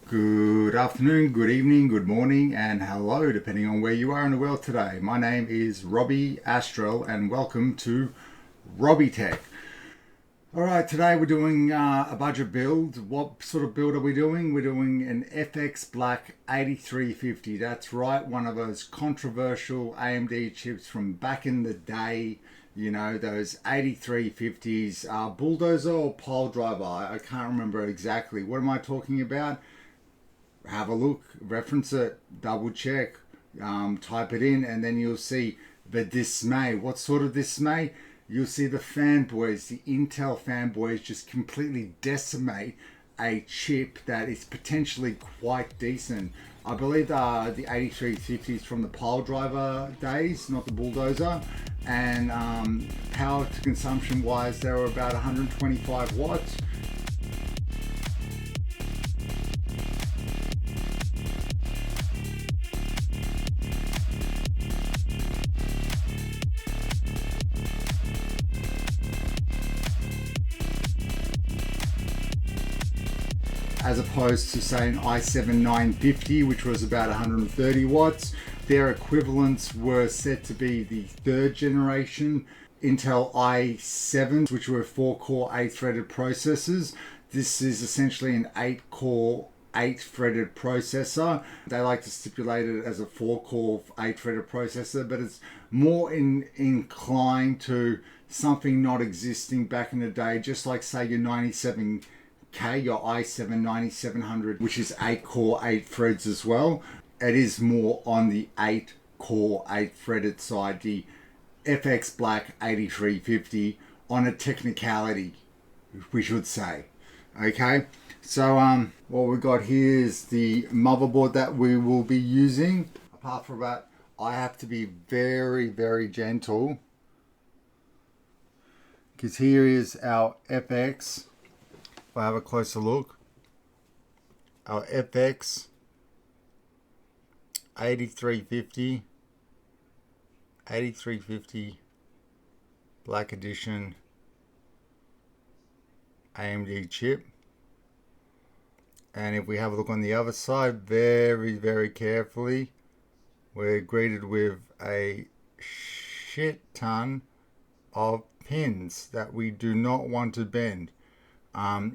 Good afternoon, good evening, good morning, and hello, depending on where you are in the world today. My name is Robbi Astral, and welcome to Robbi Tek. Alright, today we're doing a budget build. What sort of build are we doing? We're doing an FX Black 8350. That's right, one of those controversial AMD chips from back in the day. You know, those 8350s, bulldozer or pile driver. I can't remember exactly. What am I talking about? Have a look, reference it, double check, type it in, and then you'll see the dismay. What sort of dismay? You'll see the fanboys, the Intel fanboys, just completely decimate a chip that is potentially quite decent. I believe the 8350s from the pile driver days, not the bulldozer, and power to consumption wise, they were about 125 watts. As opposed to say an i7-950, which was about 130 watts. Their equivalents were said to be the third generation Intel i7s, which were 4-core 8-threaded processors. This is essentially an 8-core 8-threaded processor. They like to stipulate it as a 4-core 8-threaded processor, but it's more inclined to something not existing back in the day, just like say your 97K, your i7-9700, which is 8-core 8 threads as well. It is more on the 8-core 8 threaded side, the FX Black 8350 on a technicality, we should say. Okay, so what we got here is the motherboard that we will be using. Apart from that, I have to be very gentle, because here is our FX. If I have a closer look, our FX 8350 Black Edition AMD chip. And if we have a look on the other side very carefully, we're greeted with a shit ton of pins that we do not want to bend.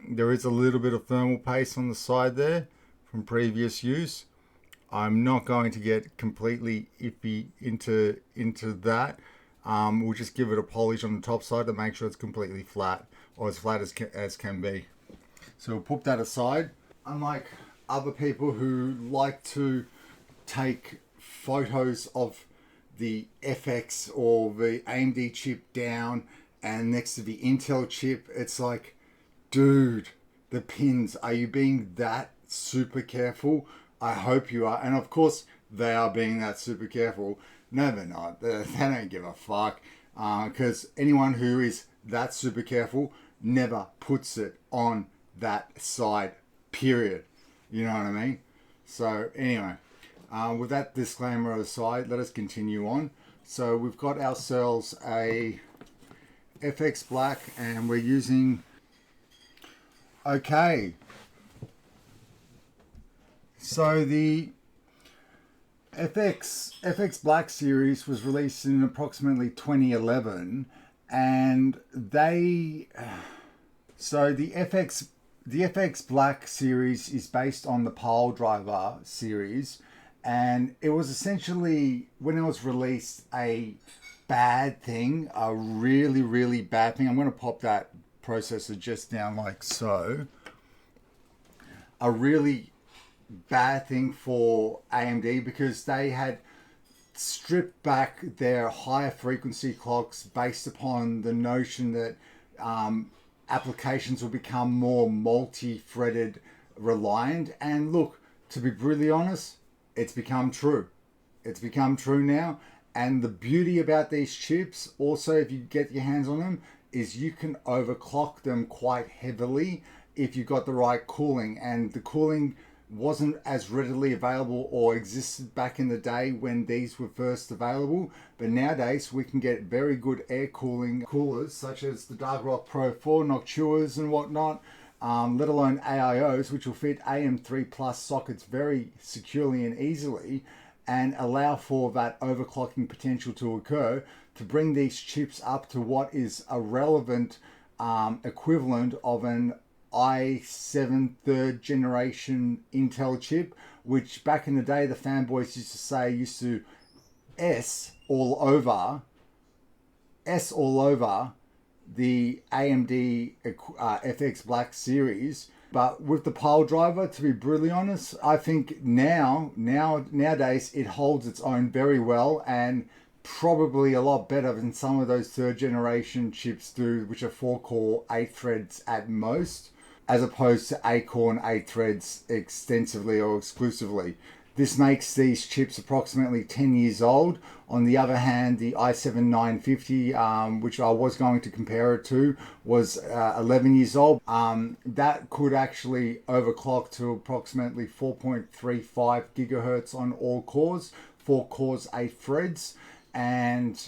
There is a little bit of thermal paste on the side there from previous use. I'm not going to get completely iffy into that. We'll just give it a polish on the top side to make sure it's completely flat, or as flat as can be. So we'll put that aside. Unlike other people who like to take photos of the FX or the AMD chip down and next to the Intel chip, it's like, dude, the pins, are you being that super careful? I hope you are. And of course, they are being that super careful. No, they're not. They don't give a fuck. Because anyone who is that super careful never puts it on that side, period. You know what I mean? So anyway, with that disclaimer aside, let us continue on. So we've got ourselves a FX Black, and we're using... Okay, so the FX Black series was released in approximately 2011, and the FX Black series is based on the pile driver series, and it was essentially, when it was released, a bad thing, a really bad thing. I'm going to pop that processor just down like so. A really bad thing for AMD, because they had stripped back their higher frequency clocks based upon the notion that applications will become more multi-threaded reliant. And look, to be brutally honest, it's become true. It's become true now. And the beauty about these chips, also, if you get your hands on them, is you can overclock them quite heavily if you got the right cooling. And the cooling wasn't as readily available or existed back in the day when these were first available, but nowadays we can get very good air cooling coolers such as the Dark Rock Pro 4 Noctuas and whatnot, let alone AIOs, which will fit AM3 plus sockets very securely and easily, and allow for that overclocking potential to occur, to bring these chips up to what is a relevant equivalent of an i7 third generation Intel chip, which back in the day the fanboys used to say used to S all over the AMD FX Black series. But with the pile driver, to be brutally honest, I think nowadays it holds its own very well, and probably a lot better than some of those third generation chips do, which are 4-core 8 threads at most, as opposed to 8-core and 8 threads extensively or exclusively. This makes these chips approximately 10 years old. On the other hand, the i7-950, which I was going to compare it to, was 11 years old. That could actually overclock to approximately 4.35 gigahertz on all cores, 4 cores, 8 threads. And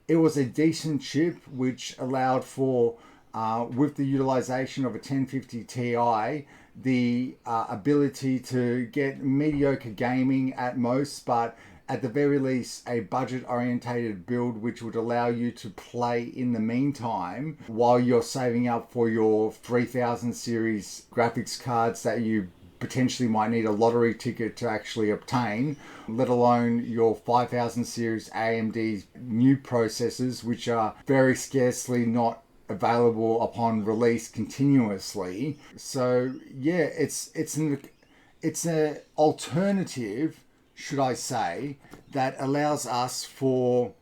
it was a decent chip, which allowed for, with the utilization of a 1050 Ti, the ability to get mediocre gaming at most, but at the very least a budget orientated build which would allow you to play in the meantime while you're saving up for your 3000 series graphics cards that you potentially might need a lottery ticket to actually obtain, let alone your 5000 series AMD new processors, which are very scarcely not available upon release continuously. So yeah, it's an alternative, should I say, that allows us for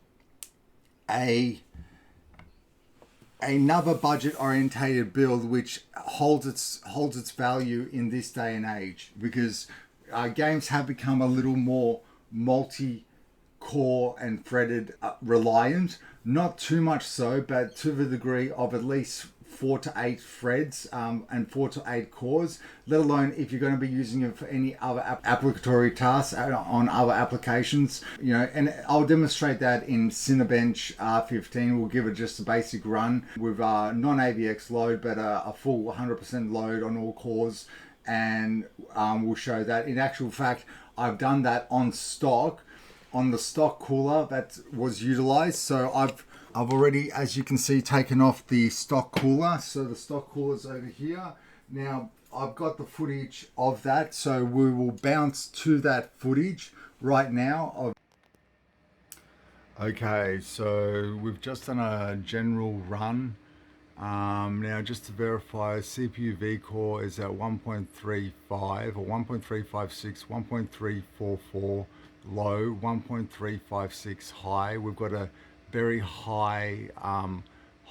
another budget orientated build which holds its value in this day and age, because games have become a little more multi-core and threaded reliant. Not too much so, but to the degree of at least 4 to 8 threads and 4 to 8 cores, let alone if you're going to be using it for any other applicatory tasks on other applications. And I'll demonstrate that in Cinebench R15. We'll give it just a basic run with non-AVX load, but a full 100% load on all cores, and we'll show that. In actual fact, I've done that on stock, on the stock cooler that was utilized. So I've already, as you can see, taken off the stock cooler. So the stock cooler's over here. Now I've got the footage of that, so we will bounce to that footage right now. Okay, so we've just done a general run. Now just to verify, CPU V core is at 1.35 or 1.356, 1.344 low, 1.356 high. We've got a very high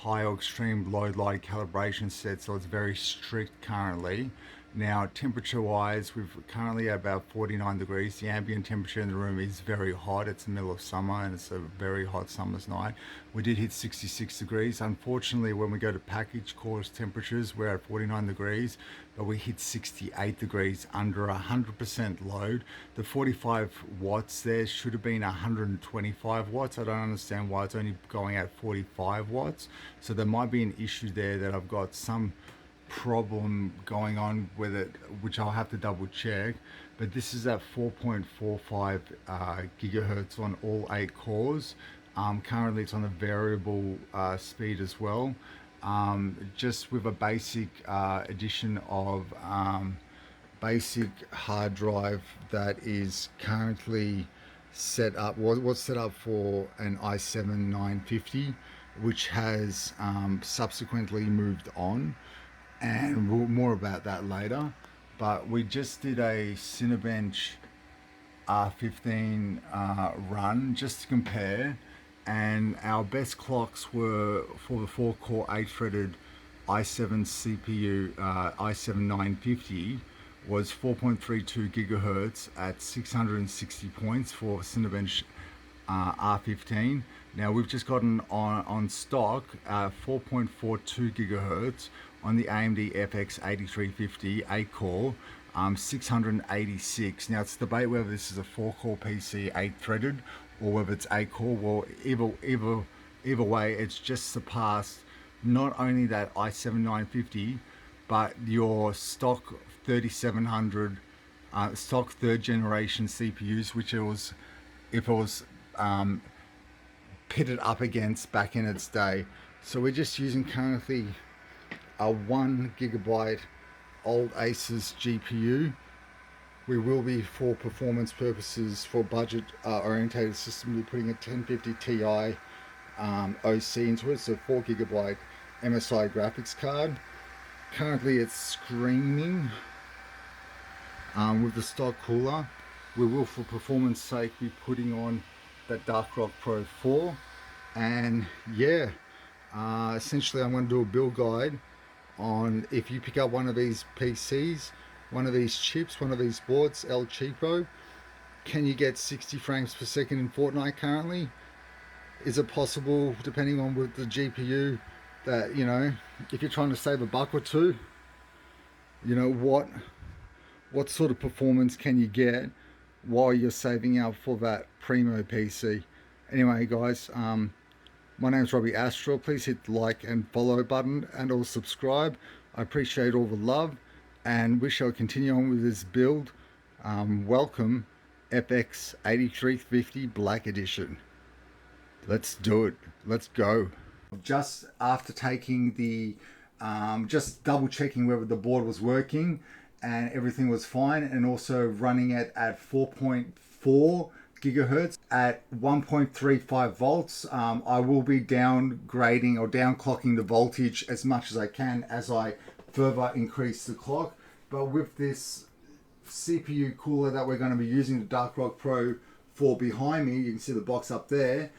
or extreme load light calibration set, so it's very strict currently. Now temperature wise, we've currently at about 49 degrees. The ambient temperature in the room is very hot. It's the middle of summer and it's a very hot summer's night. We did hit 66 degrees. Unfortunately, when we go to package cores temperatures, we're at 49 degrees, but we hit 68 degrees under 100% load. The 45 watts there should have been 125 watts. I don't understand why it's only going at 45 watts. So there might be an issue there that I've got some problem going on with it, which I'll have to double check. But this is at 4.45 gigahertz on all 8 cores. Currently it's on a variable speed as well, just with a basic addition of basic hard drive that is currently set up, was set up for an i7-950, which has subsequently moved on, and more about that later. But we just did a Cinebench R15 run just to compare, and our best clocks were for the 4-core 8-threaded i7 CPU i7-950 was 4.32 gigahertz at 660 points for Cinebench R15. Now we've just gotten on stock 4.42 gigahertz on the AMD FX 8350 8-core, 686. Now it's debate whether this is a 4-core PC 8-threaded or whether it's 8-core. Well, either way, it's just surpassed not only that i7-950, but your stock 3700 stock third generation CPUs, which it was pitted up against back in its day. So we're just using currently a 1 gigabyte old Asus GPU. We will be, for performance purposes, for budget orientated system, we're putting a 1050 Ti OC into it, so 4 gigabyte MSI graphics card. Currently it's screaming with the stock cooler. We will, for performance sake, be putting on that Darkrock Pro 4, and yeah, essentially I'm going to do a build guide on, if you pick up one of these PCs, one of these chips, one of these boards, El Cheapo, can you get 60 frames per second in Fortnite currently? Is it possible, depending on with the GPU, that, you know, if you're trying to save a buck or two, you know, what sort of performance can you get while you're saving up for that primo PC? Anyway, guys, my name's Robbi Astral. Please hit the like and follow button and or subscribe. I appreciate all the love, and we shall continue on with this build. Welcome FX 8350 Black Edition. Let's do it. Let's go. Just after taking the, just double checking whether the board was working and everything was fine, and also running it at 4.4 gigahertz at 1.35 volts. I will be downgrading or downclocking the voltage as much as I can as I further increase the clock. But with this CPU cooler that we're going to be using, the Darkrock Pro 4 behind me, you can see the box up there.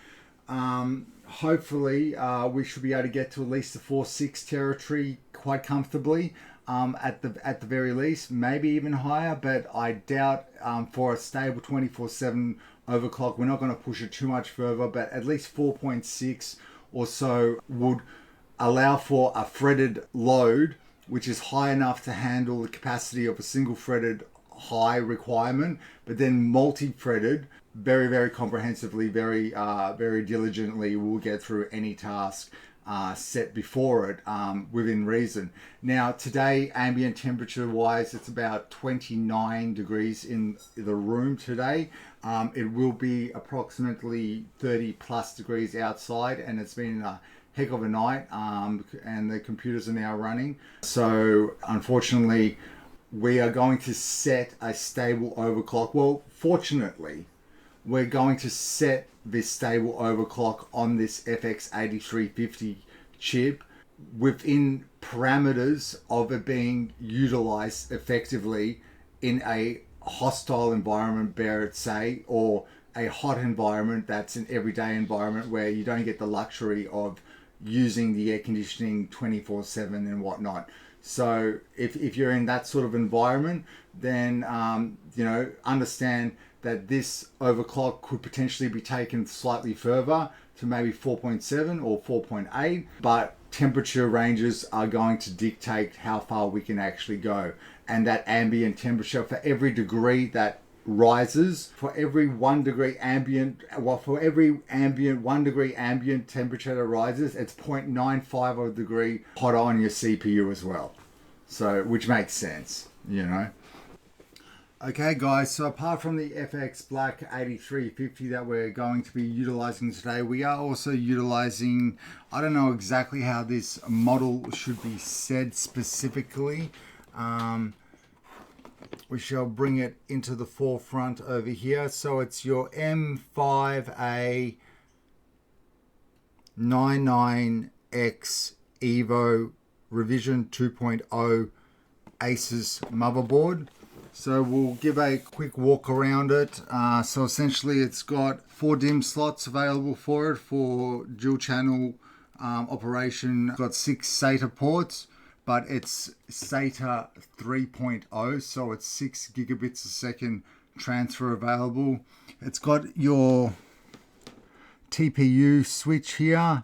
Hopefully we should be able to get to at least the 4.6 territory quite comfortably, at the very least, maybe even higher, but I doubt, for a stable 24/7 overclock, we're not going to push it too much further, but at least 4.6 or so would allow for a threaded load, which is high enough to handle the capacity of a single threaded high requirement, but then multi-threaded very, very comprehensively, very diligently will get through any task set before it, within reason. Now today, ambient temperature wise, it's about 29 degrees in the room today. It will be approximately 30 plus degrees outside, and it's been a heck of a night, and the computers are now running. So unfortunately, we are going to set a stable overclock. Well, fortunately, we're going to set this stable overclock on this FX 8350 chip within parameters of it being utilized effectively in a hostile environment, bear it say, or a hot environment that's an everyday environment where you don't get the luxury of using the air conditioning 24/7 and whatnot. So if you're in that sort of environment, then you know, understand that this overclock could potentially be taken slightly further to maybe 4.7 or 4.8, but temperature ranges are going to dictate how far we can actually go. And that ambient temperature, for every degree that rises, for every 1 degree ambient, well, for every 1 degree ambient temperature that rises, it's 0.95 of a degree hotter on your CPU as well. So, which makes sense, you know. Okay guys, so apart from the FX Black 8350 that we're going to be utilizing today, we are also utilizing, I don't know exactly how this model should be said specifically. We shall bring it into the forefront over here. So it's your M5A99X EVO Revision 2.0 Asus motherboard. So we'll give a quick walk around it. So essentially it's got 4 DIMM slots available for it for dual channel operation. It's got 6 SATA ports, but it's SATA 3.0, so it's 6 gigabits a second transfer available. It's got your TPU switch here.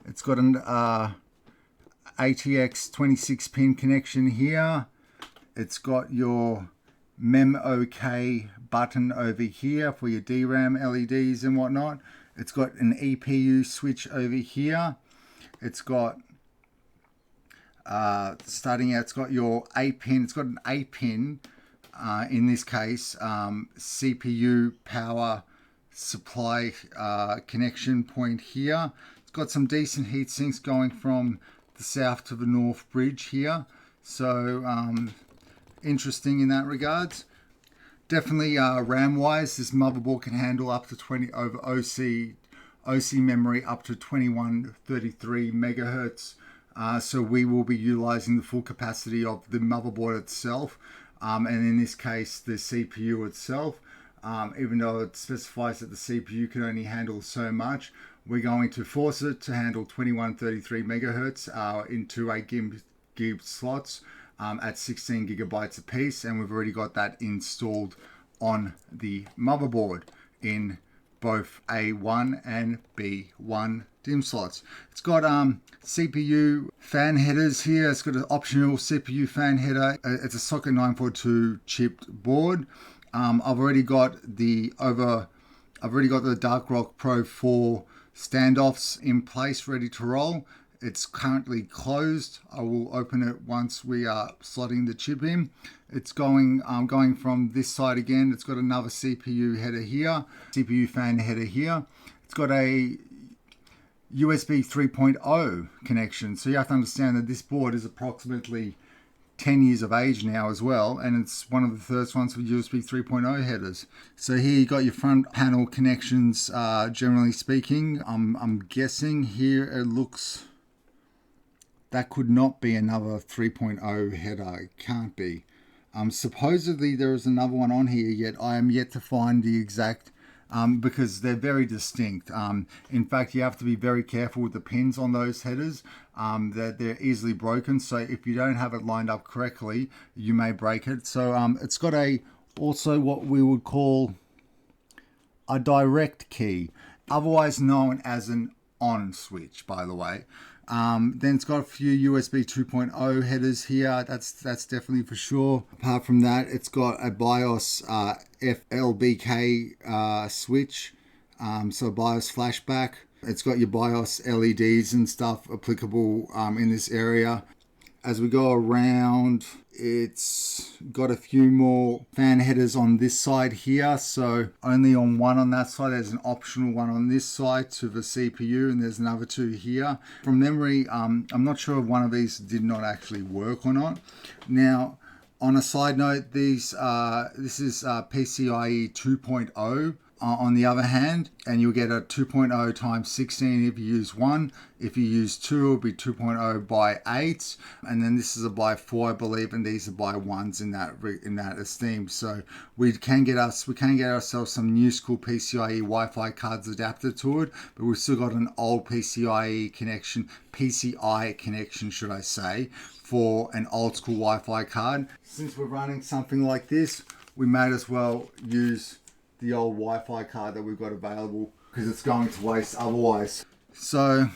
It's got an ATX 26 pin connection here. It's got your MEMOK button over here for your DRAM LEDs and whatnot. It's got an EPU switch over here. It's got Starting out, it's got your 8-pin. It's got an 8-pin, in this case, CPU power supply connection point here. It's got some decent heat sinks going from the south to the north bridge here. So interesting in that regards. Definitely RAM wise, this motherboard can handle up to 20 over OC memory up to 2133 megahertz. So we will be utilizing the full capacity of the motherboard itself, and in this case the CPU itself. Even though it specifies that the CPU can only handle so much, we're going to force it to handle 2133 megahertz into 8 gig slots at 16 gigabytes a piece, and we've already got that installed on the motherboard in both A1 and B1 DIMM slots. It's got CPU fan headers here. It's got an optional CPU fan header. It's a socket 942 chipped board. I've already got the Dark Rock Pro 4 standoffs in place, ready to roll. It's currently closed. I will open it once we are slotting the chip in. It's going from this side again. It's got another CPU header here, CPU fan header here. It's got a USB 3.0 connection. So you have to understand that this board is approximately 10 years of age now as well, and it's one of the first ones with USB 3.0 headers. So here you got your front panel connections, generally speaking. I'm guessing here it looks, that could not be another 3.0 header. It can't be. Supposedly there is another one on here, yet I am yet to find the exact, because they're very distinct. In fact, you have to be very careful with the pins on those headers. That they're easily broken, so if you don't have it lined up correctly, you may break it. So it's got also what we would call a direct key, otherwise known as an on switch, by the way. Then it's got a few USB 2.0 headers here. That's definitely for sure. Apart from that, it's got a BIOS FLBK switch, so BIOS flashback. It's got your BIOS LEDs and stuff applicable in this area. As we go around, it's got a few more fan headers on this side here. So only on one on that side. There's an optional one on this side to the CPU, and there's another two here. From memory, I'm not sure if one of these did not actually work or not. Now, on a side note, this is PCIe 2.0. On the other hand, and you'll get a 2.0 times 16 if you use 1. If you use 2, it'll be 2.0 by 8, and then this is a by 4, I believe, and these are by 1s in that esteem. So we can get ourselves some new school PCIe Wi-Fi cards adapted to it, but we've still got an old PCI connection, should I say, for an old school Wi-Fi card. Since we're running something like this, we might as well use the old Wi-Fi card that we've got available, because it's going to waste otherwise. So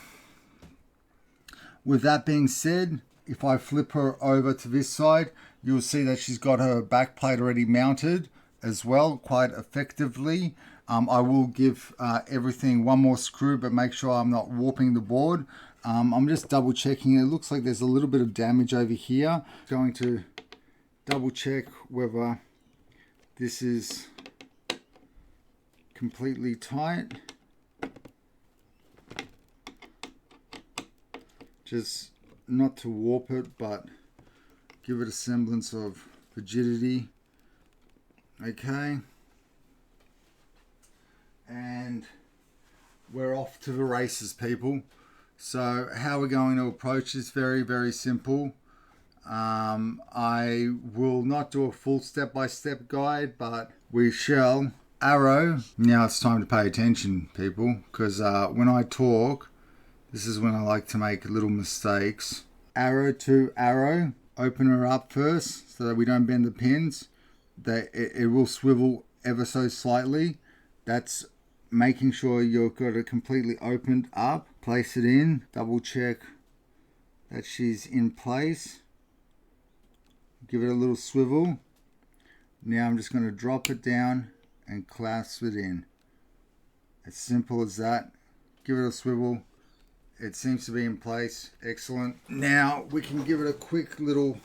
with that being said, if I flip her over to this side, you'll see that she's got her back plate already mounted as well, quite effectively. I will give everything one more screw, but make sure I'm not warping the board. I'm just double checking. It looks like there's a little bit of damage over here. Going to double check whether this is completely tight. Just not to warp it, but give it a semblance of rigidity. Okay, and we're off to the races, people. So how we're going to approach this, very, very simple. I will not do a full step-by-step guide, but we shall arrow. Now it's time to pay attention, people, because when I talk, this is when I like to make little mistakes. Arrow to arrow. Open her up first so that we don't bend the pins. It will swivel ever so slightly. That's making sure you've got it completely opened up. Place it in. Double check that she's in place. Give it a little swivel. Now I'm just going to drop it down and clasp it in. As simple as that. Give it a swivel. It seems to be in place. Excellent. Now we can give it a quick little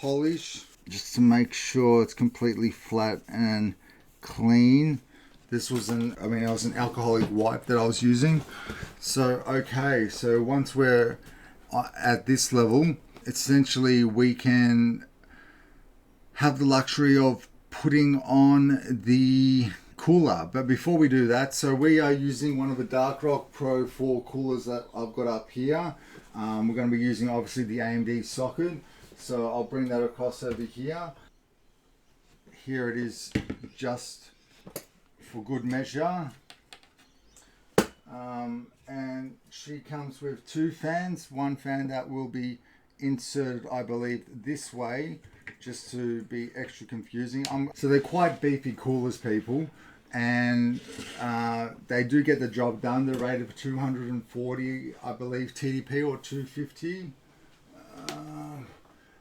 polish just to make sure it's completely flat and clean. This was it was an alcoholic wipe that I was using. So, okay, so once we're at this level, essentially we can have the luxury of putting on the cooler. But before we do that, so we are using one of the Darkrock Pro 4 coolers that I've got up here. We're going to be using obviously the AMD socket. So I'll bring that across over here. Here it is, just for good measure. And she comes with 2 fans. One fan that will be inserted, I believe, this way, just to be extra confusing. So they're quite beefy coolers, people, and they do get the job done. They're rated for 240, I believe, TDP or 250.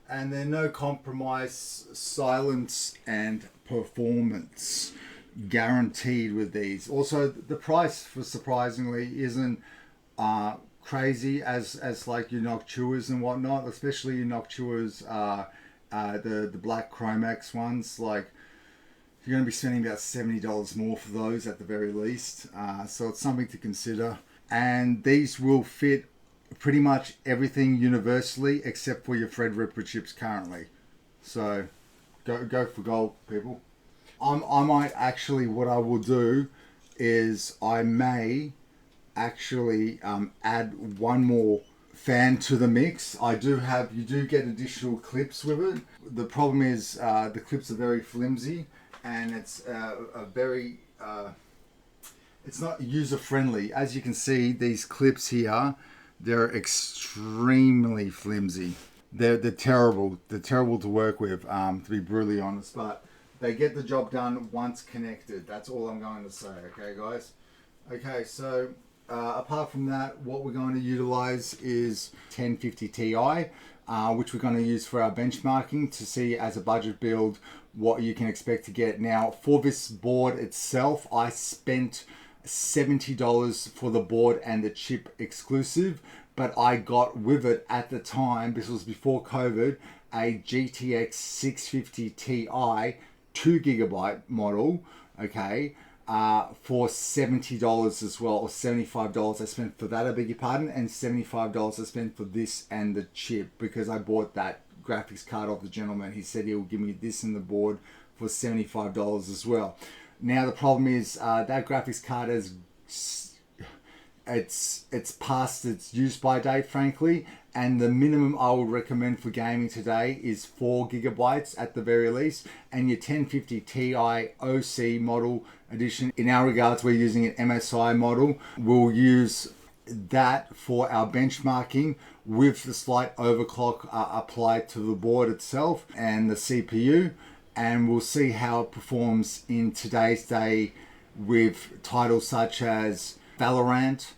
And they're no compromise silence and performance guaranteed with these. Also, the price, for surprisingly, isn't crazy as like your Noctuas and whatnot, especially your Noctuas, the black Chromax ones. Like, you're going to be spending about $70 more for those at the very least. So it's something to consider. And these will fit pretty much everything universally except for your Threadripper chips currently. So go for gold, people. I might actually, what I will do is I may actually add one more fan to the mix. You do get additional clips with it. The problem is the clips are very flimsy, and it's it's not user friendly. As you can see, these clips here, they're extremely flimsy. They're terrible. They're terrible to work with, to be brutally honest. But they get the job done once connected. That's all I'm going to say. Okay, guys. Okay, so apart from that, what we're going to utilize is 1050 Ti, which we're going to use for our benchmarking to see as a budget build what you can expect to get. Now, for this board itself, I spent $70 for the board and the chip exclusive, but I got with it at the time, this was before COVID, a GTX 650 Ti 2GB model, okay, for $70 as well, or $75 I spent for that, I beg your pardon, and $75 I spent for this and the chip, because I bought that graphics card off the gentleman. He said he will give me this and the board for $75 as well. Now the problem is that graphics card it's past its use by date, frankly, and the minimum I would recommend for gaming today is 4GB at the very least. And your 1050 Ti OC model edition, in our regards, we're using an MSI model. We'll use that for our benchmarking with the slight overclock applied to the board itself and the CPU. And we'll see how it performs in today's day with titles such as Valorant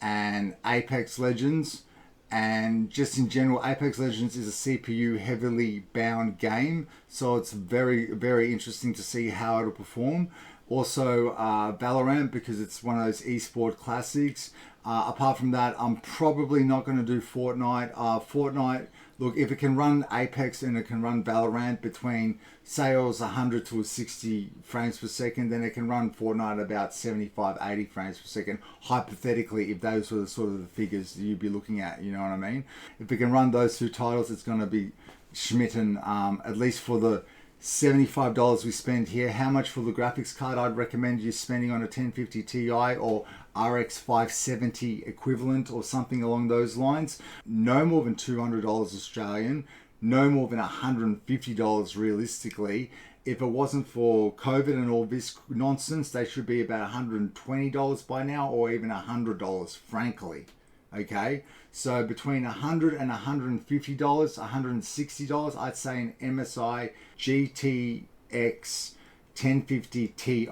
and Apex Legends. And just in general, Apex Legends is a CPU heavily bound game, so it's very, very interesting to see how it'll perform. Also Valorant, because it's one of those esport classics. Apart from that, I'm probably not going to do Fortnite. Fortnite, look, if it can run Apex and it can run Valorant between, say, it was 100 to 60 frames per second, then it can run Fortnite about 75, 80 frames per second. Hypothetically, if those were the sort of the figures you'd be looking at, you know what I mean? If it can run those two titles, it's going to be schmitten, at least for the $75 we spend here. How much for the graphics card I'd recommend you spending on a 1050 Ti or RX 570 equivalent or something along those lines? No more than $200 Australian, no more than $150 realistically. If it wasn't for COVID and all this nonsense, they should be about $120 by now, or even $100, frankly. Okay, so between $100 and $150, $160, I'd say an MSI GTX 1050 Ti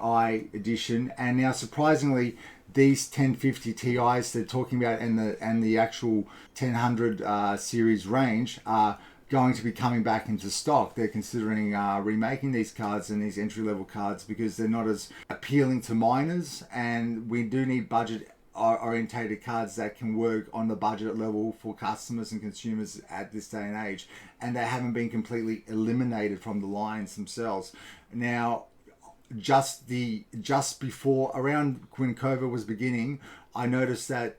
edition. And now, surprisingly, these 1050 Ti's they're talking about and the actual 1000 series range are going to be coming back into stock. They're considering remaking these cards and these entry-level cards because they're not as appealing to miners, and we do need budget orientated cards that can work on the budget level for customers and consumers at this day and age, and they haven't been completely eliminated from the lines themselves. Now, just before, around when COVID was beginning, I noticed that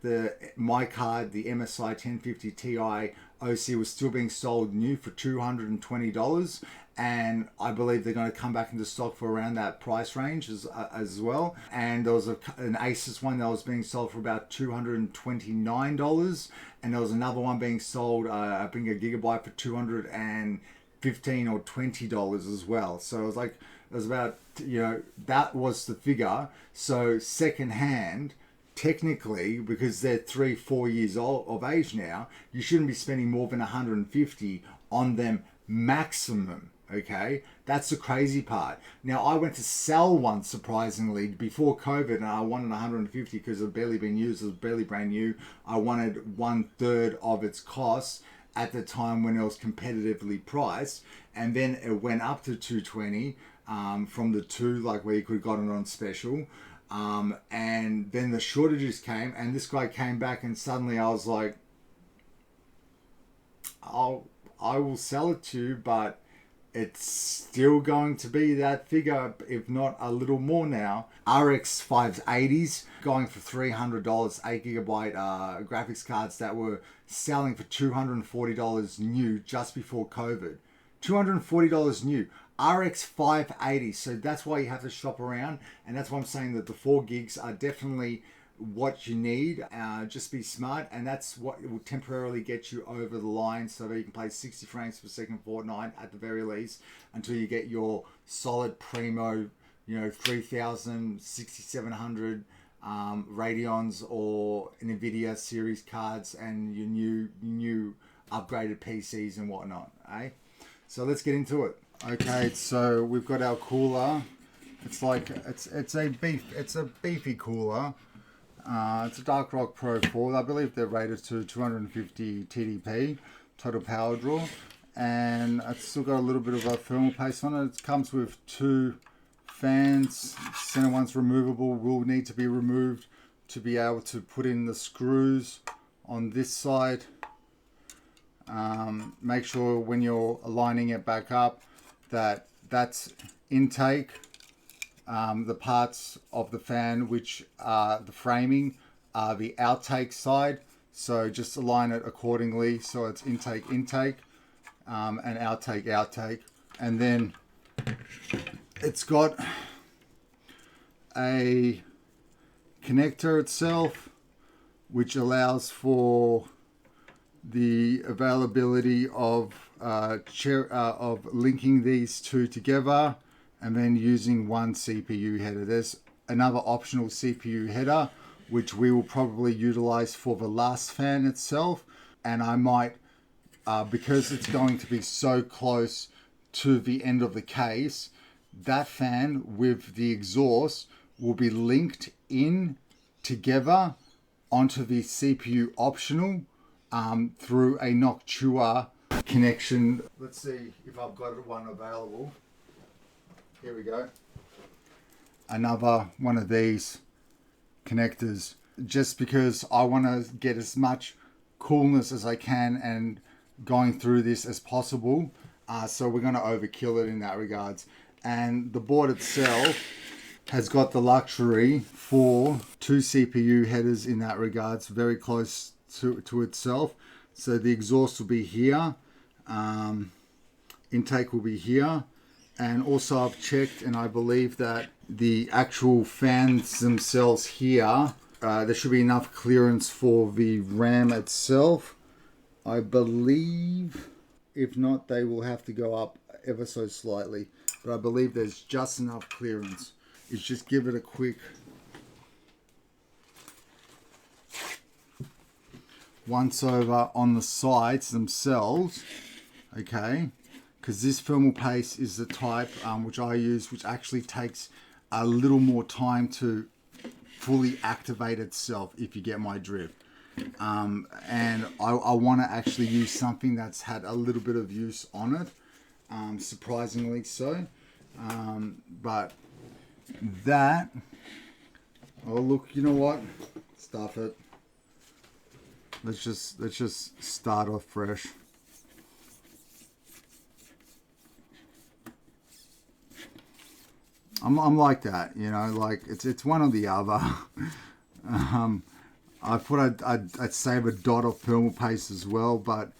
my card, the MSI 1050 Ti OC, was still being sold new for $220, and I believe they're going to come back into stock for around that price range as well. And there was an Asus one that was being sold for about $229, and there was another one being sold, I think a gigabyte, for $215 or $20 as well. So it was about, that was the figure. So secondhand, technically, because they're 3-4 years old of age now, you shouldn't be spending more than $150 on them maximum. Okay, that's the crazy part. Now, I went to sell one, surprisingly, before COVID, and I wanted $150 because it had barely been used. It was barely brand new. I wanted 1/3 of its cost at the time when it was competitively priced, and then it went up to $220 from the where you could have gotten it on special. And then the shortages came, and this guy came back, and suddenly I was like, I will sell it to you, but it's still going to be that figure, if not a little more now. RX 580s going for $300, 8GB graphics cards that were selling for $240 new just before COVID. $240 new. RX 580. So that's why you have to shop around, and that's why I'm saying that the 4 gigs are definitely what you need. Just be smart, and that's what will temporarily get you over the line so that you can play 60 frames per second Fortnite at the very least, until you get your solid primo 3000 6700 Radeons or Nvidia series cards, and your new upgraded PCs and whatnot. So let's get into it. Okay, so we've got our cooler. It's a beefy cooler. It's a Dark Rock Pro 4. I believe they're rated to 250 TDP, total power draw. And it's still got a little bit of a thermal paste on it. It comes with 2 fans. Center one's removable, will need to be removed to be able to put in the screws on this side. Make sure when you're aligning it back up that that's intake. The parts of the fan which are the framing are the outtake side, so just align it accordingly so it's intake and outtake. And then it's got a connector itself which allows for the availability of linking these two together, and then using one CPU header. There's another optional CPU header which we will probably utilize for the last fan itself, and I might, because it's going to be so close to the end of the case, that fan with the exhaust will be linked in together onto the CPU optional through a Noctua connection. Let's see if I've got one available. Here we go. Another one of these connectors, just because I want to get as much coolness as I can and going through this as possible. So we're going to overkill it in that regards. And the board itself has got the luxury for 2 CPU headers in that regards, very close to itself. So the exhaust will be here, intake will be here, and also I've checked and I believe that the actual fans themselves here, there should be enough clearance for the RAM itself, I believe. If not, they will have to go up ever so slightly, but I believe there's just enough clearance. It's just give it a quick once over on the sides themselves, okay, because this thermal paste is the type which I use, which actually takes a little more time to fully activate itself, if you get my drift. And I want to actually use something that's had a little bit of use on it, surprisingly so. But that, oh look, you know what? stuff it. Let's just start off fresh. I'm like that, you know, like it's one or the other. I thought I'd save a dot of thermal paste as well, but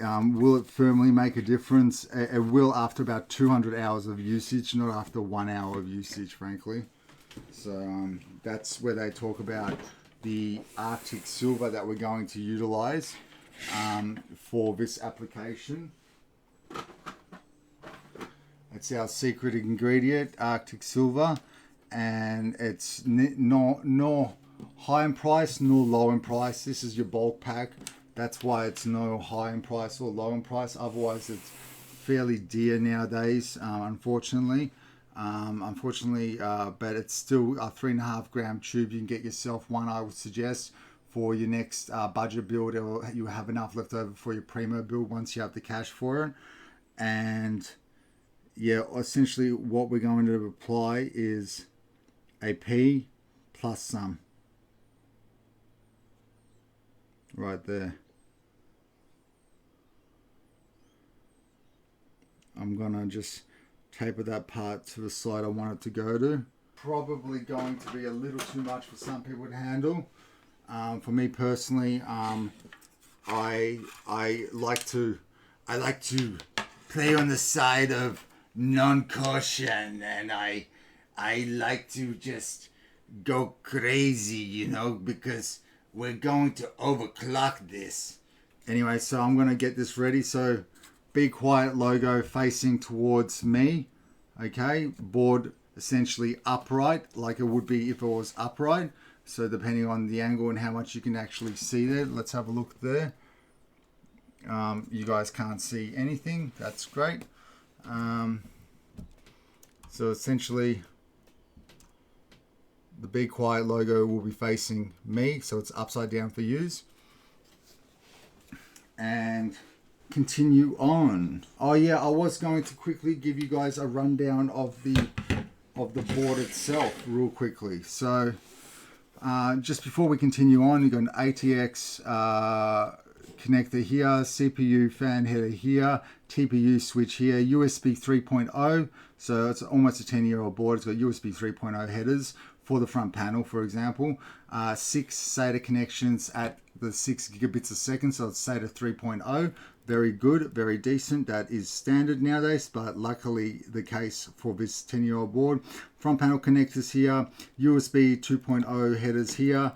will it firmly make a difference? It will after about 200 hours of usage, not after 1 hour of usage, frankly. So that's where they talk about the Arctic silver that we're going to utilize for this application. It's our secret ingredient, Arctic silver, and it's nor high in price nor low in price. This is your bulk pack. That's why it's no high in price or low in price. Otherwise, it's fairly dear nowadays, unfortunately. But it's still a 3.5 gram tube. You can get yourself one, I would suggest, for your next budget build, or you have enough left over for your primo build once you have the cash for it. And yeah, essentially what we're going to apply is a P plus some. Right there. I'm gonna just taper that part to the side I want it to go to. Probably going to be a little too much for some people to handle. For me personally, I like to play on the side of non-caution, and I like to just go crazy, you know, because we're going to overclock this. Anyway, so I'm going to get this ready. So Be Quiet logo facing towards me. Okay, board essentially upright, like it would be if it was upright. So depending on the angle and how much you can actually see there, let's have a look there. You guys can't see anything. That's great. So essentially, the Be Quiet logo will be facing me, so it's upside down for yous. And continue on. Oh yeah, I was going to quickly give you guys a rundown of the board itself real quickly. So just before we continue on, you've got an ATX connector here, CPU fan header here, TPU switch here, USB 3.0. So it's almost a 10-year-old board. It's got USB 3.0 headers for the front panel, for example. 6 SATA connections at the 6 gigabits a second, so it's SATA 3.0. Very good, very decent. That is standard nowadays, but luckily the case for this 10-year-old board. Front panel connectors here, USB 2.0 headers here.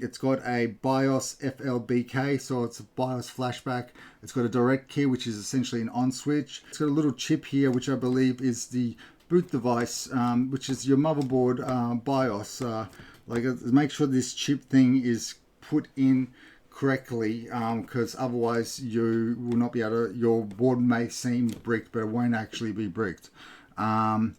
It's got a BIOS FLBK, so it's a BIOS flashback. It's got a direct key, which is essentially an on switch. It's got a little chip here, which I believe is the boot device, which is your motherboard BIOS. Make sure this chip thing is put in correctly, because otherwise you will not be able to, your board may seem bricked, but it won't actually be bricked. Maximum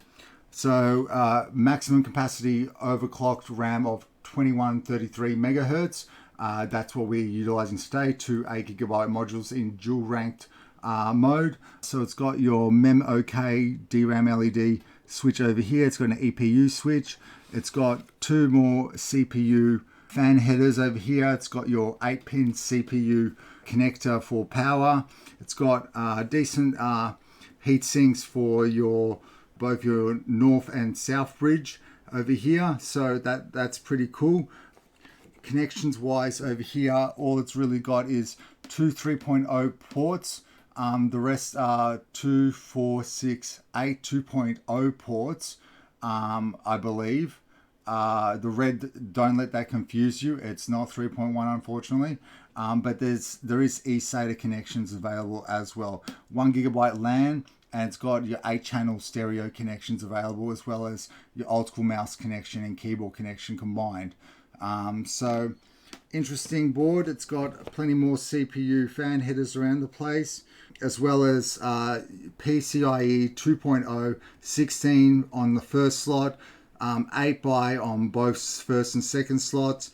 capacity overclocked RAM of 2133 megahertz. That's what we're utilizing today. 2 8GB modules in dual ranked mode. So it's got your MEMOK DRAM LED switch over here. It's got an EPU switch. It's got 2 more CPU fan headers over here. It's got your 8-pin CPU connector for power. It's got decent heat sinks for both your north and south bridge over here. So that's pretty cool. Connections wise over here, all it's really got is 2 3.0 ports. The rest are 2, 4, 6, 8 2.0 ports, I believe. The red, don't let that confuse you. It's not 3.1, unfortunately. But there is eSATA connections available as well. 1 gigabyte LAN, and it's got your 8-channel stereo connections available, as well as your old school mouse connection and keyboard connection combined. So interesting board. It's got plenty more CPU fan headers around the place, as well as PCIe 2.0, 16 on the first slot, 8 by on both first and second slots,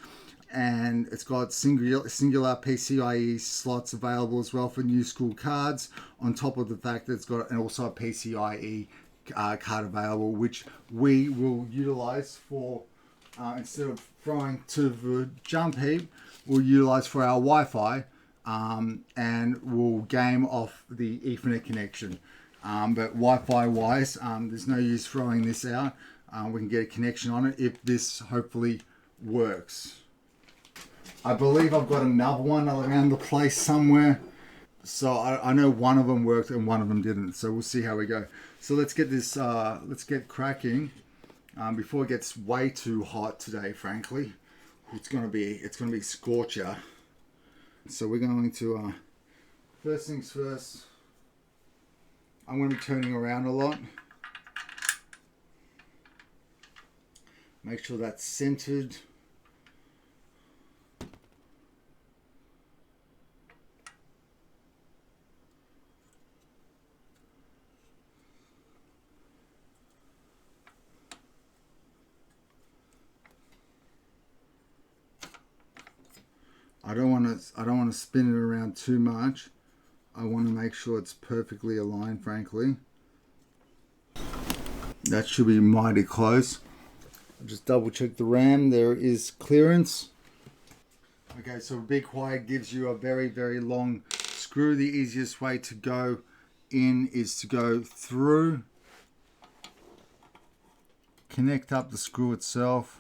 and it's got singular PCIe slots available as well for new school cards, on top of the fact that it's got also a PCIe card available, which we will utilize for instead of throwing to the jump heap, we'll utilize for our Wi-Fi, and we'll game off the Ethernet connection. But Wi-Fi wise, there's no use throwing this out. We can get a connection on it if this hopefully works. I believe I've got another one around the place somewhere. So I know one of them worked and one of them didn't. So we'll see how we go. So let's get this, let's get cracking before it gets way too hot today. Frankly, it's gonna be scorcher. So we're going to first things first. I'm going to be turning around a lot. Make sure that's centered. I don't want to spin it around too much. I want to make sure it's perfectly aligned, frankly. That should be mighty close. I'll just double check the RAM. There is clearance. Okay, so Be Quiet gives you a very, very long screw. The easiest way to go in is to go through, connect up the screw itself.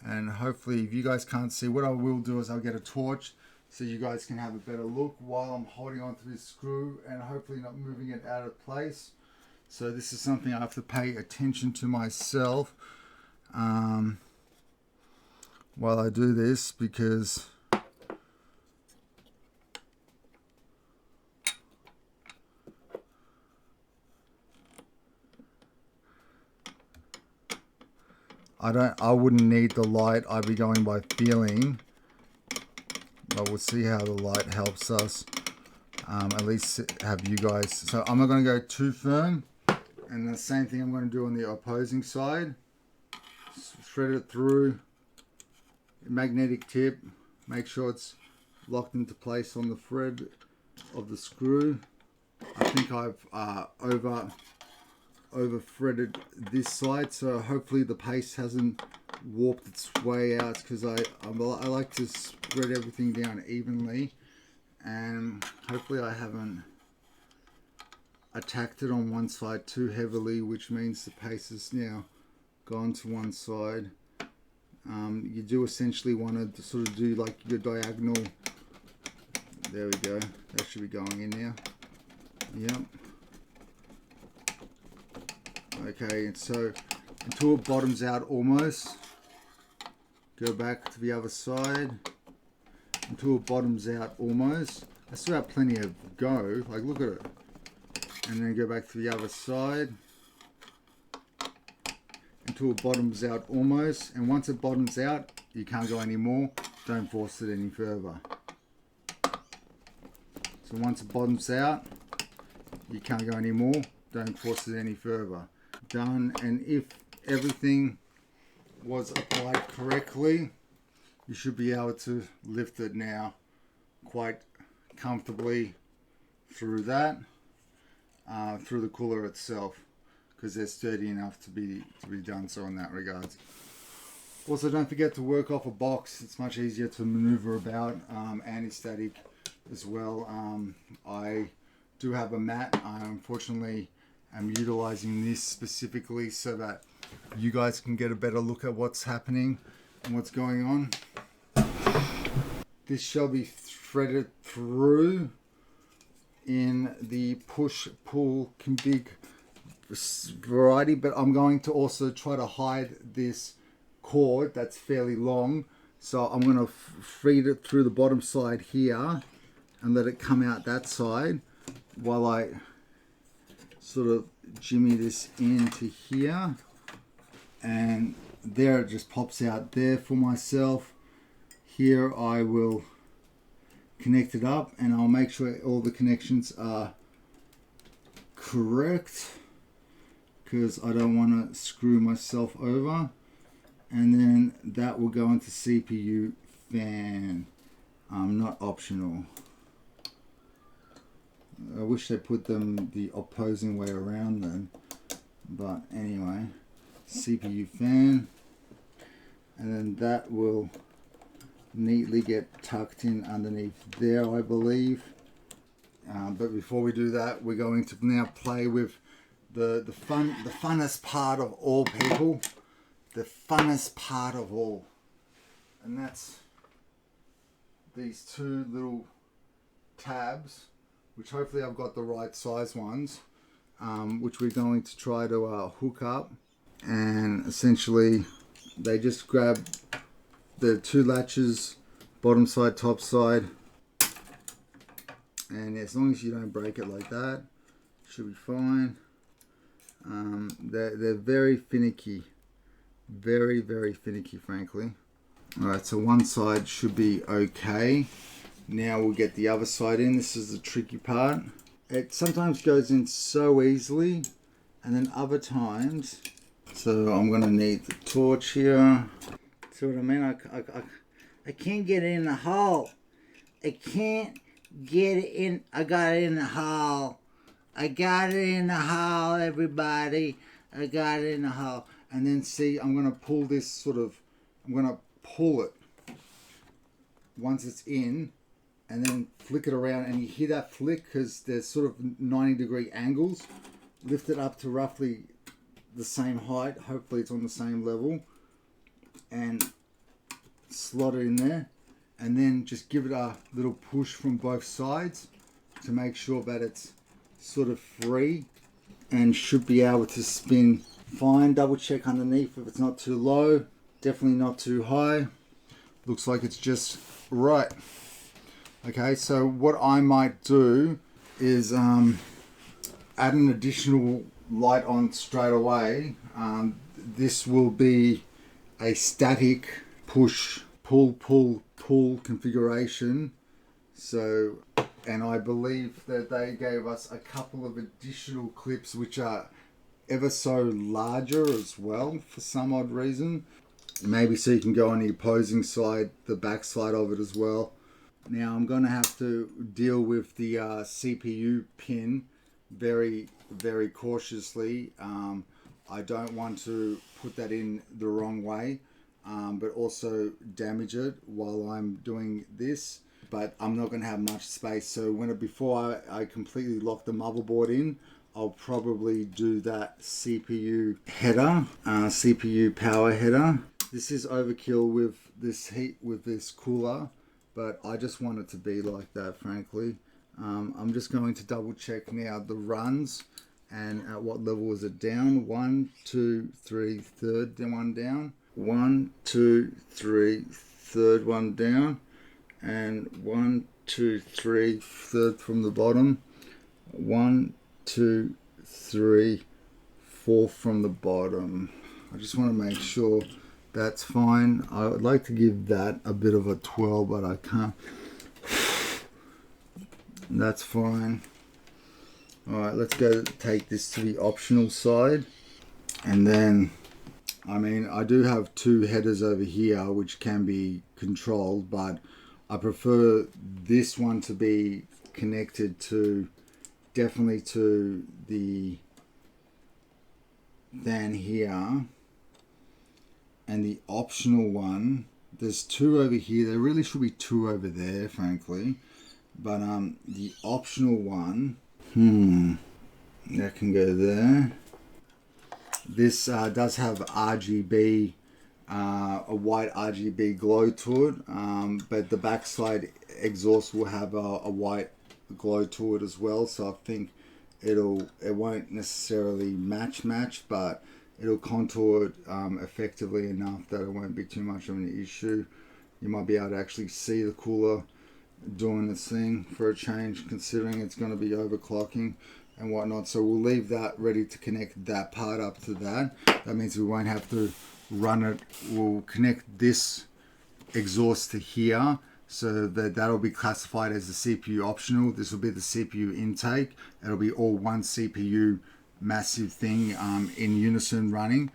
And hopefully, if you guys can't see, what I will do is I'll get a torch so you guys can have a better look while I'm holding onto this screw and hopefully not moving it out of place. So this is something I have to pay attention to myself while I do this, because I wouldn't need the light. I'd be going by feeling. But we'll see how the light helps us. At least have you guys. So I'm not going to go too firm. And the same thing I'm going to do on the opposing side. Thread it through. Magnetic tip. Make sure it's locked into place on the thread of the screw. I think I've over threaded this side, so hopefully the paste hasn't warped its way out, because I like to spread everything down evenly, and hopefully I haven't attacked it on one side too heavily, which means the paste is now gone to one side. You do essentially want to sort of do like your diagonal. There we go, that should be going in now. Yep. Okay, and so until it bottoms out almost, go back to the other side until it bottoms out almost. I still have plenty of go, like look at it. And then go back to the other side until it bottoms out almost. And once it bottoms out, you can't go anymore. Don't force it any further. So once it bottoms out, you can't go anymore. Don't force it any further. Done. And if everything was applied correctly, you should be able to lift it now quite comfortably through that, through the cooler itself, because they're sturdy enough to be done so in that regards. Also, don't forget to work off a box. It's much easier to maneuver about, anti-static as well. I do have a mat. Unfortunately, I'm utilizing this specifically so that you guys can get a better look at what's happening and what's going on. This shall be threaded through in the push-pull config variety, but I'm going to also try to hide this cord that's fairly long. So I'm going to feed it through the bottom side here and let it come out that side while I sort of jimmy this into here, and there it just pops out there for myself. Here I will connect it up, and I'll make sure all the connections are correct because I don't want to screw myself over. And then that will go into CPU fan, not optional. I wish they put them the opposing way around then, but anyway, CPU fan, and then that will neatly get tucked in underneath there, I believe. But before we do that, we're going to now play with the funnest part of all, people. The funnest part of all, and that's these two little tabs, which hopefully I've got the right size ones, which we're going to try to hook up. And essentially they just grab the two latches, bottom side, top side, and as long as you don't break it like that, should be fine. They're very finicky, very finicky, frankly. Alright, so one side should be okay. Now we'll get the other side in. This is the tricky part. It sometimes goes in so easily, and then other times, so I'm gonna need the torch here. See what I mean? I can't get it in the hole. I can't get it in. I got it in the hole. I got it in the hole, everybody. I got it in the hole. And then see, I'm gonna pull this sort of, I'm gonna pull it once it's in, and then flick it around, and you hear that flick because there's sort of 90-degree angles. Lift it up to roughly the same height. Hopefully it's on the same level, and slot it in there, and then just give it a little push from both sides to make sure that it's sort of free, and should be able to spin fine. Double check underneath if it's not too low, definitely not too high. Looks like it's just right. Okay, so what I might do is add an additional light on straight away. This will be a static push, pull configuration. So, and I believe that they gave us a couple of additional clips which are ever so larger as well for some odd reason. Maybe so you can go on the opposing side, the back side of it as well. Now I'm going to have to deal with the CPU pin very cautiously. I don't want to put that in the wrong way, but also damage it while I'm doing this. But I'm not going to have much space, so before I completely lock the motherboard in, I'll probably do that CPU header, CPU power header. This is overkill with this heat, with this cooler, but I just want it to be like that, frankly. I'm just going to double check now the runs and at what level is it down. 1, 2, 3, third one down. 1, 2, 3, third one down. And 1, 2, 3, third from the bottom. 1, 2, 3, fourth from the bottom. I just want to make sure that's fine. I would like to give that a bit of a twirl, but I can't. That's fine. Alright, let's go take this to the optional side. And then, I mean, I do have two headers over here which can be controlled, but I prefer this one to be connected to, definitely to the fan here. And the optional one, there's two over here. There really should be two over there, frankly. But the optional one, that can go there. This does have RGB, a white RGB glow to it, but the backside exhaust will have a white glow to it as well. So I think it won't necessarily match, but it'll contour it effectively enough that it won't be too much of an issue. You might be able to actually see the cooler doing its thing for a change, considering it's going to be overclocking and whatnot. So we'll leave that ready to connect that part up to that. That means we won't have to run it. We'll connect this exhaust to here, so that'll be classified as the CPU optional. This will be the CPU intake. It'll be all one CPU massive thing in unison running.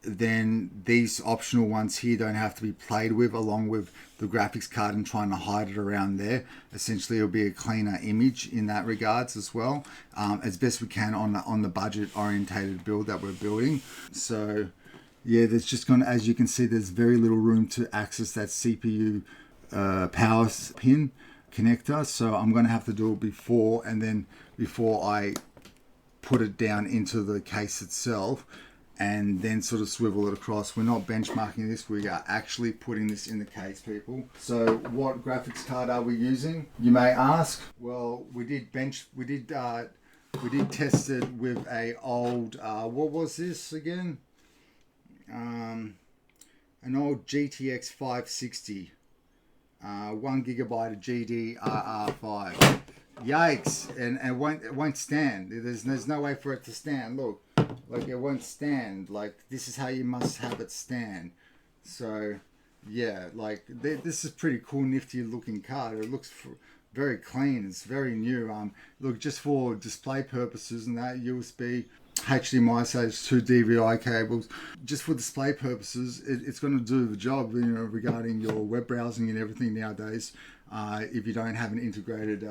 then these optional ones here don't have to be played with along with the graphics card and trying to hide it around there. Essentially, it'll be a cleaner image in that regards as well, as best we can on the budget orientated build that we're building. So yeah, there's just gonna, as you can see, there's very little room to access that CPU power pin connector. So I'm gonna have to do it before I put it down into the case itself, and then sort of swivel it across. We're not benchmarking this, we are actually putting this in the case, people. So what graphics card are we using, you may ask? Well, we did test it with a old, what was this again? An old GTX 560, 1GB of GDDR5. Yikes, and it won't stand. There's no way for it to stand. Look, like it won't stand. Like, this is how you must have it stand. So yeah, like this is pretty cool, nifty looking card. It looks very clean, it's very new. Look, just for display purposes and that, USB, HDMI, stage 2 DVI cables, just for display purposes, it's going to do the job, you know, regarding your web browsing and everything nowadays. If you don't have an integrated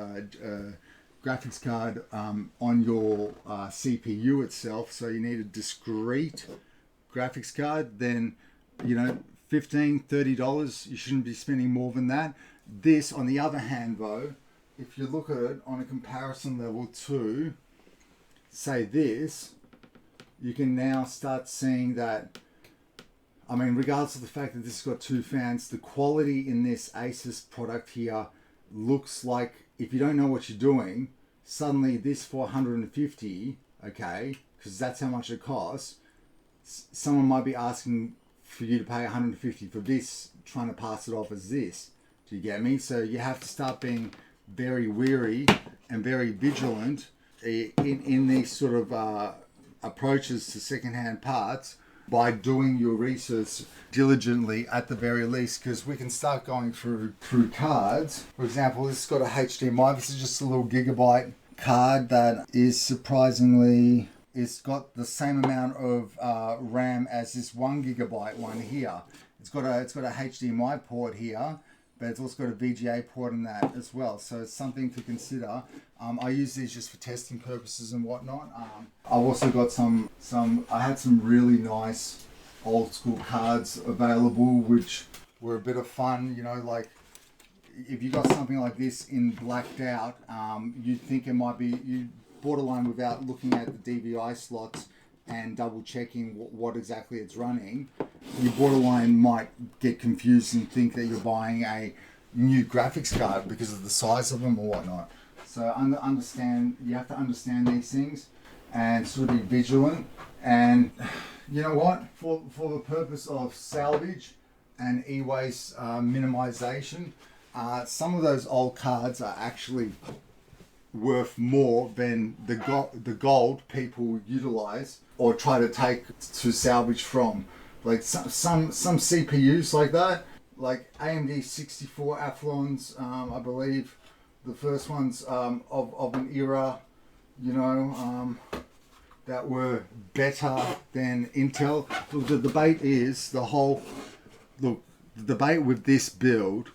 graphics card on your CPU itself, so you need a discrete graphics card, then, you know, $15-30, you shouldn't be spending more than that. This, on the other hand, though, if you look at it on a comparison level to, say, this, you can now start seeing that, I mean, regardless of the fact that this has got 2 fans, the quality in this Asus product here looks like, if you don't know what you're doing, suddenly this for 150, okay, because that's how much it costs, someone might be asking for you to pay 150 for this, trying to pass it off as this. Do you get me? So you have to start being very wary and very vigilant in these sort of approaches to secondhand parts, by doing your research diligently at the very least, because we can start going through cards. For example, this has got a HDMI. This is just a little gigabyte card that is surprisingly, it's got the same amount of RAM as this 1GB one here. It's got a HDMI port here, but it's also got a VGA port in that as well. So it's something to consider. I use these just for testing purposes and whatnot. I've also got I had some really nice old school cards available, which were a bit of fun, you know, like if you got something like this in blacked out, you'd think it might be, you borderline without looking at the DVI slots and double checking what exactly it's running, you borderline might get confused and think that you're buying a new graphics card because of the size of them or whatnot. So you have to understand these things and sort of be vigilant. And you know what, for the purpose of salvage and e-waste minimization, some of those old cards are actually worth more than the gold people utilize or try to take to salvage from. Like some CPUs like that, like AMD 64 Athlons, I believe the first ones of an era, you know, that were better than Intel. Look, the debate is the debate with this build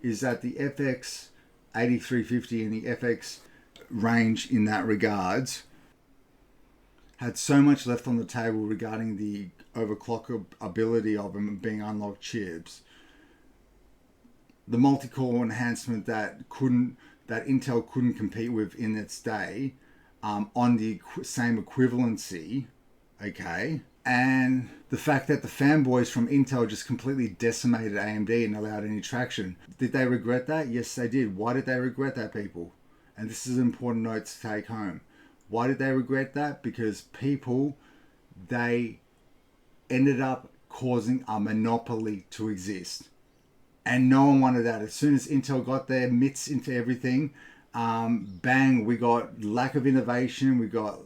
is that the FX 8350 and the FX range in that regards had so much left on the table regarding the overclock ability of them being unlocked chips. The multi-core enhancement that Intel couldn't compete with in its day, on the same equivalency, okay? And the fact that the fanboys from Intel just completely decimated AMD and allowed any traction. Did they regret that? Yes, they did. Why did they regret that, people? And this is an important note to take home. Why did they regret that? Because people, they ended up causing a monopoly to exist. And no one wanted that. As soon as Intel got their mitts into everything, bang, we got lack of innovation, we got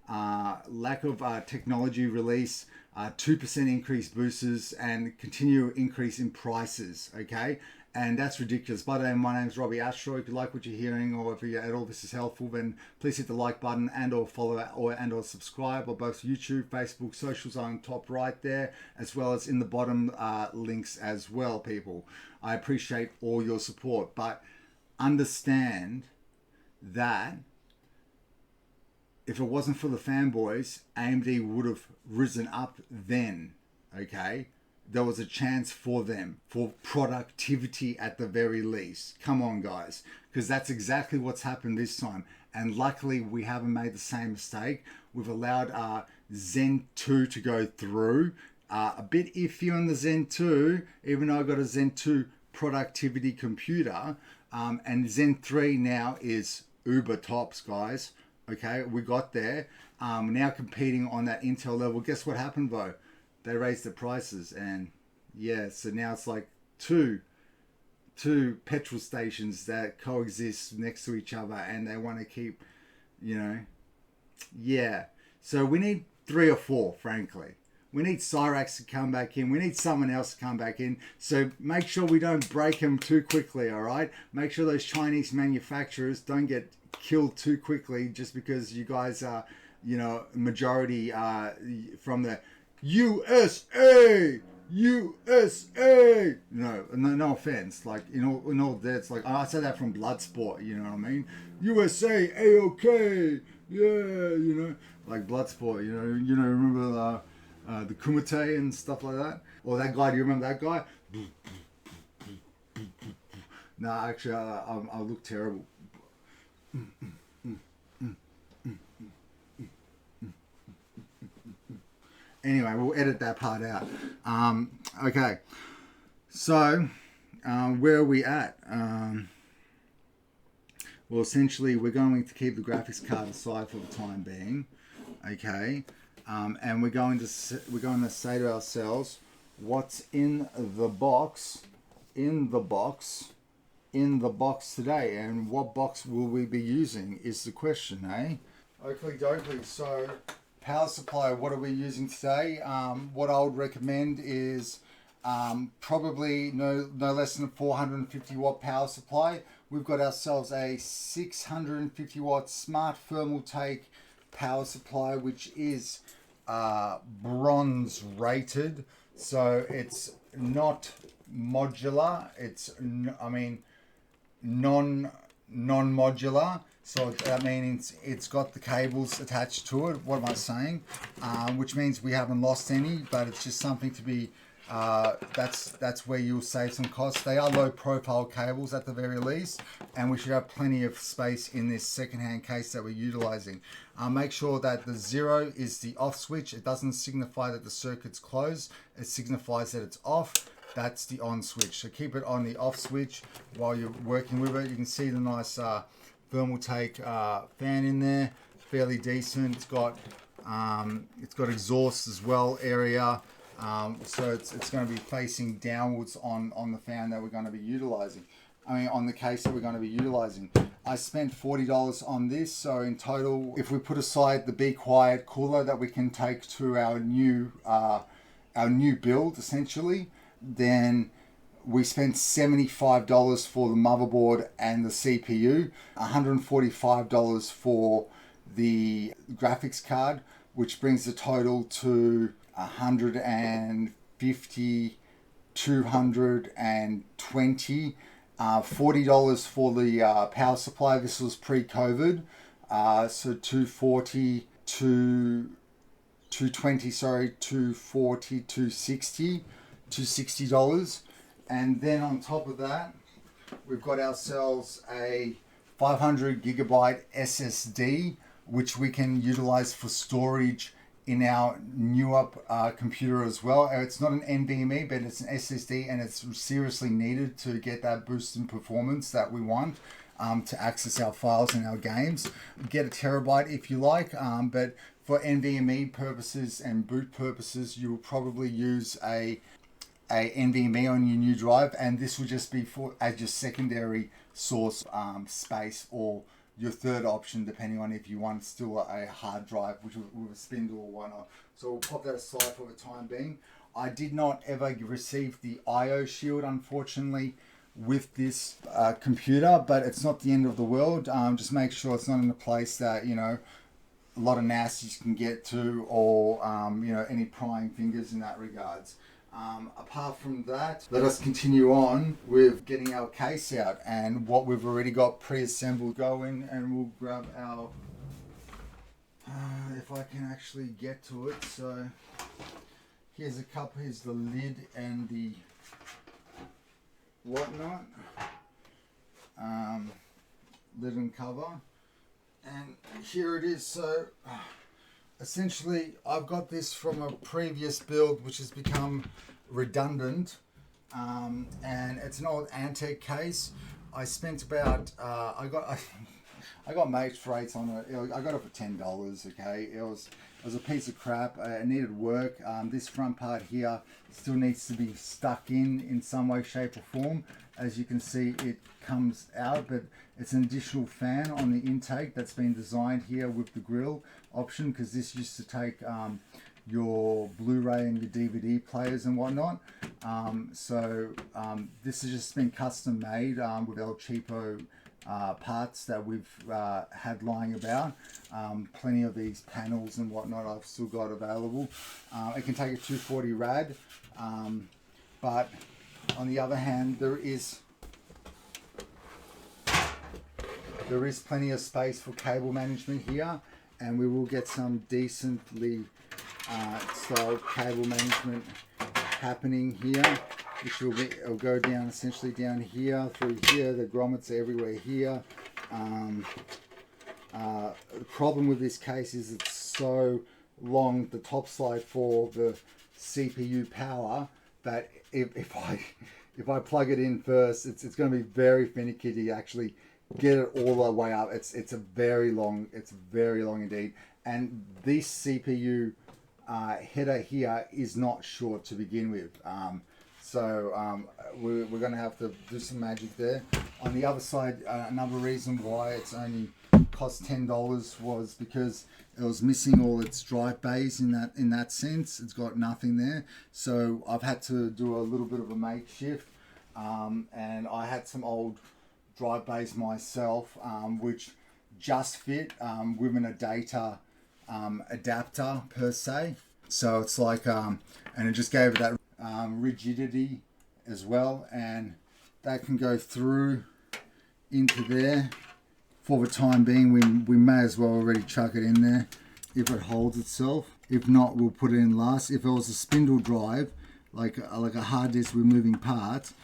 lack of technology release, 2% increase boosters, and continual increase in prices, okay? And that's ridiculous. By the way, my name's Robbi Astro. If you like what you're hearing, or if you at all this is helpful, then please hit the like button and or follow or subscribe on both YouTube, Facebook, socials on top right there, as well as in the bottom links as well, people. I appreciate all your support, but understand that if it wasn't for the fanboys, AMD would have risen up then, okay? There was a chance for them, for productivity at the very least. Come on, guys, because that's exactly what's happened this time. And luckily, we haven't made the same mistake. We've allowed Zen 2 to go through. A bit iffy on the Zen 2, even though I got a Zen 2 productivity computer. And Zen 3 now is uber tops, guys. Okay, we got there. Now competing on that Intel level. Guess what happened, though? They raised the prices, and yeah, so now it's like two petrol stations that coexist next to each other, and they want to keep, you know, yeah. So we need 3 or 4, frankly. We need Cyrax to come back in. We need someone else to come back in. So make sure we don't break them too quickly, all right? Make sure those Chinese manufacturers don't get killed too quickly just because you guys are, you know, majority from the USA. No offense. Like in all that, it's like I said that from Bloodsport. You know what I mean? USA, A-OK. Yeah, you know, like Bloodsport. You know. Remember the Kumite and stuff like that. Or that guy. Do you remember that guy? No, actually, I look terrible. Anyway, we'll edit that part out. Okay, so where are we at? Well, essentially, we're going to keep the graphics card aside for the time being. Okay, and we're going to say to ourselves, what's in the box? In the box today, and what box will we be using is the question, eh? Oakley dokley. So power supply, what are we using today? What I would recommend is probably no less than a 450 watt power supply. We've got ourselves a 650 watt smart thermal take power supply, which is bronze rated, so it's not modular. It's non-modular. So that means it's got the cables attached to it. What am I saying? Which means we haven't lost any, but it's just something to be. That's where you'll save some costs. They are low profile cables at the very least, and we should have plenty of space in this second-hand case that we're utilizing. Make sure that the 0 is the off switch. It doesn't signify that the circuit's closed. It signifies that it's off. That's the on switch. So keep it on the off switch while you're working with it. You can see the nice thermal take fan in there, fairly decent. It's got exhaust as well area, so it's going to be facing downwards on the fan that we're going to be utilizing. On the case that we're going to be utilizing. I spent $40 on this, so in total, if we put aside the Be Quiet cooler that we can take to our new build, essentially, then we spent $75 for the motherboard and the CPU, $145 for the graphics card, which brings the total to $150, $220, $40 for the power supply. This was pre-COVID, so $240 to $220, sorry, $240, $260. And then on top of that, we've got ourselves a 500 gigabyte SSD, which we can utilize for storage in our newer computer as well. It's not an NVMe, but it's an SSD, and it's seriously needed to get that boost in performance that we want to access our files and our games. Get a terabyte if you like, but for NVMe purposes and boot purposes, you'll probably use a NVMe on your new drive, and this will just be for as your secondary source space, or your third option depending on if you want still a hard drive with a spindle or whatnot. So we'll pop that aside for the time being. I did not ever receive the IO shield, unfortunately. with this computer, but it's not the end of the world. Just make sure it's not in a place that, you know, a lot of nasties can get to, or you know, any prying fingers in that regards. Apart from that, let us continue on with getting our case out and what we've already got pre-assembled. Go in and we'll grab our, if I can actually get to it. So here's a cup, here's the lid and the whatnot, lid and cover, and here it is. So essentially I've got this from a previous build which has become redundant, and it's an old Antec case. I spent about I got mates rates on it. I got it for $10. Okay, it was a piece of crap. It needed work. This front part here still needs to be stuck in some way, shape or form. As you can see, it comes out, but it's an additional fan on the intake that's been designed here with the grill option, because this used to take your Blu-ray and your DVD players and whatnot. This has just been custom made with El Cheapo parts that we've had lying about. Plenty of these panels and whatnot I've still got available. It can take a 240 rad, but on the other hand, there is plenty of space for cable management here, and we will get some decently styled cable management happening here, which will go down essentially down here, through here. The grommets are everywhere here. The problem with this case is it's so long, the top slide for the CPU power, that if I plug it in first, it's going to be very finicky to actually get it all the way up. It's very long indeed. And this CPU header here is not short to begin with. We're going to have to do some magic there. On the other side, another reason why it's only cost $10 was because it was missing all its drive bays in that sense. It's got nothing there. So I've had to do a little bit of a makeshift, and I had some old drive bays myself, which just fit within a data adapter per se. So it's like, and it just gave it that rigidity as well, and that can go through into there. For the time being, we may as well already chuck it in there if it holds itself. If not, we'll put it in last. If it was a spindle drive, like a hard disk with moving parts,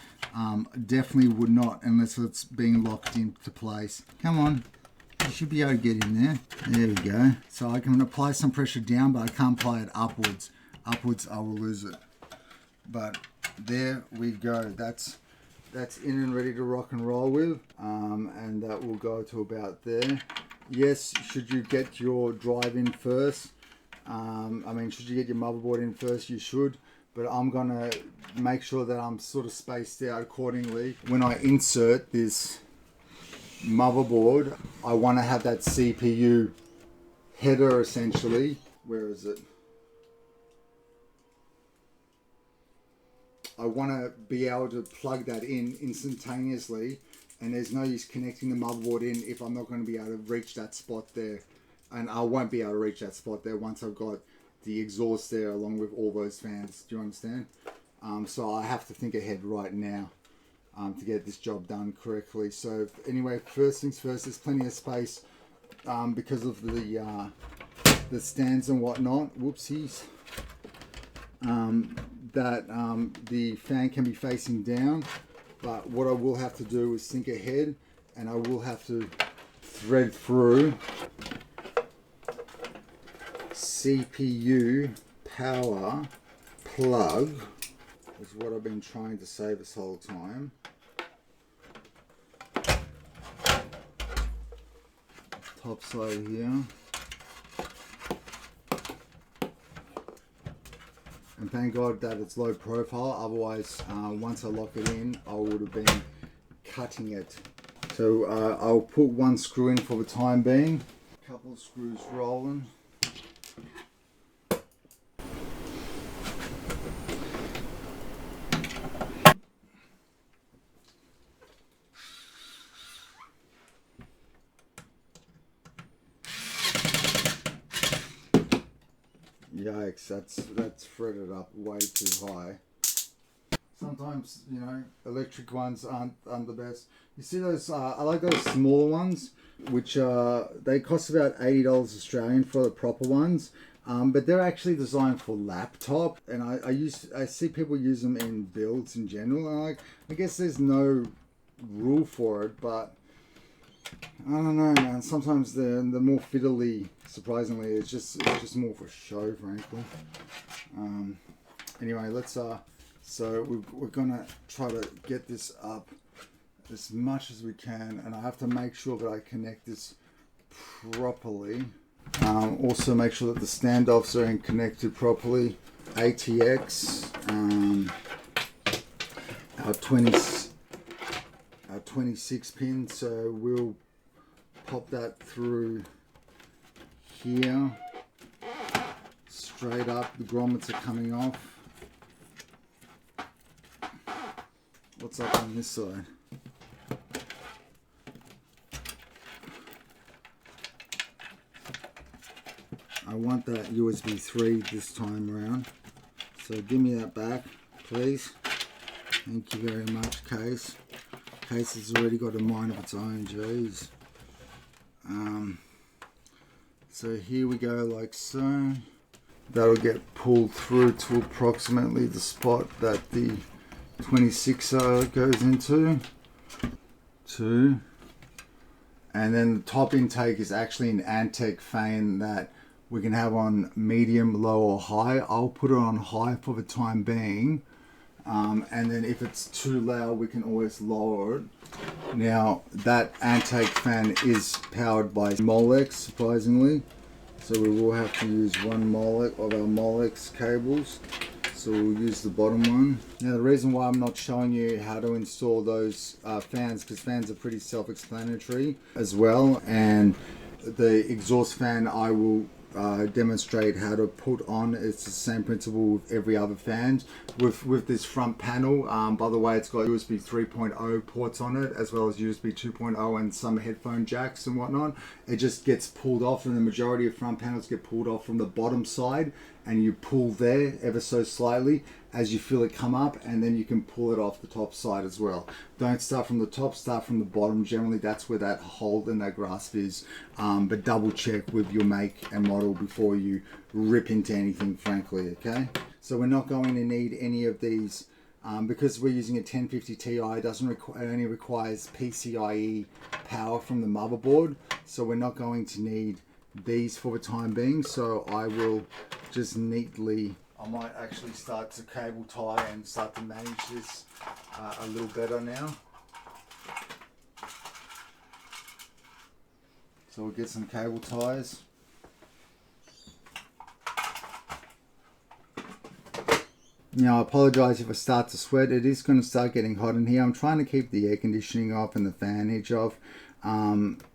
definitely would not, unless it's being locked into place. Come on, you should be able to get in there. There we go. So I can apply some pressure down, but I can't apply it upwards. Upwards, I will lose it. But there we go. That's in and ready to rock and roll with, and that will go to about there. Yes, should you get your drive in first, should you get your motherboard in first, you should, but I'm gonna make sure that I'm sort of spaced out accordingly. When I insert this motherboard, I want to have that CPU header essentially. Where is it? I want to be able to plug that in instantaneously, and there's no use connecting the motherboard in if I'm not going to be able to reach that spot there. And I won't be able to reach that spot there once I've got the exhaust there along with all those fans. Do you understand? So I have to think ahead right now to get this job done correctly. So anyway, first things first, there's plenty of space because of the stands and whatnot. Whoopsies. The fan can be facing down, but what I will have to do is think ahead, and I will have to thread through CPU power plug, is what I've been trying to say this whole time. Top side here. And thank God that it's low profile, otherwise once I lock it in, I would have been cutting it. So I'll put one screw in for the time being. A couple of screws rolling. Yikes, that's threaded up way too high. Sometimes, you know, electric ones aren't the best. You see those, I like those small ones, which they cost about $80 Australian for the proper ones. But they're actually designed for laptop, and I see people use them in builds in general. And I guess there's no rule for it, but I don't know, man. Sometimes they're more fiddly. Surprisingly, it's just more for show, frankly. Anyway, let's so we're gonna try to get this up as much as we can, and I have to make sure that I connect this properly. Also make sure that the standoffs are connected properly. ATX, our 26 pin, so we'll pop that through here, straight up. The grommets are coming off. What's up on this side? I want that USB 3 this time around, so give me that back, please. Thank you very much, Case. Case has already got a mind of its own, jeez. So here we go, like so. That'll get pulled through to approximately the spot that the 26er goes into. And then the top intake is actually an Antec fan that we can have on medium, low or high. I'll put it on high for the time being. And then if it's too loud, we can always lower it. Now that Antec fan is powered by Molex, surprisingly. So we will have to use one Molex of our Molex cables. So we'll use the bottom one. Now the reason why I'm not showing you how to install those fans, because fans are pretty self-explanatory as well. And the exhaust fan I will demonstrate how to put on. It's the same principle with every other fan. With this front panel, by the way, it's got USB 3.0 ports on it, as well as USB 2.0 and some headphone jacks and whatnot. It just gets pulled off, and the majority of front panels get pulled off from the bottom side, and you pull there ever so slightly as you feel it come up, and then you can pull it off the top side as well. Don't start from the top, start from the bottom. Generally that's where that hold and that grasp is, but double check with your make and model before you rip into anything, frankly. Okay, so we're not going to need any of these because we're using a 1050 Ti. It only requires PCIe power from the motherboard, so we're not going to need these for the time being. So I will just neatly, I might actually start to cable tie and start to manage this a little better now. So we'll get some cable ties. Now I apologize if I start to sweat. It is going to start getting hot in here. I'm trying to keep the air conditioning off and the fan edge off.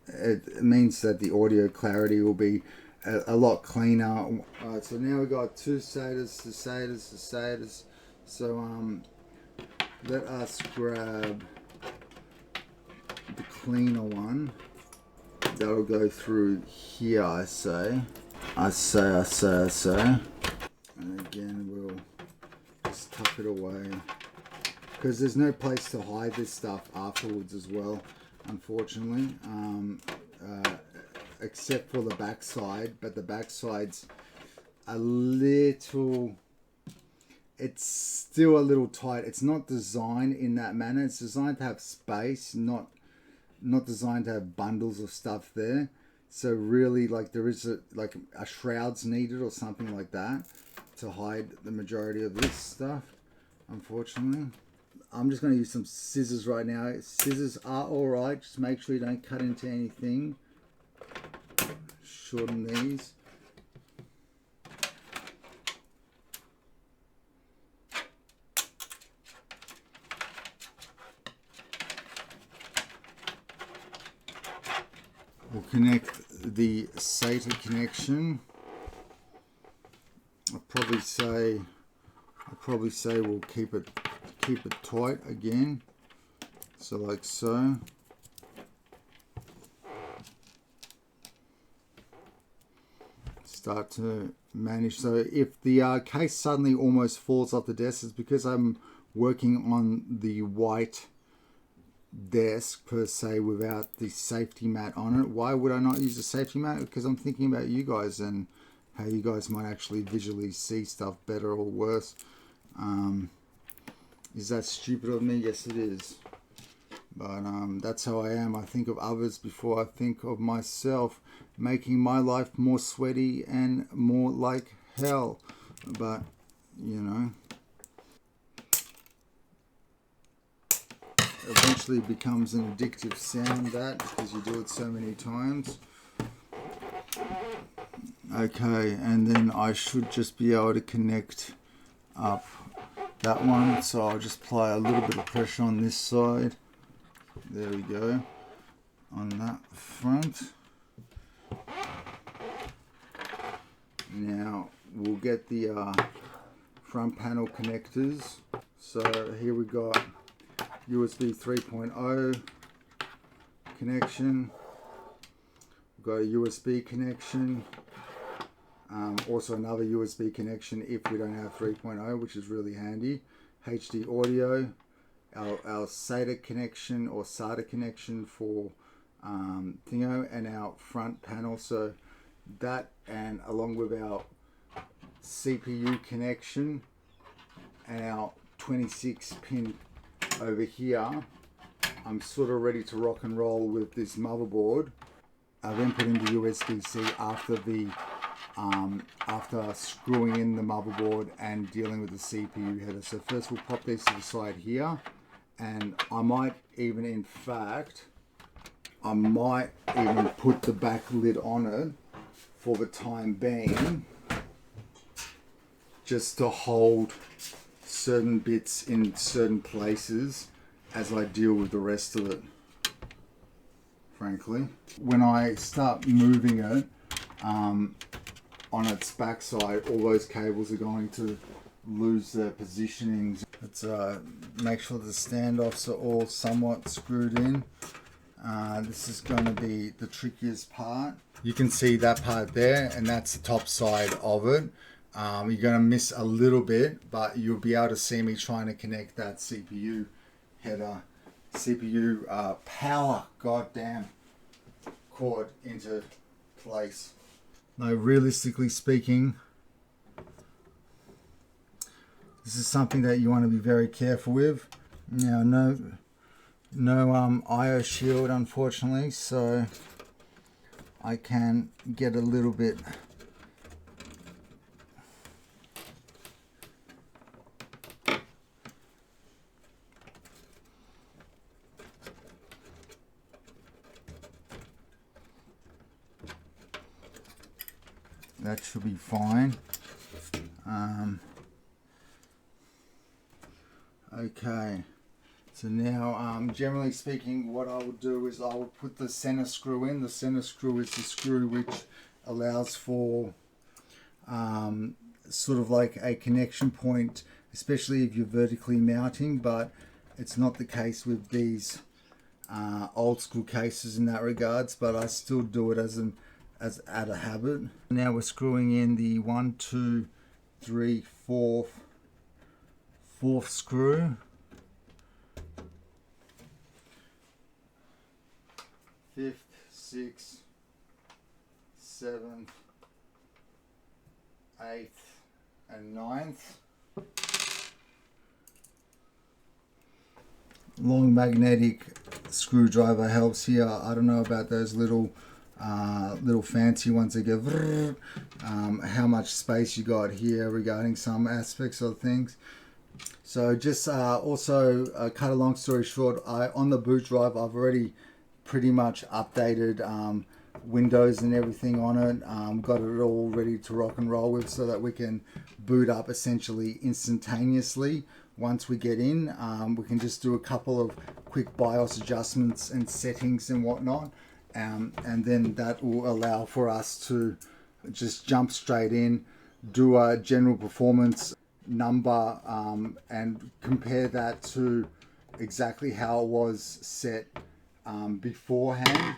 It means that the audio clarity will be a lot cleaner. Alright, so now we've got two SATAs. So let us grab the cleaner one. That'll go through here, I say. And again, we'll just tuck it away, because there's no place to hide this stuff afterwards as well, unfortunately. Except for the back side, but the back side's a little, it's still a little tight. It's not designed in that manner. It's designed to have space, not designed to have bundles of stuff there. So really, like, there is a shroud's needed or something like that to hide the majority of this stuff, unfortunately. I'm just going to use some scissors right now. Scissors are alright, just make sure you don't cut into anything. Shorten these. We'll connect the SATA connection. I'd probably say we'll keep it tight again. So like so. start to manage. So if the case suddenly almost falls off the desk, it's because I'm working on the white desk per se without the safety mat on it. Why would I not use a safety mat? Because I'm thinking about you guys and how you guys might actually visually see stuff better or worse. Is that stupid of me? Yes, it is. But that's how I am. I think of others before I think of myself, making my life more sweaty and more like hell. But, you know, eventually it becomes an addictive sound, that, because you do it so many times. Okay, and then I should just be able to connect up that one. So I'll just apply a little bit of pressure on this side. There we go, on that front. Now we'll get the front panel connectors. So here we got USB 3.0 connection. We've got a USB connection. Also another USB connection if we don't have 3.0, which is really handy. HD audio. Our SATA connection or SATA connection for Thingo, and our front panel. So that, and along with our CPU connection and our 26 pin over here, I'm sort of ready to rock and roll with this motherboard. I then put in the USB-C after the after screwing in the motherboard and dealing with the CPU header. So first we'll pop these to the side here. And I might even, in fact, put the back lid on it for the time being, just to hold certain bits in certain places as I deal with the rest of it, frankly. When I start moving it on its backside, all those cables are going to lose their positionings. Let's make sure the standoffs are all somewhat screwed in. This is going to be the trickiest part. You can see that part there, and that's the top side of it. You're going to miss a little bit, but you'll be able to see me trying to connect that CPU header, CPU power, goddamn, cord into place. Now, realistically speaking, this is something that you want to be very careful with. Now, no IO shield, unfortunately, so I can get a little bit that should be fine. Okay, so now generally speaking, what I will do is I will put the center screw in. The center screw is the screw which allows for sort of like a connection point, especially if you're vertically mounting, but it's not the case with these old school cases in that regards, but I still do it as out of habit. Now we're screwing in the 1, 2, 3, 4th screw, 5th, 6th, 7th, 8th, and 9th. Long magnetic screwdriver helps here. I don't know about those little fancy ones that go how much space you got here regarding some aspects of things. So just also cut a long story short, on the boot drive I've already pretty much updated Windows and everything on it, got it all ready to rock and roll with, so that we can boot up essentially instantaneously. Once we get in, we can just do a couple of quick BIOS adjustments and settings and whatnot, and then that will allow for us to just jump straight in, do a general performance number, and compare that to exactly how it was set beforehand,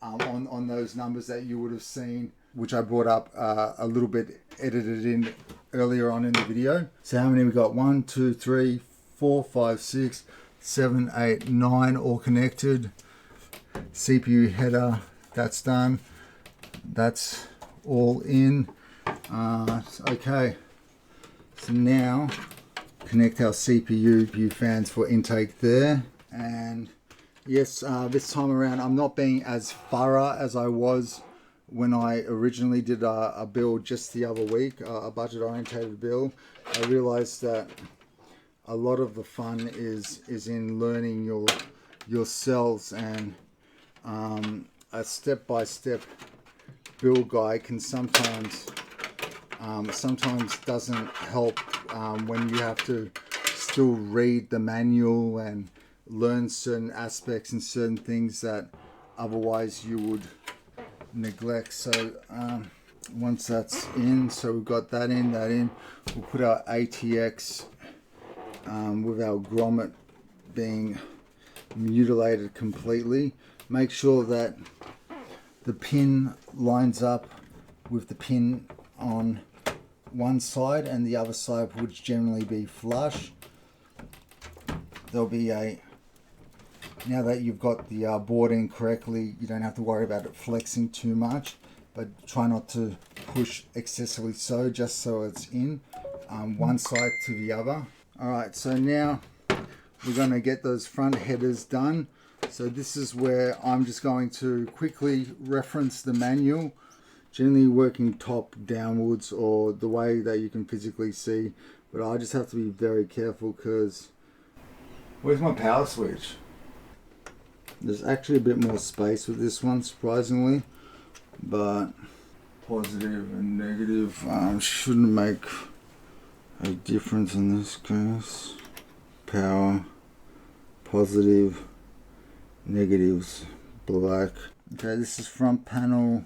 on those numbers that you would have seen which I brought up a little bit edited in earlier on in the video. So how many we got? 1, 2, 3, 4, 5, 6, 7, 8, 9 all connected. CPU header, that's done. That's all in. Okay, so now connect our CPU fans for intake there. And yes, this time around I'm not being as thorough as I was when I originally did a build just the other week, a budget orientated build. I realized that a lot of the fun is in learning your cells, and a step-by-step build guide can sometimes doesn't help when you have to still read the manual and learn certain aspects and certain things that otherwise you would neglect. So once that's in, so we've got that in, we'll put our ATX with our grommet being mutilated completely. Make sure that the pin lines up with the pin on one side, and the other side would generally be flush. There'll be now that you've got the board in correctly, you don't have to worry about it flexing too much, but try not to push excessively, so just so it's in one side to the other. Alright, so now we're going to get those front headers done. So this is where I'm just going to quickly reference the manual, generally working top downwards or the way that you can physically see, but I just have to be very careful because where's my power switch? There's actually a bit more space with this one, surprisingly, but positive and negative shouldn't make a difference in this case. Power, positive, negatives, black. Okay, this is front panel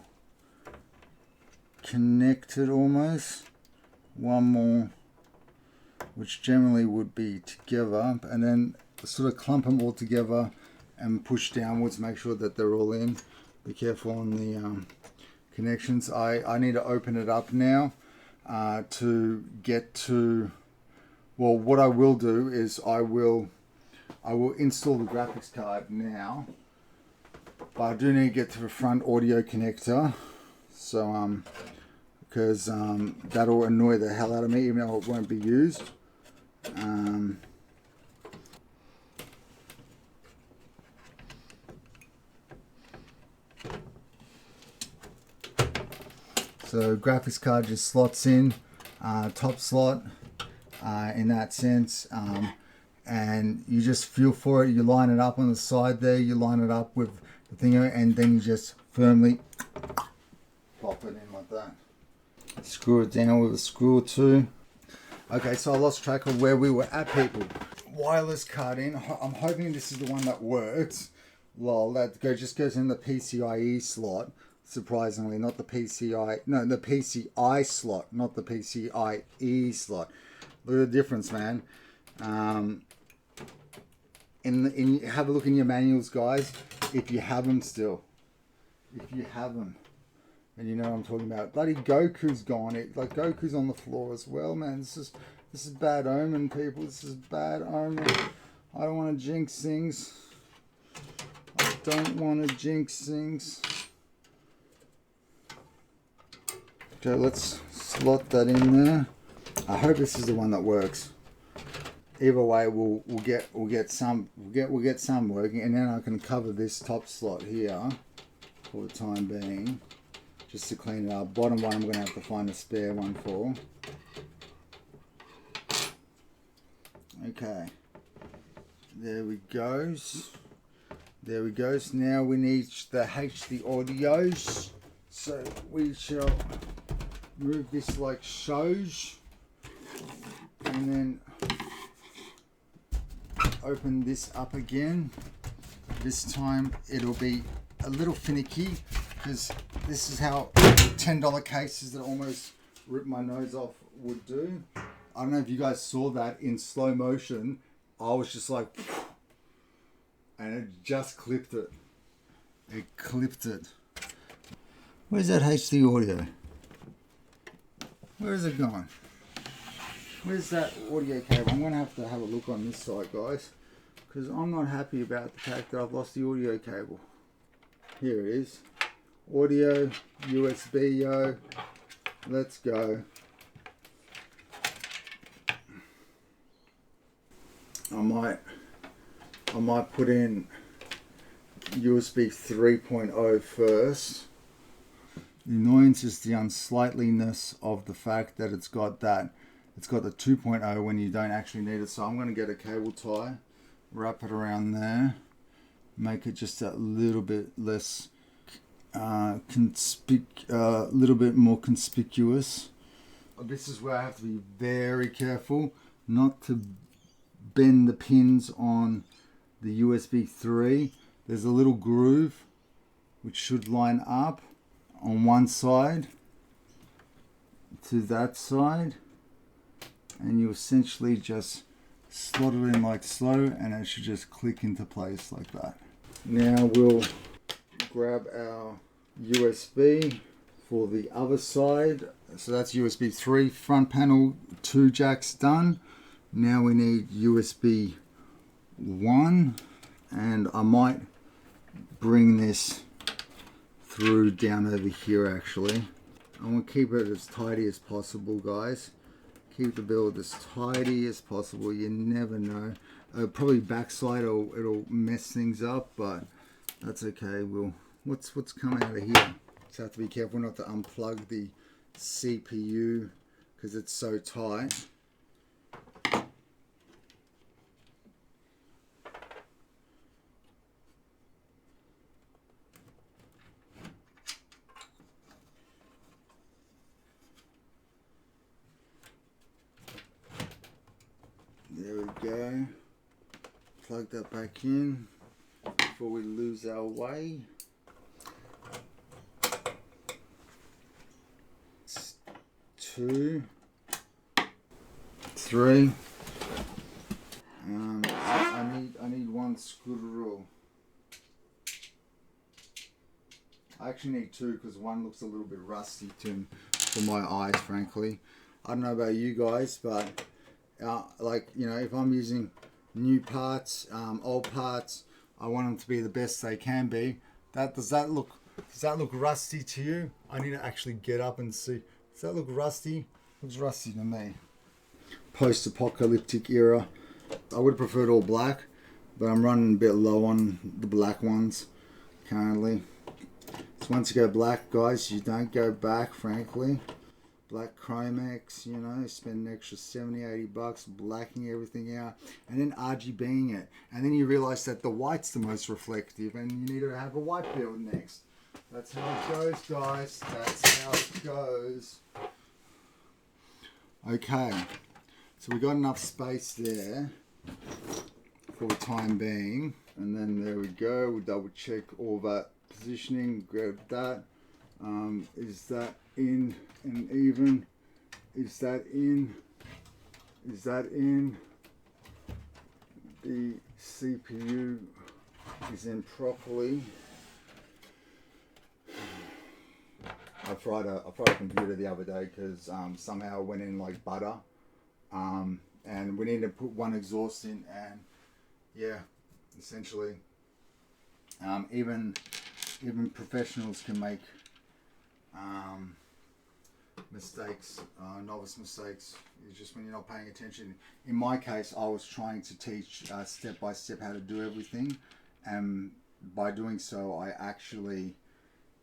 connected almost. One more, which generally would be together, and then sort of clump them all together and push downwards, make sure that they're all in. Be careful on the connections. I need to open it up now to get to, well, what I will do is I will install the graphics card now, but I do need to get to the front audio connector, so because that'll annoy the hell out of me even though it won't be used. So graphics card just slots in, top slot in that sense, and you just feel for it. You line it up on the side there, you line it up with the thing, and then you just firmly pop it in like that. Screw it down with a screw or two. Okay, so I lost track of where we were at, people. Wireless card in. I'm hoping this is the one that works. Lol, that just goes in the PCIe slot. Surprisingly, not the PCI, no, the PCI slot, not the PCIe slot. Look at the difference, man. Have a look in your manuals, guys, if you have them still. If you have them, and you know what I'm talking about. Bloody Goku's gone. Like Goku's on the floor as well, man. This is bad omen, people. This is bad omen. I don't want to jinx things. I don't want to jinx things. Okay, let's slot that in there. I hope this is the one that works. Either way, we'll get some working, and then I can cover this top slot here for the time being, just to clean it up. Bottom one, I'm going to have to find a spare one for. Okay, there we goes. There we go. So now we need the HD audios. So we shall move this like shows, and then open this up again. This time it'll be a little finicky because this is how $10 cases that almost ripped my nose off would do. I don't know if you guys saw that in slow motion. I was just like, and it just clipped it. It clipped it. Where's that HD audio? Where is it gone? Where's that audio cable? I'm going to have a look on this side, guys, because I'm not happy about the fact that I've lost the audio cable. Here it is. Audio, USB, yo. Let's go. I might put in USB 3.0 first. The annoyance is the unsightliness of the fact that it's got the 2.0 when you don't actually need it. So I'm going to get a cable tie, wrap it around there, make it just a little bit less little bit more conspicuous. This is where I have to be very careful not to bend the pins on the USB 3. There's a little groove which should line up on one side to that side, and you essentially just slot it in like so, and it should just click into place like that. Now we'll grab our USB for the other side. So that's USB 3 front panel, 2 jacks done. Now we need USB 1, and I might bring this through down over here. Actually, I want to keep it as tidy as possible, guys. Keep the build as tidy as possible. You never know. Probably backslide, it'll mess things up, but that's okay. What's coming out of here? Just have to be careful not to unplug the CPU because it's so tight. There we go. Plug that back in before we lose our way. 2, 3. I need one screw. I actually need 2 because one looks a little bit rusty for my eyes, frankly. I don't know about you guys, but like, you know, if I'm using new parts, old parts, I want them to be the best they can be. Does that look rusty to you? I need to actually get up and see. Does that look rusty? Looks rusty to me. Post-apocalyptic era. I would have preferred all black, but I'm running a bit low on the black ones currently. So once you go black, guys, you don't go back, frankly. Black Chromex, you know, spend an extra 70, 80 bucks blacking everything out, and then RGBing it, and then you realize that the white's the most reflective, and you need to have a white build next. That's how it goes, guys. That's how it goes. Okay, so we got enough space there for the time being, and then there we go. We double check all that positioning. Grab that. Is that in and even? Is that in? Is that in? The CPU is in properly. I fried a computer the other day because somehow it went in like butter, and we need to put one exhaust in, and yeah, essentially, even professionals can make mistakes, novice mistakes. It's just when you're not paying attention. In my case, I was trying to teach step by step how to do everything, and by doing so, I actually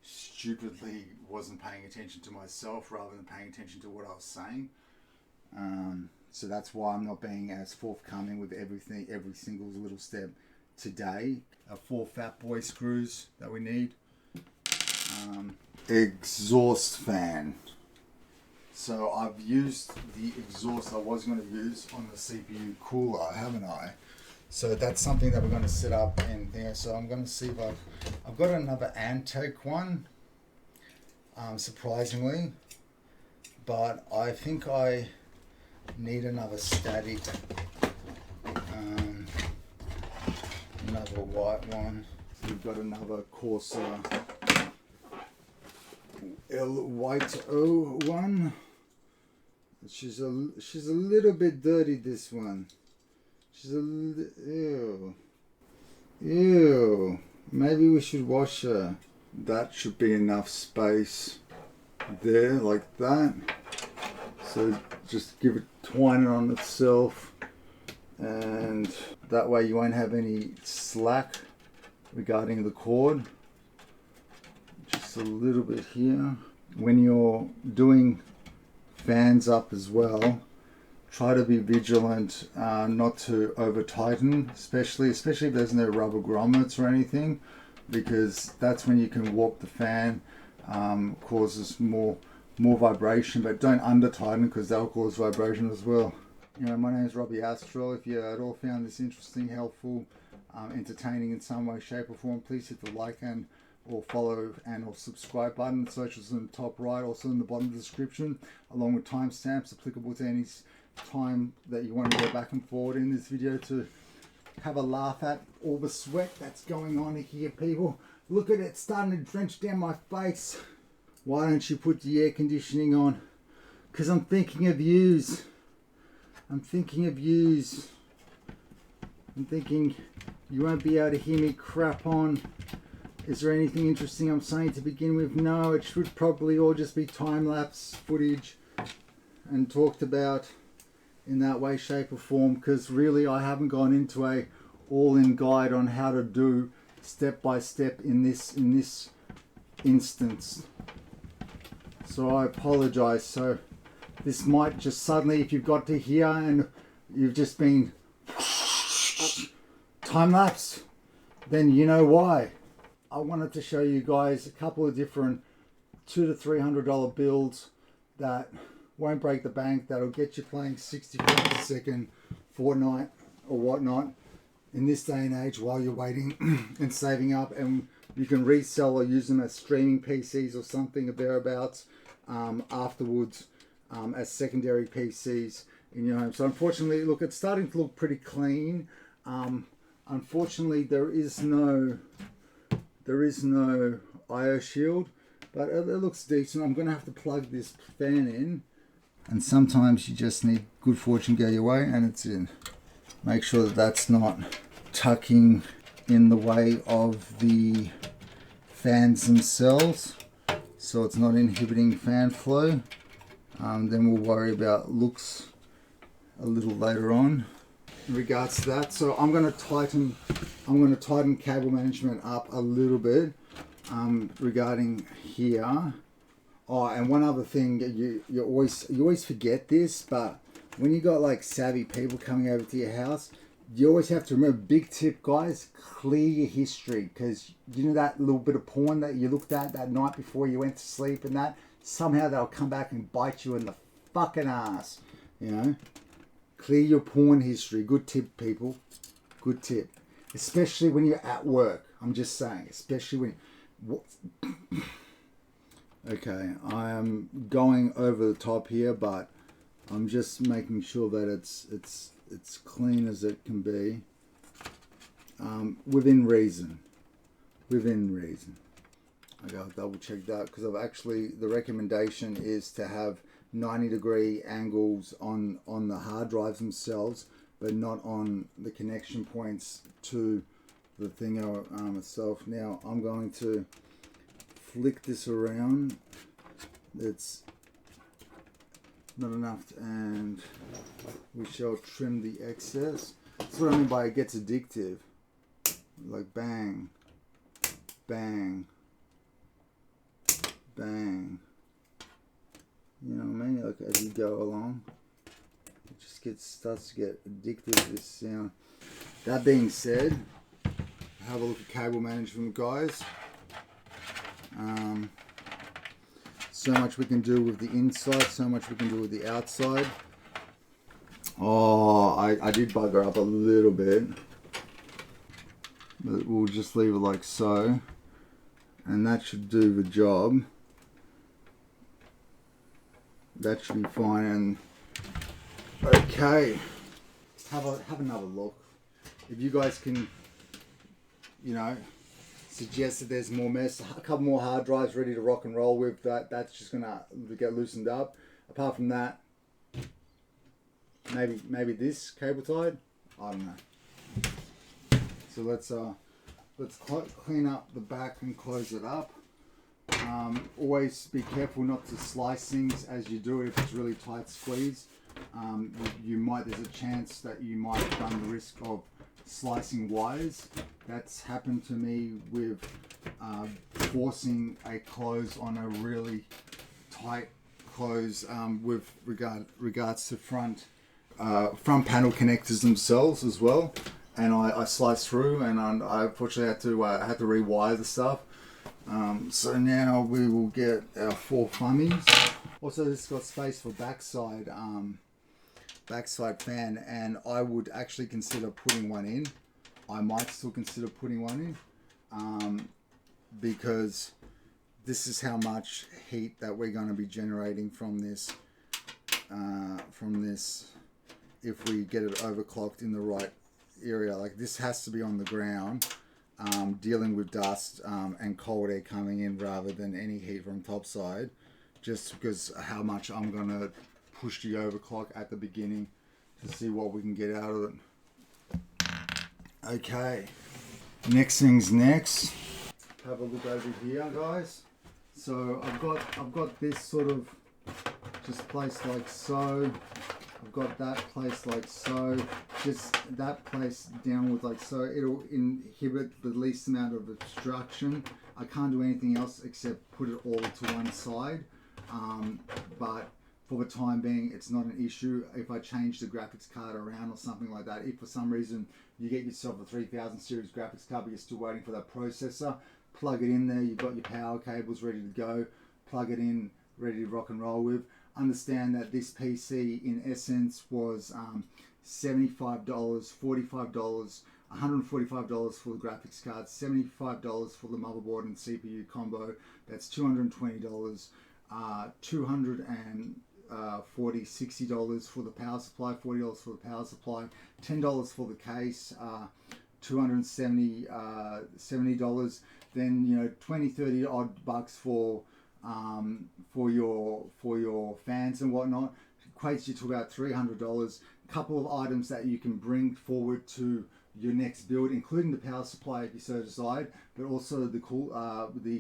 stupidly wasn't paying attention to myself rather than paying attention to what I was saying. So that's why I'm not being as forthcoming with everything, every single little step today. 4 fat boy screws that we need. Exhaust fan. So I've used the exhaust I was going to use on the CPU cooler, haven't I? So that's something that we're going to set up in there. So I'm going to see if I've got another Antec one, surprisingly, but I think I need another static, another white one. We've got another Corsair white O one. She's a little bit dirty, this one. She's ew. Ew. Maybe we should wash her. That should be enough space there, like that. So just give it, twine it on itself, and that way you won't have any slack regarding the cord. Just a little bit here. When you're doing fans up as well, try to be vigilant not to over tighten, especially if there's no rubber grommets or anything, because that's when you can warp the fan, causes more vibration. But don't under tighten, because that'll cause vibration as well. You know, my name is Robbi Astral. If you at all found this interesting, helpful, entertaining in some way, shape or form, please hit the like and or follow and or subscribe button. Socials in the top right, also in the bottom of the description, along with timestamps applicable to any time that you want to go back and forward in this video to have a laugh at all the sweat that's going on here, people. Look at it starting to drench down my face. Why don't you put the air conditioning on? Because I'm thinking of yous. I'm thinking you won't be able to hear me crap on. Is there anything interesting I'm saying to begin with? No, it should probably all just be time-lapse footage and talked about in that way, shape or form, because really I haven't gone into a all-in guide on how to do step by step in this instance. So I apologize. So this might just suddenly, if you've got to here and you've just been time-lapse, then you know why. I wanted to show you guys a couple of different $200 to $300 builds that won't break the bank, that'll get you playing 60 frames a second, Fortnite or whatnot in this day and age while you're waiting and saving up, and you can resell or use them as streaming PCs or something or thereabouts afterwards as secondary PCs in your home. So unfortunately, look, it's starting to look pretty clean. Unfortunately, there is no IO shield, but it looks decent. I'm going to have to plug this fan in, and sometimes you just need good fortune go your way and it's in. Make sure that that's not tucking in the way of the fans themselves, so it's not inhibiting fan flow. Then we'll worry about looks a little later on in regards to that. So I'm going to tighten cable management up a little bit regarding here. Oh, and one other thing, you always forget this, but when you got like savvy people coming over to your house, you always have to remember, big tip guys, clear your history, because you know that little bit of porn that you looked at that night before you went to sleep, and that somehow they'll come back and bite you in the fucking ass, you know. Clear your porn history. Good tip, people. Good tip. Especially when you're at work. I'm just saying. Especially when... Okay, I am going over the top here, but I'm just making sure that it's clean as it can be. Within reason. Within reason. I gotta double check that, because I've actually, the recommendation is to have 90-degree angles on the hard drives themselves, but not on the connection points to the thing itself. Now I'm going to flick this around. It's not enough, and we shall trim the excess. That's what I mean by it gets addictive. Like bang, bang, bang. You know what I mean? Like as you go along, it just starts to get addicted to this sound. That being said, have a look at cable management, guys. So much we can do with the inside, so much we can do with the outside. Oh, I did bugger up a little bit, but we'll just leave it like so, and that should do the job. That should be fine. And okay, have another look. If you guys can, you know, suggest that there's more mess. A couple more hard drives ready to rock and roll with. That's just gonna get loosened up. Apart from that, maybe this cable tied. I don't know. So let's clean up the back and close it up. Always be careful not to slice things as you do it if it's really tight squeeze. There's a chance that you might run the risk of slicing wires. That's happened to me with forcing a close on a really tight close with regards to front panel connectors themselves as well. And I sliced through, and I unfortunately had to rewire the stuff. So now we will get our 4 flummies. Also, this has got space for backside fan, and I would actually consider putting one in. I might still consider putting one in because this is how much heat that we're going to be generating from this if we get it overclocked in the right area. Like, this has to be on the ground, dealing with dust and cold air coming in rather than any heat from topside, just because how much I'm going to push the overclock at the beginning to see what we can get out of it. Okay, next thing's next. Have a look over here, guys. So I've got this sort of just placed like so. I've got that placed like so. Just that placed downwards like so. It'll inhibit the least amount of obstruction. I can't do anything else except put it all to one side. But for the time being, it's not an issue. If I change the graphics card around or something like that, if for some reason you get yourself a 3000 series graphics card but you're still waiting for that processor, plug it in there. You've got your power cables ready to go. Plug it in, ready to rock and roll with. Understand that this PC in essence was $75, $45, $145 for the graphics card, $75 for the motherboard and CPU combo. That's $220. $60 for the power supply, $40 for the power supply, $10 for the case, $70. Then 20-30 odd bucks for your fans and whatnot. Equates you to about $300. A couple of items that you can bring forward to your next build, including the power supply if you so decide, but also the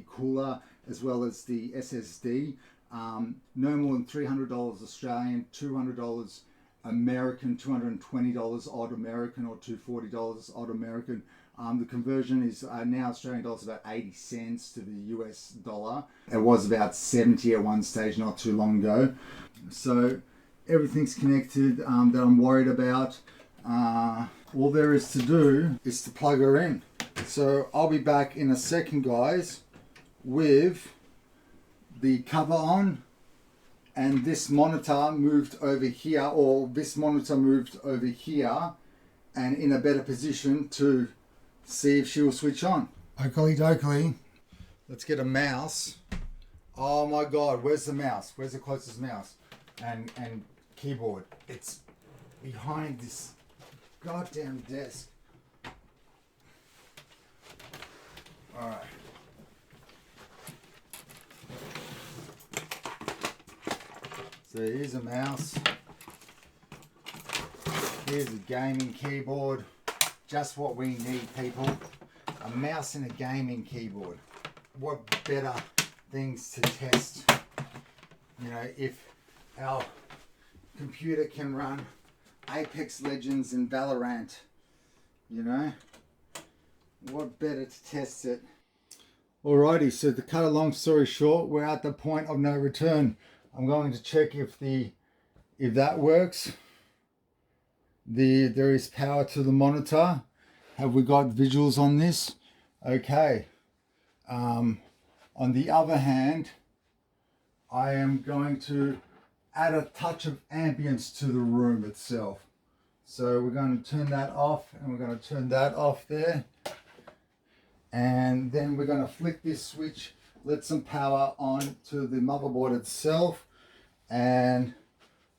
cooler as well as the SSD. No more than $300 Australian, $200 American, $220 odd American, or $240 odd American. The conversion is now Australian dollars about 80 cents to the US dollar. It was about 70 at one stage not too long ago. So everything's connected that I'm worried about. All there is to do is to plug her in. So I'll be back in a second, guys, with the cover on, and this monitor moved over here, or this monitor moved over here and in a better position to see if she will switch on. Oakley dokley. Let's get a mouse. Oh my god, where's the mouse? Where's the closest mouse? And keyboard. It's behind this goddamn desk. Alright. So here's a mouse. Here's a gaming keyboard. Just what we need, people. A mouse and a gaming keyboard. What better things to test? If our computer can run Apex Legends and Valorant, what better to test it? Alrighty, so to cut a long story short, we're at the point of no return. I'm going to check if that works. There is power to the monitor. Have we got visuals on this? Okay. On the other hand, I am going to add a touch of ambience to the room itself. So we're going to turn that off, and we're going to turn that off there. And then we're going to flick this switch, let some power on to the motherboard itself, and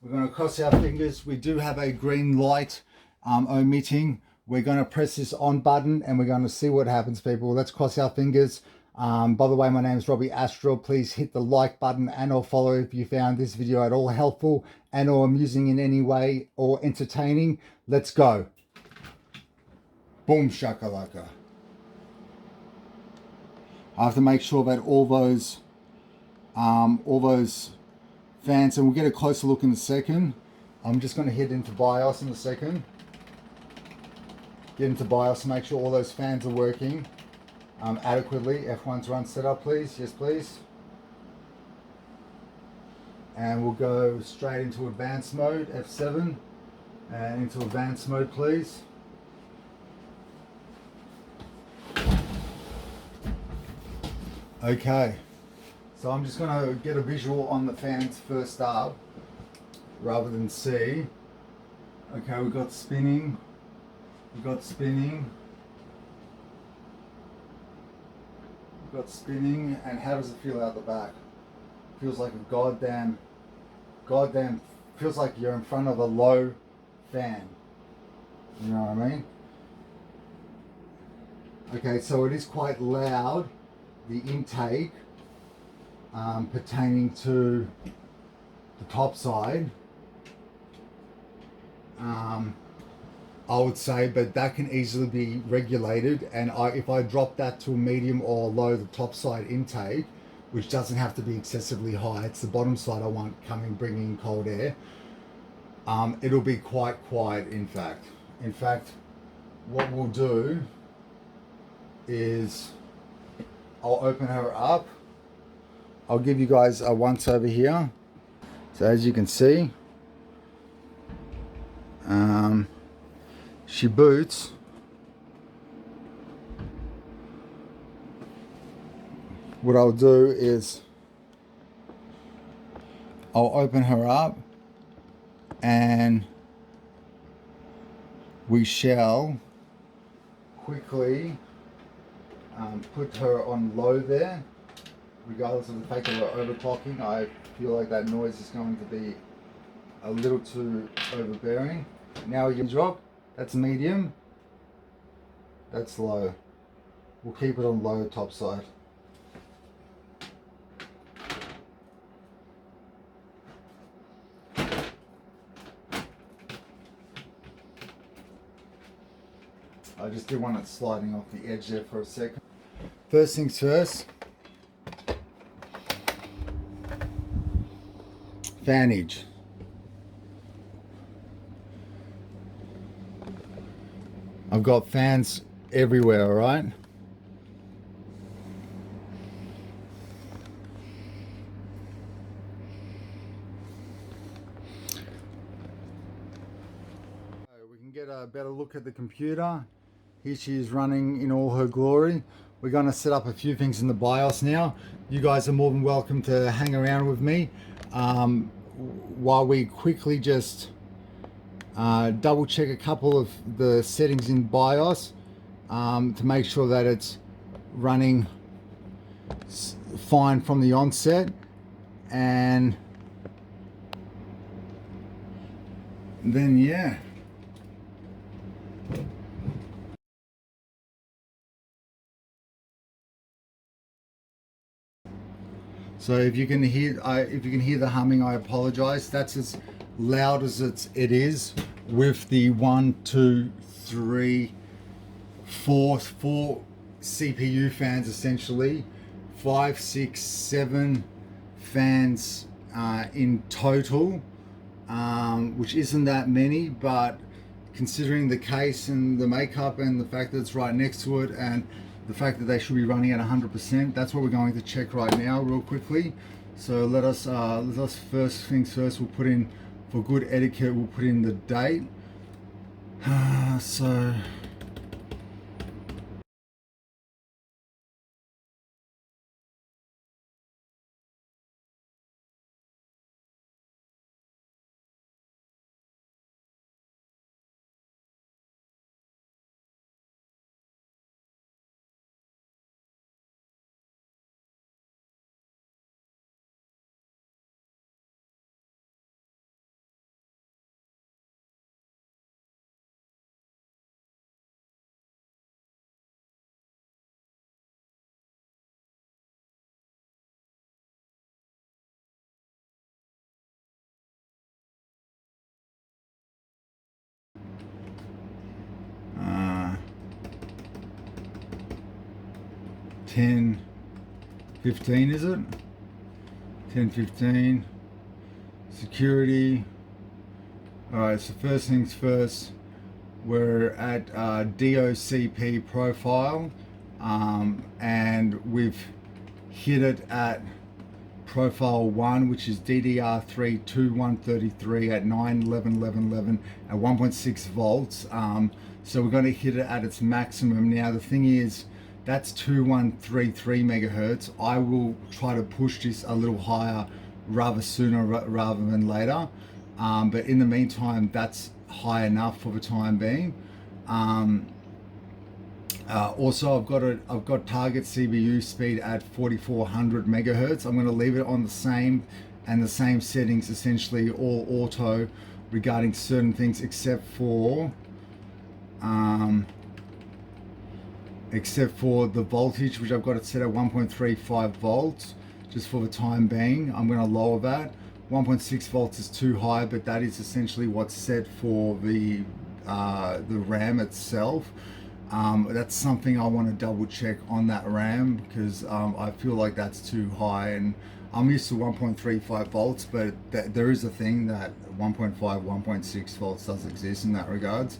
we're going to cross our fingers. We do have a green light omitting We're going to press this on button and we're going to see what happens, people. Let's cross our fingers. By the way, my name is Robbi Astral. Please hit the like button and or follow if you found this video at all helpful and or amusing in any way or entertaining. Let's go. Boom shakalaka. I have to make sure that all those fans, and we'll get a closer look in a second. I'm just going to head into BIOS in a second. Get into BIOS, make sure all those fans are working adequately. F1's run setup, please. Yes, please. And we'll go straight into advanced mode, F7, and into advanced mode, please. Okay, so I'm just going to get a visual on the fans first up, rather than see. Okay, we've got spinning. We've got spinning. We've got spinning, and how does it feel out the back? Feels like a goddamn, feels like you're in front of a low fan. You know what I mean? Okay, so it is quite loud, the intake, pertaining to the top side. I would say, but that can easily be regulated, and if I drop that to a medium or low, the top side intake, which doesn't have to be excessively high, it's the bottom side I want bringing cold air, it'll be quite quiet. In fact, what we'll do is I'll open her up. I'll give you guys a once over here. So as you can see, she boots. What I'll do is I'll open her up and we shall quickly put her on low there. Regardless of the fact that we're overclocking, I feel like that noise is going to be a little too overbearing. Now you drop, that's medium, that's low. We'll keep it on low top side. I just did want it sliding off the edge there for a second. First things first, fanage. I've got fans everywhere, all right? We can get a better look at the computer. Here she is running in all her glory. We're going to set up a few things in the BIOS now. You guys are more than welcome to hang around with me while we quickly just double check a couple of the settings in BIOS to make sure that it's running fine from the onset, and then yeah. So if you can hear the humming, I apologize. That's as loud as it is with the 1, 2, 3, 4 CPU fans, essentially 5, 6, 7 fans in total, which isn't that many, but considering the case and the makeup and the fact that it's right next to it and the fact that they should be running at 100%, that's what we're going to check right now real quickly. So let us first things first, we'll put in, for good etiquette, we'll put in the date. So 10:15 is it? 10:15. Security. Alright, so first things first, we're at DOCP profile, and we've hit it at profile 1, which is DDR3 2133 at 91111 at 1.6 volts. So we're going to hit it at its maximum. Now the thing is, that's 2133 megahertz. I will try to push this a little higher rather sooner rather than later, but in the meantime that's high enough for the time being. Also I've got target CPU speed at 4400 megahertz. I'm going to leave it on the same settings, essentially all auto regarding certain things, except for the voltage, which I've got it set at 1.35 volts just for the time being. I'm going to lower that. 1.6 volts is too high, but that is essentially what's set for the RAM itself. That's something I want to double check on that RAM, because I feel like that's too high, and I'm used to 1.35 volts, but there is a thing that 1.5, 1.6 volts does exist in that regards.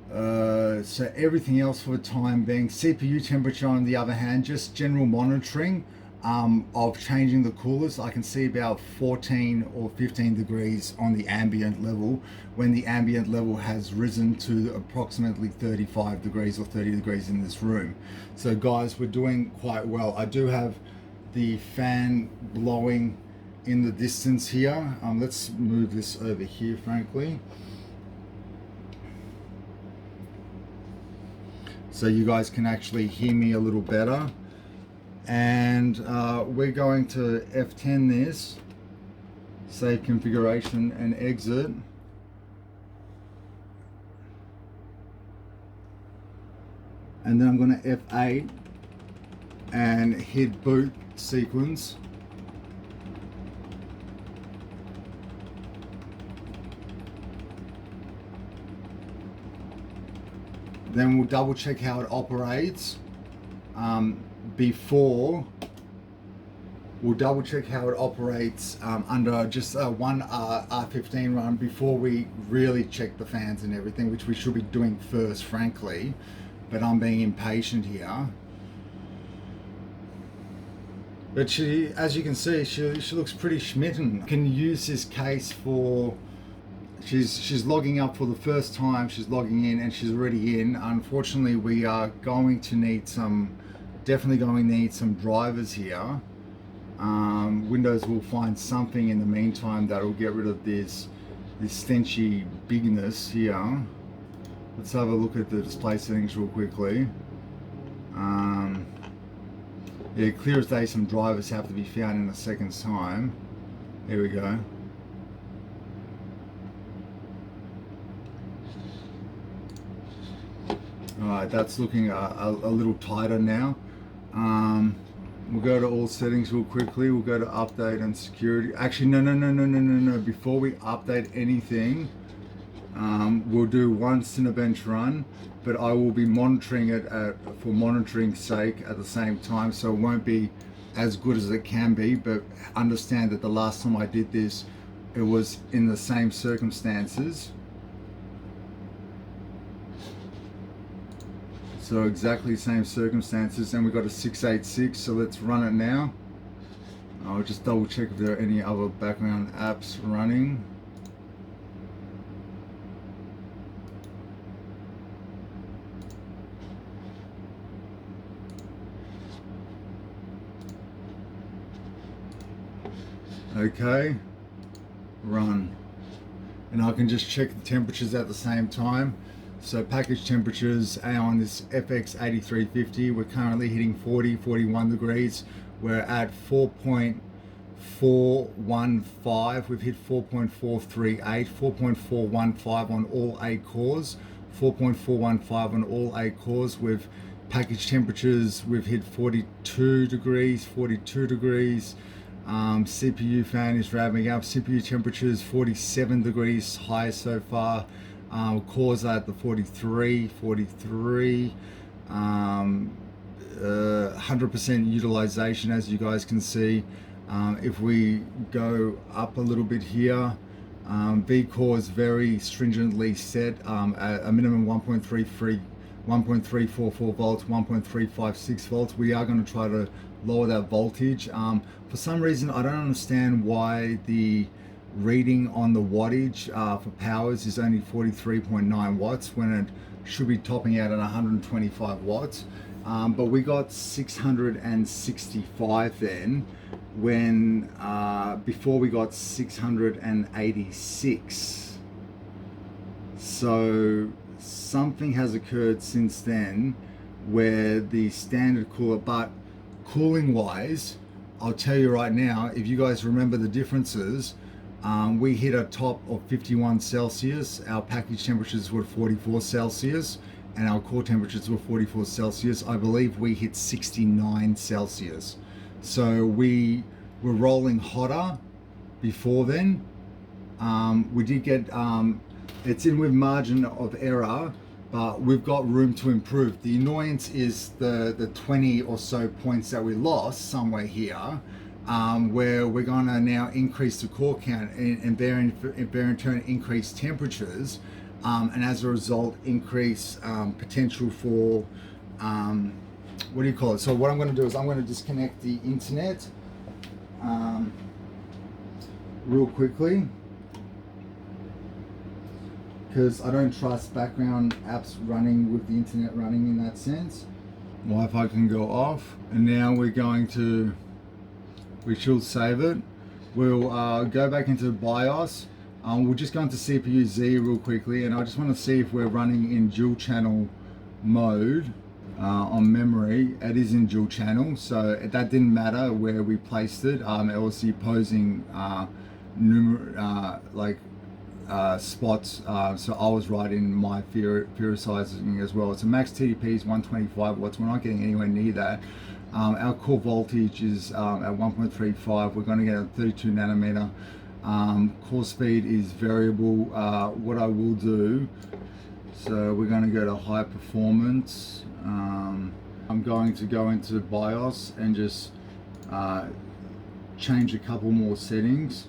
So everything else for the time being. CPU temperature on the other hand, just general monitoring of changing the coolers. I can see about 14 or 15 degrees on the ambient level, when the ambient level has risen to approximately 35 degrees or 30 degrees in this room. So guys, we're doing quite well. I do have the fan blowing in the distance here. Let's move this over here, frankly, so you guys can actually hear me a little better. And we're going to F10 this, save configuration and exit. And then I'm going to F8 and hit boot sequence. Then we'll double check how it operates. We'll double check how it operates under just one R15 run before we really check the fans and everything, which we should be doing first, frankly, but I'm being impatient here. But she, as you can see, she looks pretty schmitten. Can use this case for, she's logging up for the first time, she's logging in and she's already in. Unfortunately, we are going to need definitely going to need some drivers here. Windows will find something in the meantime that will get rid of this stenchy bigness here. Let's have a look at the display settings real quickly. Yeah, clear as day, some drivers have to be found in a second's time. Here we go. Alright, that's looking a little tighter now. We'll go to all settings real quickly. We'll go to update and security. Actually, no. Before we update anything, we'll do one Cinebench run, but I will be monitoring it for monitoring's sake at the same time, so it won't be as good as it can be. But understand that the last time I did this, it was in the same circumstances. So exactly the same circumstances, and we've got a 686, so let's run it now. I'll just double check if there are any other background apps running. Okay, run. And I can just check the temperatures at the same time. So package temperatures on this FX 8350, we're currently hitting 41 degrees. We're at 4.415. We've hit 4.438, 4.415 on all 8 cores, 4.415 on all 8 cores. With package temperatures, we've hit 42 degrees. CPU fan is revving up. CPU temperatures 47 degrees high so far. Cores are at the 43. 100% utilization, as you guys can see. If we go up a little bit here, V-core is very stringently set at a minimum 1.344 volts, 1.356 volts. We are going to try to lower that voltage. For some reason, I don't understand why the reading on the wattage for powers is only 43.9 watts when it should be topping out at 125 watts. But we got 665 then, when before we got 686. So something has occurred since then where the standard cooler, but cooling wise, I'll tell you right now, if you guys remember the differences, we hit a top of 51 Celsius, our package temperatures were 44 Celsius, and our core temperatures were 44 Celsius. I believe we hit 69 Celsius. So we were rolling hotter before then. We did get, it's in with margin of error, but we've got room to improve. The annoyance is the 20 or so points that we lost somewhere here, where we're gonna now increase the core count and there in turn increase temperatures, and as a result increase potential for, what do you call it? So what I'm gonna do is I'm gonna disconnect the internet real quickly, because I don't trust background apps running with the internet running in that sense. Wi-Fi can go off, and now we're going to, we should save it. We'll go back into BIOS. We'll just go into CPUz real quickly, and I just want to see if we're running in dual channel mode on memory. It is in dual channel, so that didn't matter where we placed it. It was posing spots, so I was right in my theorizing as well. So max TDP is 125 watts. We're not getting anywhere near that. Our core voltage is at 1.35. We're going to get a 32 nanometer. Core speed is variable. What I will do, so we're going to go to high performance. I'm going to go into BIOS and just change a couple more settings.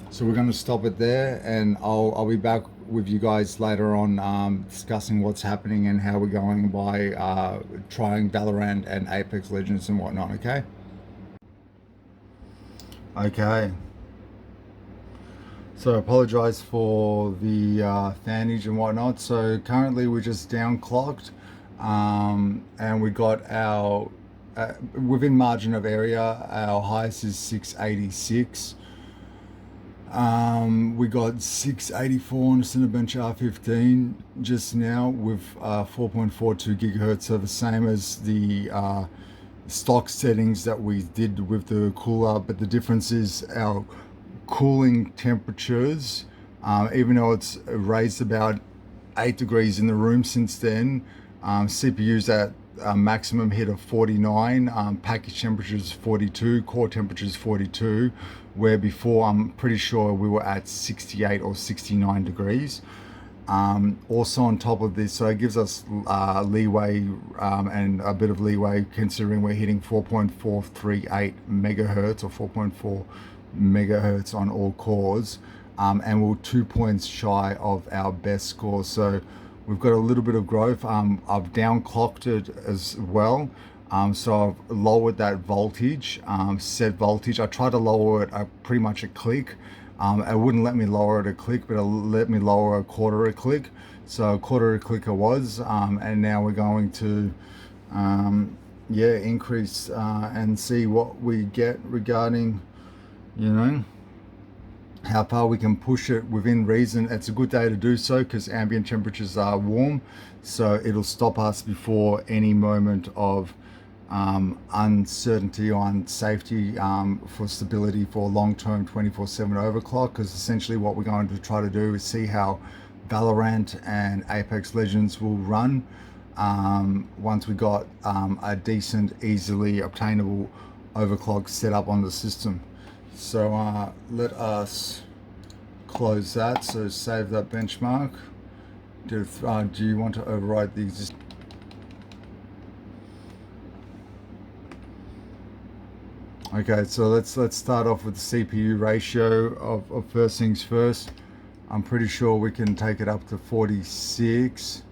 So we're going to stop it there, and I'll be back with you guys later on discussing what's happening and how we're going by trying Valorant and Apex Legends and whatnot, okay? Okay. So I apologize for the fanage and whatnot. So currently we're just downclocked, and we got our, within margin of area, our highest is 686. We got 684 on the Cinebench R15 just now with 4.42 gigahertz, so the same as the stock settings that we did with the cooler, but the difference is our cooling temperatures, even though it's raised about 8 degrees in the room since then, CPU's at a maximum hit of 49, package temperatures 42, core temperatures 42, where before I'm pretty sure we were at 68 or 69 degrees. Also on top of this, so it gives us leeway and a bit of leeway considering we're hitting 4.438 megahertz or 4.4 megahertz on all cores, and we're 2 points shy of our best score. So we've got a little bit of growth. I've downclocked it as well. So I've lowered that voltage, set voltage. I tried to lower it pretty much a click. It wouldn't let me lower it a click, but it let me lower a quarter a click. So a quarter a click it was, and now we're going to increase and see what we get regarding, how far we can push it within reason. It's a good day to do so because ambient temperatures are warm, so it'll stop us before any moment of uncertainty on safety for stability for long-term 24/7 overclock, because essentially what we're going to try to do is see how Valorant and Apex Legends will run once we got a decent, easily obtainable overclock set up on the system. So let us close that, so save that benchmark, Do you want to override the existing? Okay, so let's start off with the CPU ratio of first things first. I'm pretty sure we can take it up to 46.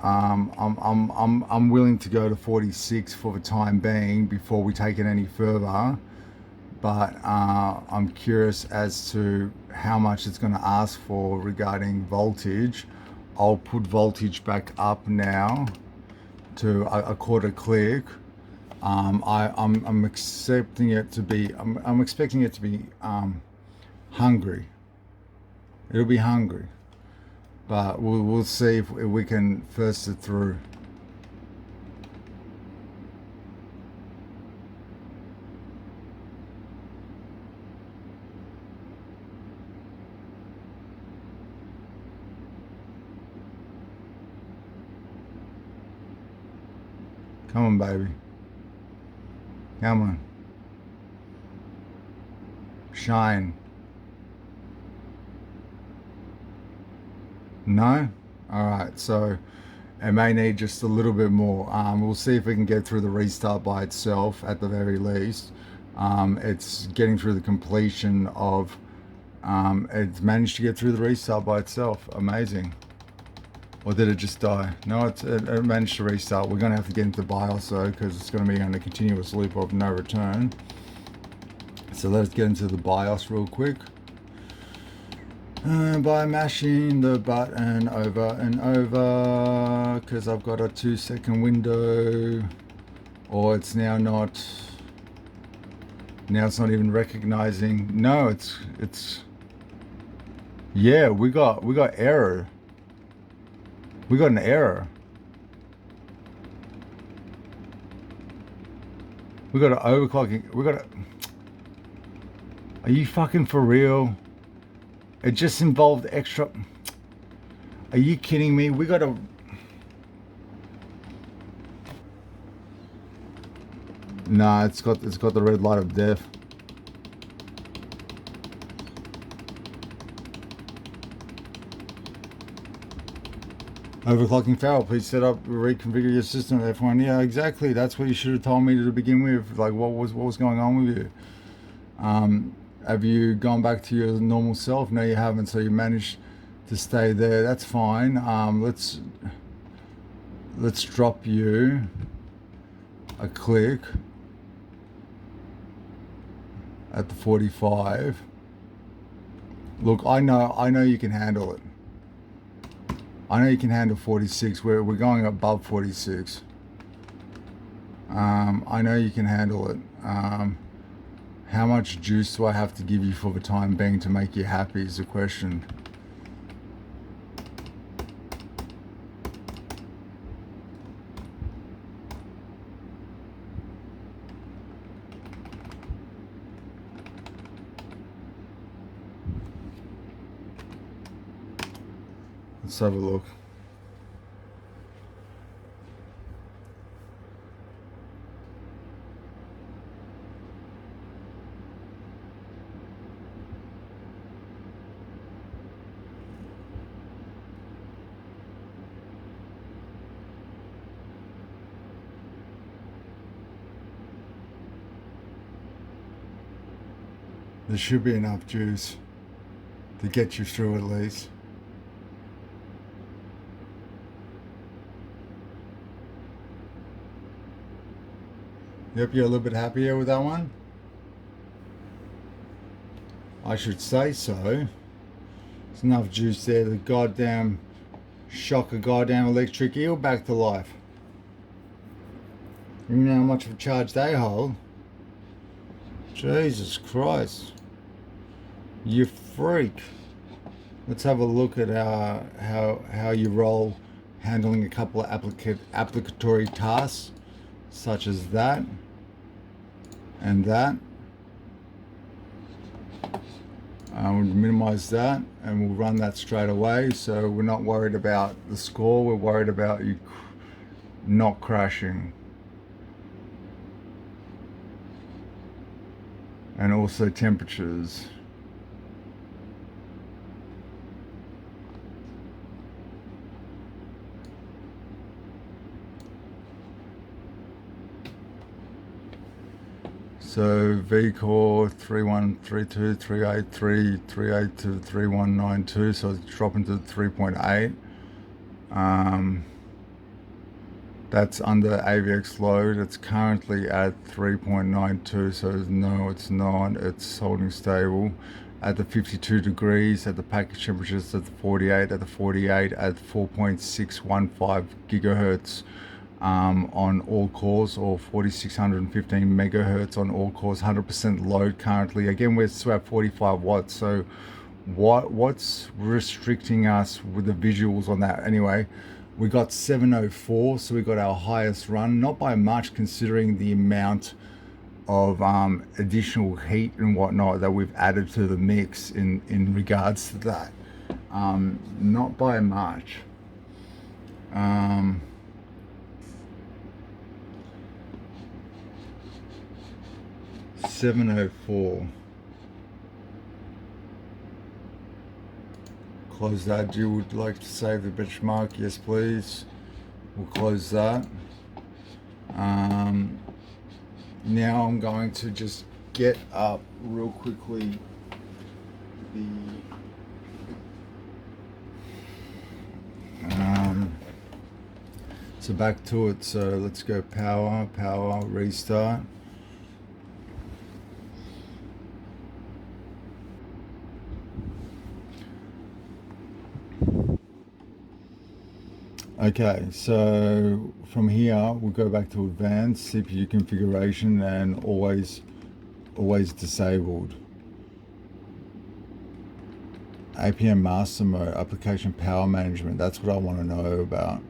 I'm willing to go to 46 for the time being before we take it any further. But I'm curious as to how much it's going to ask for regarding voltage. I'll put voltage back up now to a quarter click. I'm expecting it to be hungry. It'll be hungry, but we'll see if we can first it through. Come on, baby. Come on. Shine. No? Alright, so it may need just a little bit more. We'll see if we can get through the restart by itself at the very least. It's getting through the completion of... it's managed to get through the restart by itself. Amazing. Or did it just die? No, it managed to restart. We're going to have to get into BIOS though, because it's going to be on a continuous loop of no return. So let's get into the BIOS real quick. By mashing the button over and over, because I've got a 2-second window. Or it's now not... Now it's not even recognizing. No, it's... Yeah, we got error. We got an error. We got an overclocking. We got a... Are you fucking for real? It just involved extra... Are you kidding me? We got a... Nah, it's got the red light of death. Overclocking fail. Please set up, reconfigure your system. F1. Yeah, exactly. That's what you should have told me to begin with. Like, what was going on with you? Have you gone back to your normal self? No, you haven't. So you managed to stay there. That's fine. Let's drop you a click at the 45. Look, I know you can handle it. I know you can handle 46. We're going above 46. I know you can handle it. How much juice do I have to give you for the time being to make you happy is the question. Let's have a look. There should be enough juice to get you through at least. Yep, you're a little bit happier with that one? I should say so. There's enough juice there to goddamn shock a goddamn electric eel back to life. You know how much of a charge they hold? Jesus Christ. You freak. Let's have a look at how you roll handling a couple of applicatory tasks such as that and that. We'll minimize that and we'll run that straight away, so we're not worried about the score, we're worried about you not crashing. And also temperatures. So V-Core 3132, 383, 382, 3192, so it's dropping to 3.8. That's under AVX load. It's currently at 3.92, so no, it's not. It's holding stable at the 52 degrees, at the package temperatures at the 48, at the 48, at 4.615 gigahertz on all cores, or 4615 megahertz on all cores, 100% load currently. Again, we're still at 45 watts, so what's restricting us with the visuals on that? Anyway, we got 704, so we got our highest run, not by much considering the amount of additional heat and whatnot that we've added to the mix in regards to that. Not by much. 704. Close that. You would like to save the benchmark? Yes, please. We'll close that. Now I'm going to just get up real quickly so back to it. So let's go power, restart. Okay, so from here we'll go back to advanced CPU configuration and always disabled. APM master mode, application power management. That's what I want to know about.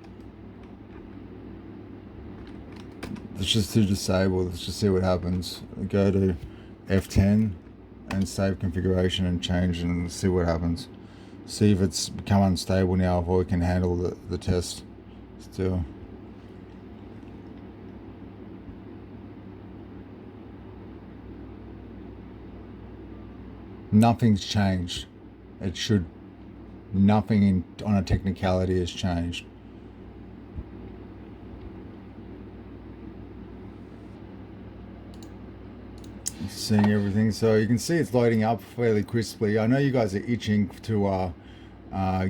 Let's just do disable. Let's just see what happens. Go to F10 and save configuration and change and see what happens. See if it's become unstable now, or we can handle the test still. Nothing's changed. It should, nothing on a technicality has changed. Seeing everything, so you can see it's loading up fairly crisply. I know you guys are itching to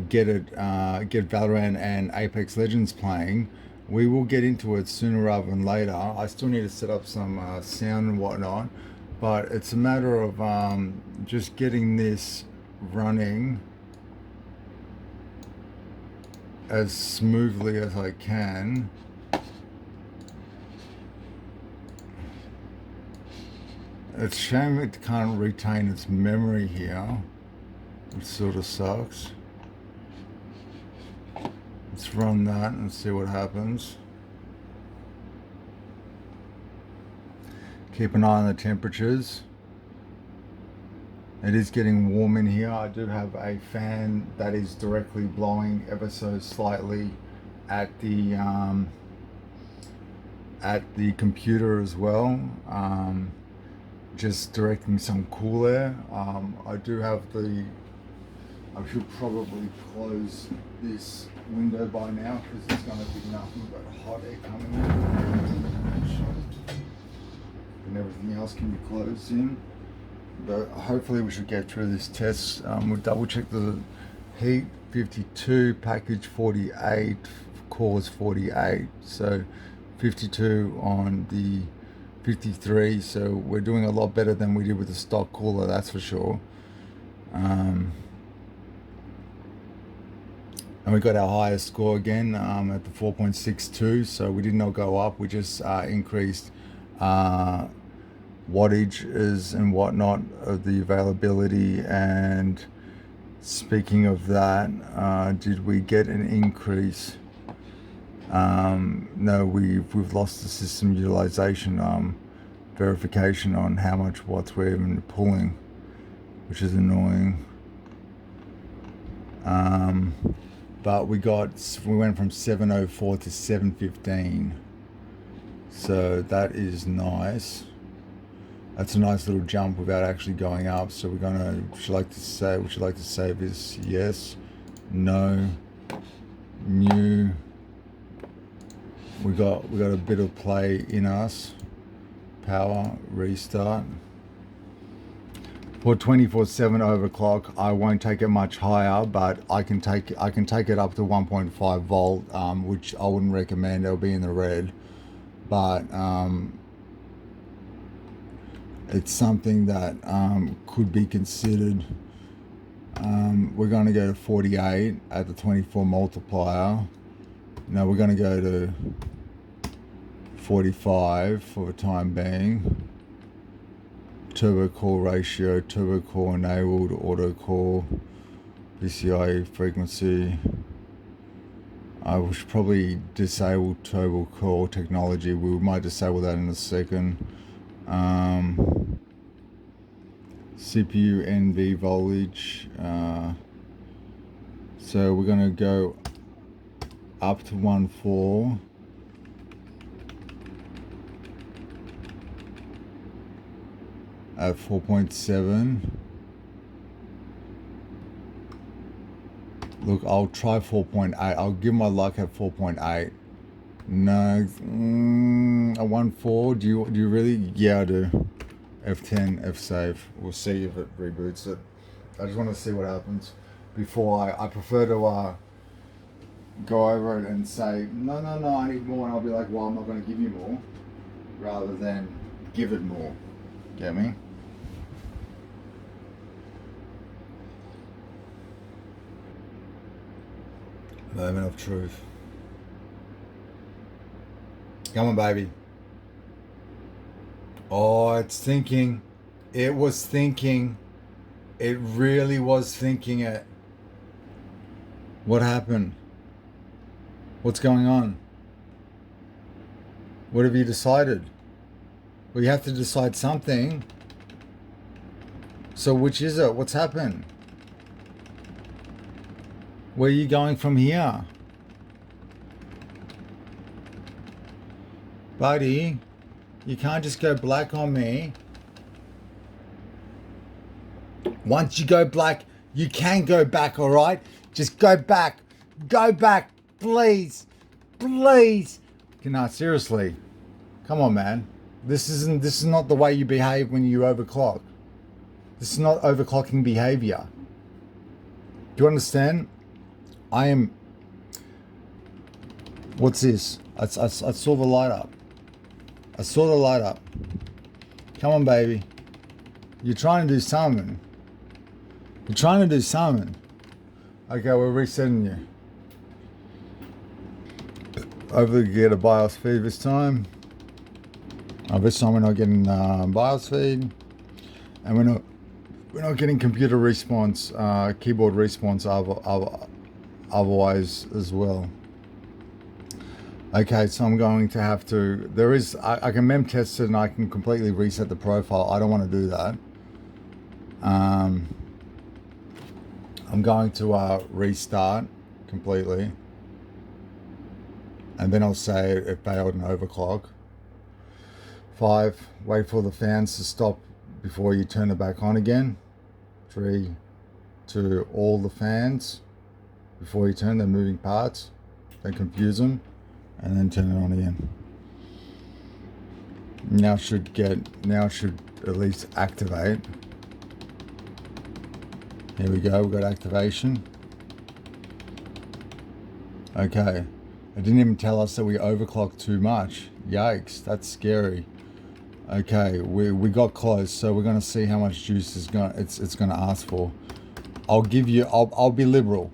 get Valorant and Apex Legends playing. We will get into it sooner rather than later. I still need to set up some sound and whatnot, but it's a matter of just getting this running as smoothly as I can. It's a shame it can't retain its memory here, which sort of sucks. Let's run that and see what happens. Keep an eye on the temperatures. It is getting warm in here. I do have a fan that is directly blowing ever so slightly at the computer as well. Just directing some cool air. I do have I should probably close this window by now because there's going to be nothing but hot air coming in. And everything else can be closed in. But hopefully we should get through this test. We'll double check the heat. 52, package 48, cores 48. So 52 on the 53, so we're doing a lot better than we did with the stock cooler, that's for sure. And we got our highest score again at the 4.62, so we did not go up, we just increased wattages and whatnot of the availability. And speaking of that, did we get an increase? No, we've lost the system utilization verification on how much watts we're even pulling, which is annoying. But we went from 704 to 715, so that is nice. That's a nice little jump without actually going up. So we're gonna, would you like to save this? Yes, no, new. We got a bit of play in us. power restart. For 24/7 overclock, I won't take it much higher, but I can take it up to 1.5 volt, which I wouldn't recommend. It'll be in the red, but it's something that could be considered. We're going to go to 48 at the 24 multiplier. Now we're going to go to 45 for the time being. Turbo core ratio, turbo core enabled, auto core, PCI frequency. I should probably disable turbo core technology. We might disable that in a second. CPU NV voltage. So we're going to go up to 1.4. At 4.7. Look, I'll try 4.8. I'll give my luck at 4.8. No, a 1.4. Do you really? Yeah, I do. F10, F save. We'll see if it reboots it. I just want to see what happens before I prefer to go over it and say no, I need more, and I'll be like, well, I'm not going to give you more, rather than give it more. Get me? Moment of truth. Come on, baby. Oh, it's thinking. It was thinking. It really was thinking it. What happened? What's going on? What have you decided? Well, you have to decide something. So which is it? What's happened? Where are you going from here? Buddy, you can't just go black on me. Once you go black, you can go back, all right? Just go back. Go back, please. Please. No, seriously. Come on, man. This is not the way you behave when you overclock. This is not overclocking behavior. Do you understand? I am... What's this? I saw the light up. I saw the light up. Come on, baby. You're trying to do something. You're trying to do something. Okay, we're resetting you. Hopefully we get a BIOS feed this time. This time we're not getting BIOS feed. And we're not getting computer response, keyboard response otherwise as well. Okay, so I'm going to have to, I can mem test it and I can completely reset the profile. I don't want to do that. I'm going to restart completely. And then I'll say it failed an overclock. 5, wait for the fans to stop before you turn it back on again. 3, 2, all the fans before you turn the moving parts. Don't confuse them. And then turn it on again. Now should at least activate. Here we go, we've got activation. Okay. It didn't even tell us that we overclocked too much. Yikes, that's scary. Okay, we got close, so we're gonna see how much juice it's gonna ask for. I'll be liberal.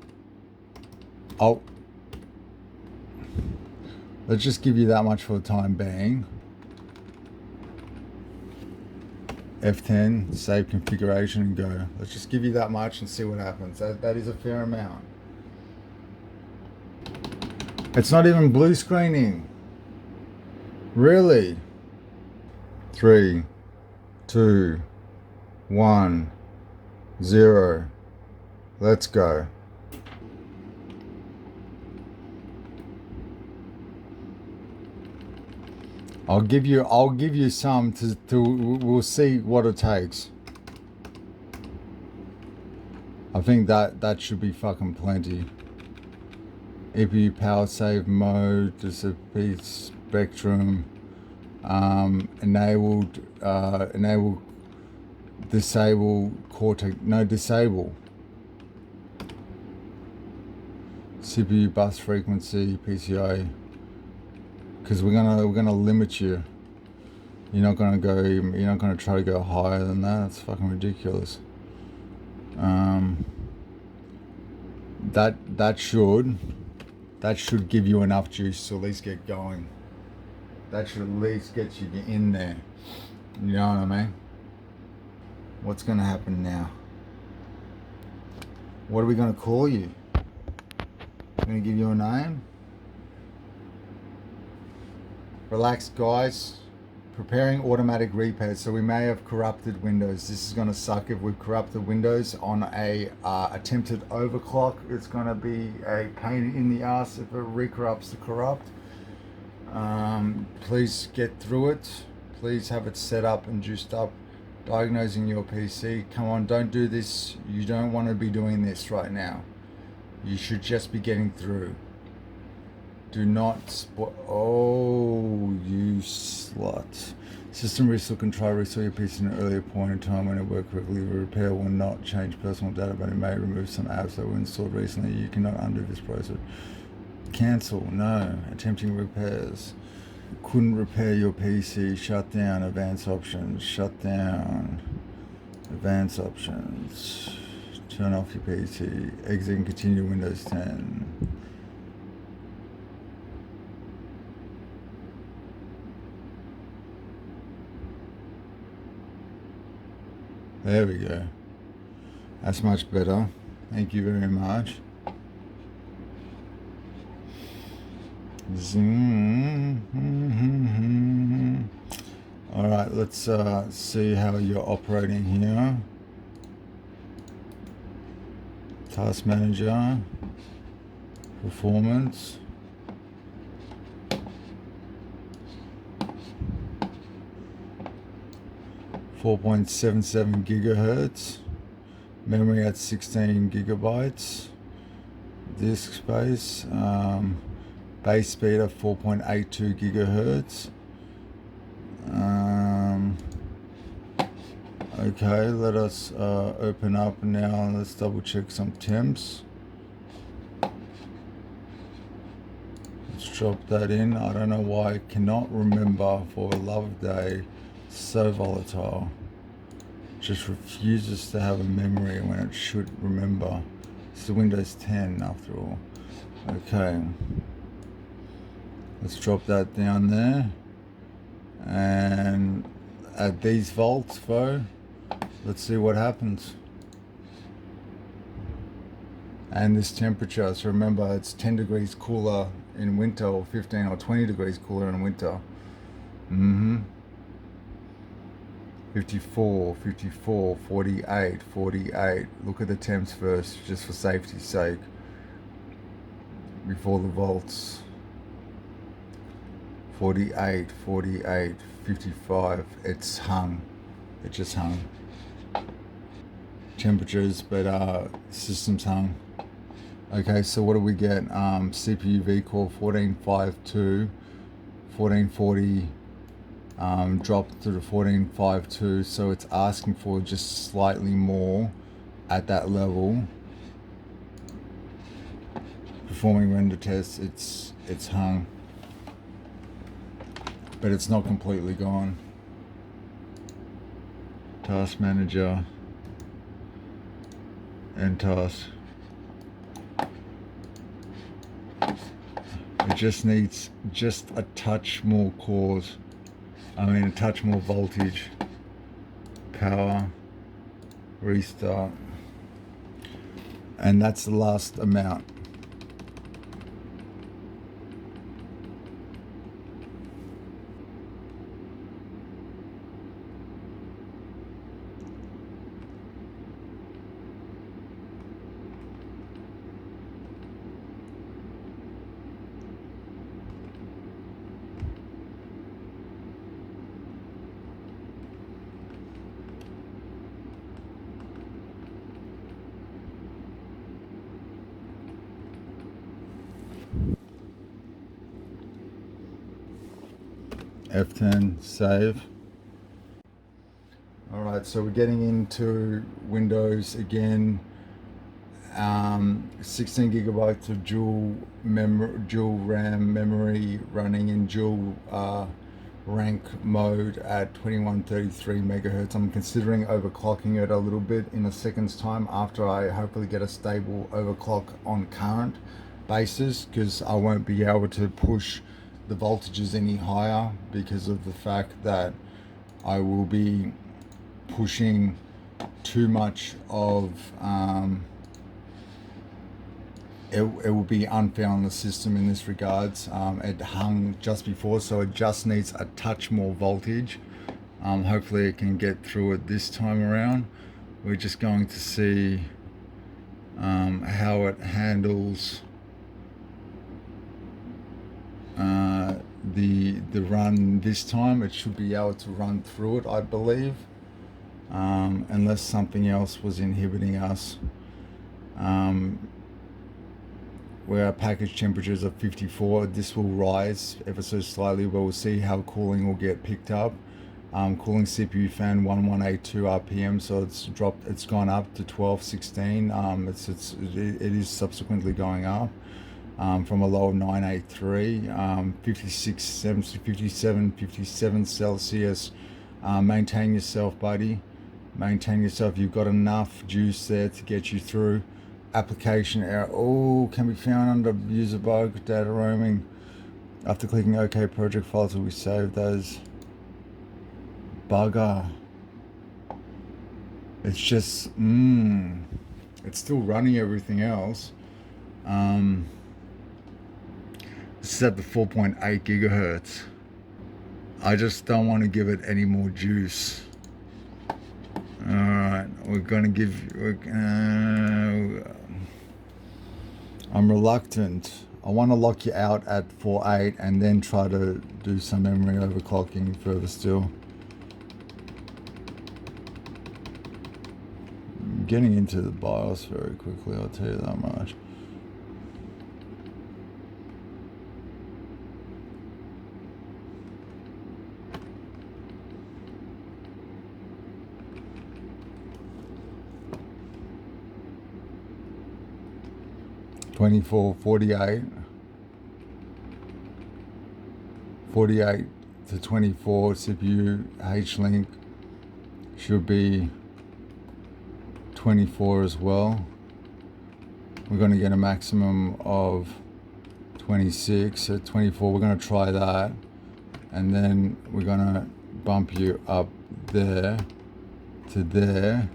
Let's just give you that much for the time being. F10, save configuration and go. Let's just give you that much and see what happens. That is a fair amount. It's not even blue screening. Really? 3, 2, 1, 0. Let's go. I'll give you some we'll see what it takes. I think that should be fucking plenty. EPU power save mode, disappear spectrum, enable disable disable CPU bus frequency PCI, because we're gonna limit you. You're not gonna try to go higher than that. That's fucking ridiculous. That should give you enough juice to at least get going. That should at least get you in there. You know what I mean? What's gonna happen now? What are we gonna call you? I'm gonna give you a name. Relax, guys. Preparing automatic repairs. So we may have corrupted Windows. This is gonna suck if we've corrupted Windows on a attempted overclock. It's gonna be a pain in the ass if it recorrupts the corrupt. Please get through it. Please have it set up and juiced up. Diagnosing your PC. Come on, don't do this. You don't want to be doing this right now. You should just be getting through. Do not oh, you slut. System restore can try restore your PC at an earlier point in time when it worked correctly. The repair will not change personal data, but it may remove some apps that were installed recently. You cannot undo this process. Cancel. No. Attempting repairs. Couldn't repair your PC. Shut down. Advanced options. Shut down. Advanced options. Turn off your PC. Exit and continue Windows 10. There we go. That's much better. Thank you very much. All right, let's see how you're operating here. Task Manager, Performance. .77 gigahertz, memory at 16 gigabytes, disk space, base speed of 4.82 gigahertz. Okay, let us open up now and let's double check some temps. Let's drop that in. I don't know why I cannot remember for the love of day. So volatile. Just refuses to have a memory when it should remember. It's the Windows 10 after all. Okay. Let's drop that down there. And at these volts though, let's see what happens. And this temperature, so remember it's 10 degrees cooler in winter, or 15 or 20 degrees cooler in winter. 54, 54, 48, 48. Look at the temps first, just for safety's sake, before the volts. 48, 48, 55. It's hung. It just hung. Temperatures, but system's hung. Okay, so what do we get? CPU vCore 1452, 1440. Dropped to the 1452, so it's asking for just slightly more at that level. Performing render tests, it's hung, but it's not completely gone. Task Manager and task. It just needs just a touch more cores. A touch more voltage. Power. Restart. And that's the last amount. F10, save. Alright, so we're getting into Windows again. 16 gigabytes of dual RAM memory running in dual rank mode at 2133 megahertz. I'm considering overclocking it a little bit in a second's time after I hopefully get a stable overclock on current basis, because I won't be able to push the voltages any higher because of the fact that I will be pushing too much of it will be unfair on the system in this regards. It hung just before, so it just needs a touch more voltage. Hopefully it can get through it this time around. We're just going to see how it handles the run this time. It should be able to run through it, I believe, unless something else was inhibiting us. Where our package temperatures are 54, this will rise ever so slightly, but we'll see how cooling will get picked up. Cooling CPU fan 1182 RPM, so it's gone up to 1216. It is subsequently going up from a low of 983, 57 Celsius. Maintain yourself, buddy. Maintain yourself. You've got enough juice there to get you through. Application error, can be found under user bug, data roaming. After clicking OK, project files will be saved as bugger. It's just, it's still running everything else. This is at the 4.8 gigahertz. I just don't want to give it any more juice. Alright, we're going to give... I'm reluctant. I want to lock you out at 4.8 and then try to do some memory overclocking further still. I'm getting into the BIOS very quickly, I'll tell you that much. (24, 48) 48 to 24 CPU H-Link should be 24 as well. We're going to get a maximum of 26 at 24. We're going to try that, and then we're going to bump you up there to there,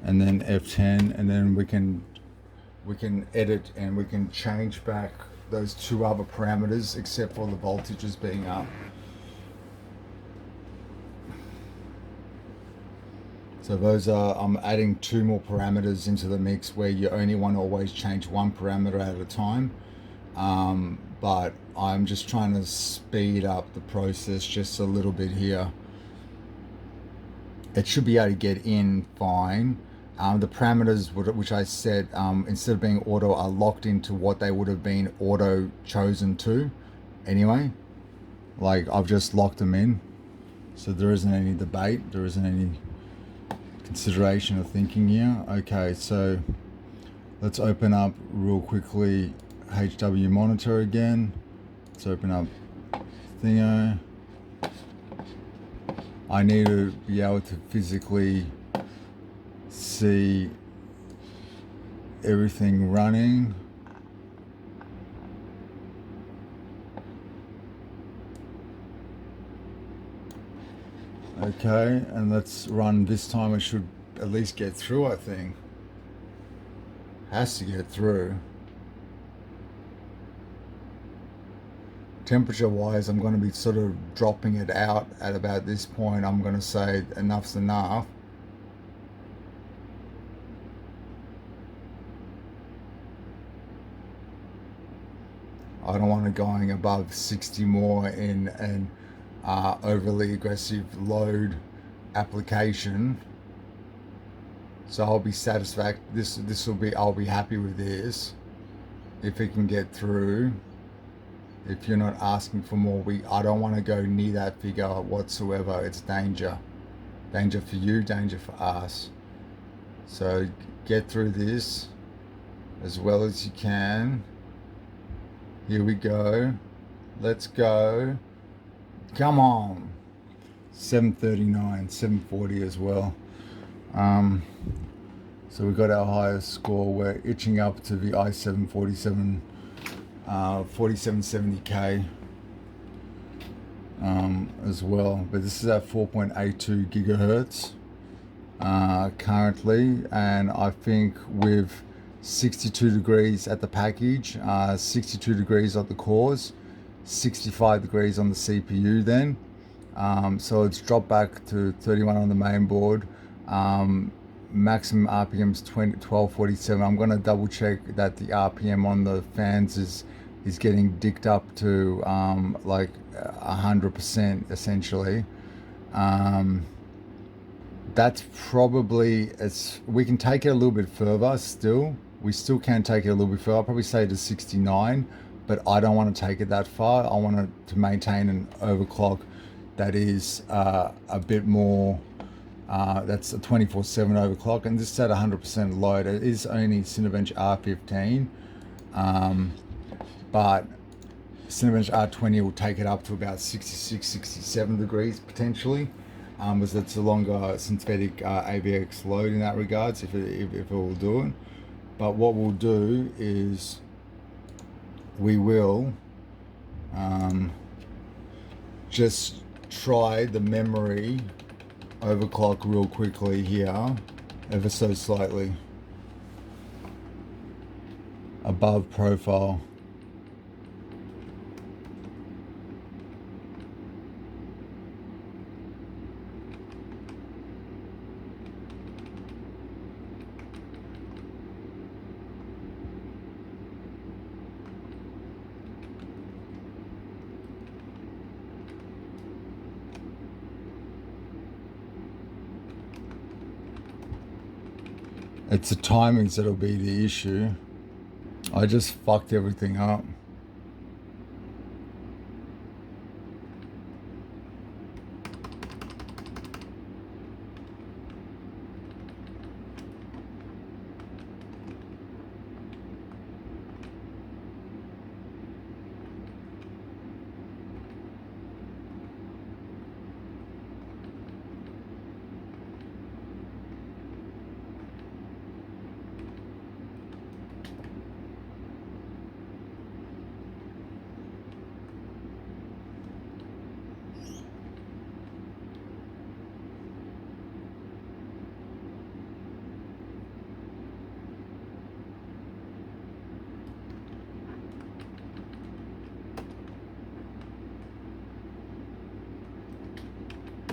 and then F10, and then we can edit and we can change back those two other parameters except for the voltages being up. So those are, I'm adding two more parameters into the mix where you only want to always change one parameter at a time. But I'm just trying to speed up the process just a little bit here. It should be able to get in fine. The parameters which I set, instead of being auto, are locked into what they would have been auto chosen to anyway. Like, I've just locked them in, so there isn't any debate, there isn't any consideration or thinking here. Okay, so let's open up real quickly HW monitor again. Let's open up Thingo. I need to be able to physically see everything running. Okay, and let's run this time. It should at least get through, I think. Has to get through. Temperature wise, I'm going to be sort of dropping it out at about this point. I'm going to say enough's enough. I don't want it going above 60 more in an overly aggressive load application. So I'll be satisfied. I'll be happy with this if it can get through. If you're not asking for more, I don't want to go near that figure whatsoever. It's danger. Danger for you, danger for us. So get through this as well as you can. Here we go. Let's go. Come on. 739, 740 as well. So we got our highest score. We're itching up to the i7 4770K as well. But this is at 4.82 gigahertz currently, and I think with 62 degrees at the package, 62 degrees at the cores, 65 degrees on the CPU then. So it's dropped back to 31 on the main board. Maximum RPM's 1247. I'm going to double check that the RPM on the fans is getting dicked up to like 100% essentially. That's probably, we can take it a little bit further still. We still can take it a little bit further. I'll probably say to 69, but I don't want to take it that far. I want it to maintain an overclock that is a bit more, that's a 24/7 overclock, and this is at 100% load. It is only Cinebench R15, but Cinebench R20 will take it up to about 66, 67 degrees potentially, as it's a longer synthetic AVX load in that regards, if it will do it. But what we'll do is we will just try the memory overclock real quickly here, ever so slightly above profile. It's the timings that'll be the issue. I just fucked everything up.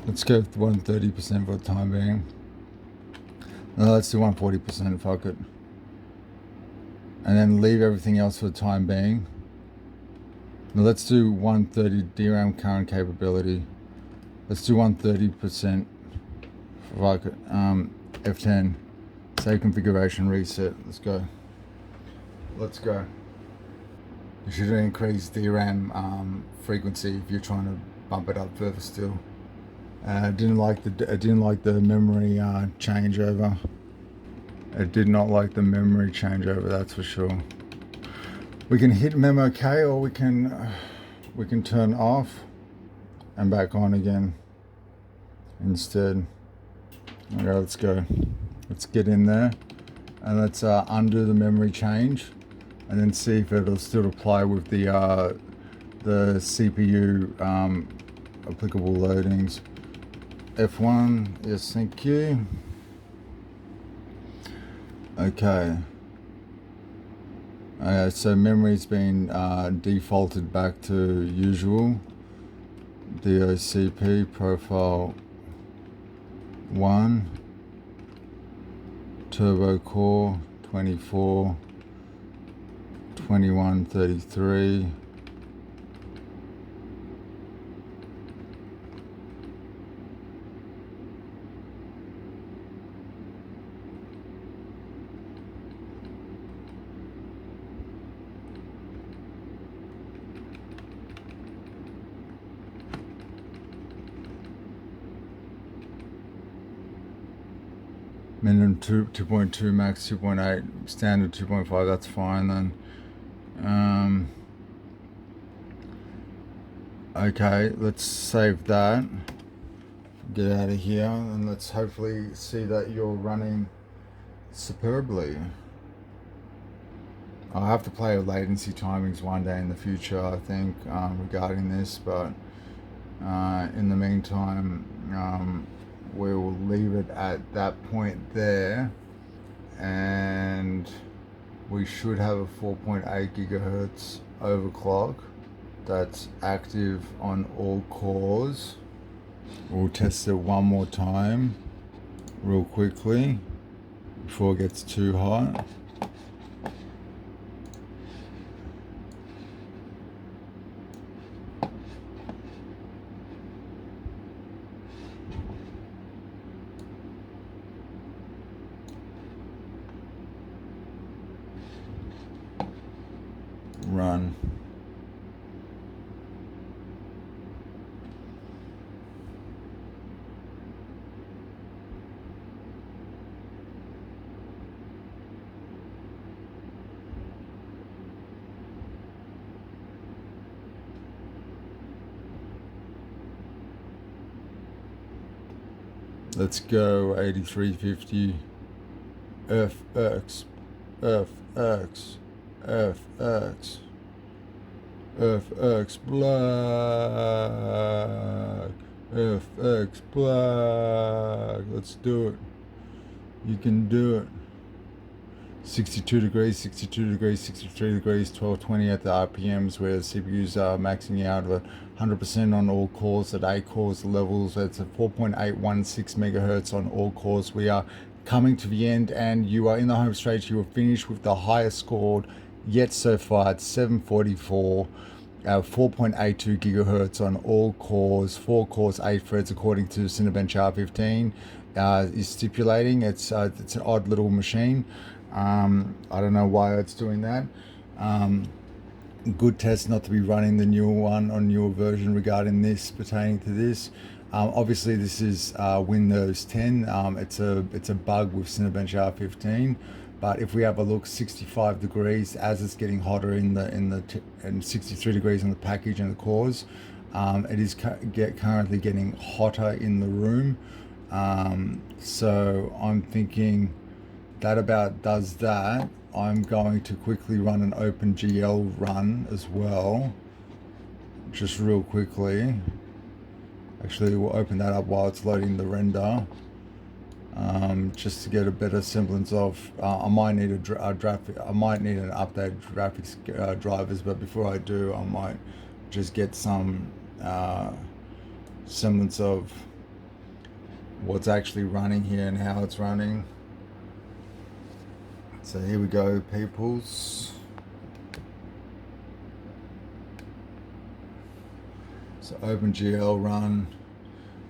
Let's go with 130% for the time being. No, let's do 140%, fuck it. And then leave everything else for the time being. Now let's do 130 DRAM current capability. Let's do 130%. Fuck it. F10. Save configuration, reset. Let's go. Let's go. You should increase DRAM frequency if you're trying to bump it up further still. I didn't like the memory changeover. I did not like the memory changeover, that's for sure. We can hit memo K, or we can turn off and back on again instead. Okay, let's go. Let's get in there and let's undo the memory change, and then see if it'll still apply with the CPU applicable loadings. F1, yes, thank you. Okay. So memory's been defaulted back to usual. DOCP profile 1. Turbo core 24. 2133. Minimum 2.2, max 2.8, standard 2.5, that's fine then. Okay, let's save that. Get out of here, and let's hopefully see that you're running superbly. I'll have to play with latency timings one day in the future, I think, regarding this, but in the meantime, we will leave it at that point there, and we should have a 4.8 gigahertz overclock that's active on all cores. We'll test it one more time real quickly before it gets too hot. Run. Let's go 8350 FX FX FX FX Black FX Black. Let's do it. You can do it. 62 degrees, 62 degrees, 63 degrees, 1220 at the RPMs, where the CPUs are maxing out at 100% on all cores at 8 cores levels. It's a 4.816 megahertz on all cores. We are coming to the end, and you are in the home stretch. You are finished with the highest scored yet so far at 744. 4.82 gigahertz on all cores, 4 cores, 8 threads, according to Cinebench R15 is stipulating. It's an odd little machine. I don't know why it's doing that. Good test not to be running the newer one or newer version regarding this, pertaining to this. Obviously this is Windows 10. It's a bug with Cinebench R15. But if we have a look, 65 degrees as it's getting hotter and 63 degrees on the package and the cores. It is currently getting hotter in the room. So I'm thinking that about does that. I'm going to quickly run an OpenGL run as well, just real quickly. Actually, we'll open that up while it's loading the render, just to get a better semblance of. I might need I might need an updated graphics drivers, but before I do, I might just get some semblance of what's actually running here and how it's running. So here we go, peoples. So OpenGL run.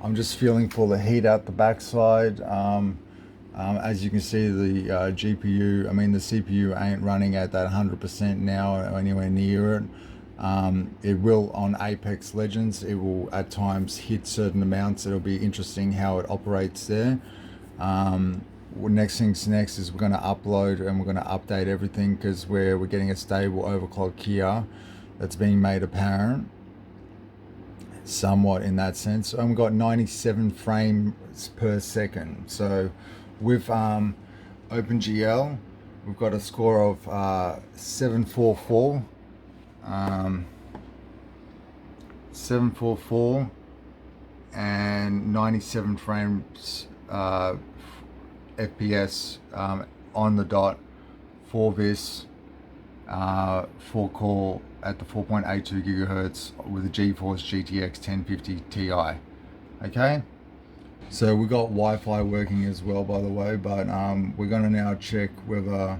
I'm just feeling for the heat out the backside. As you can see, the GPU, I mean the CPU ain't running at that 100% now or anywhere near it. It will on Apex Legends, it will at times hit certain amounts. It'll be interesting how it operates there. Next things next is we're going to upload and we're going to update everything, because we're getting a stable overclock here that's being made apparent somewhat in that sense. And we've got 97 frames per second. So with OpenGL, we've got a score of 744 744 and 97 frames FPS on the dot for this 4-core at the 4.82 gigahertz with a GeForce GTX 1050 Ti. Okay, so we got Wi-Fi working as well, by the way, but we're gonna now check whether.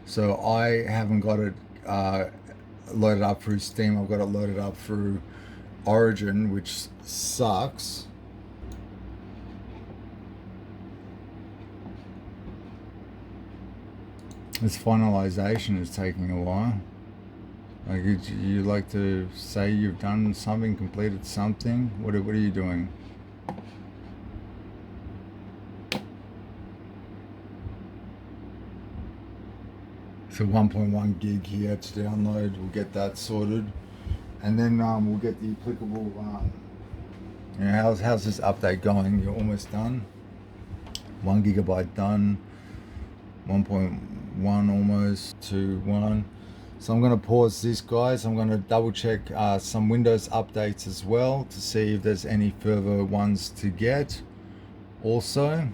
So I haven't got it loaded up through Steam. I've got it loaded up through Origin, which sucks. This finalization is taking a while. Like, you like to say you've done something, completed something? What are you doing? So 1.1 gig here to download. We'll get that sorted, and then we'll get the applicable. How's this update going? You're almost done. 1 gigabyte done. 1.1 almost to 1. So I'm going to pause this, guys. I'm going to double check some Windows updates as well to see if there's any further ones to get. Also,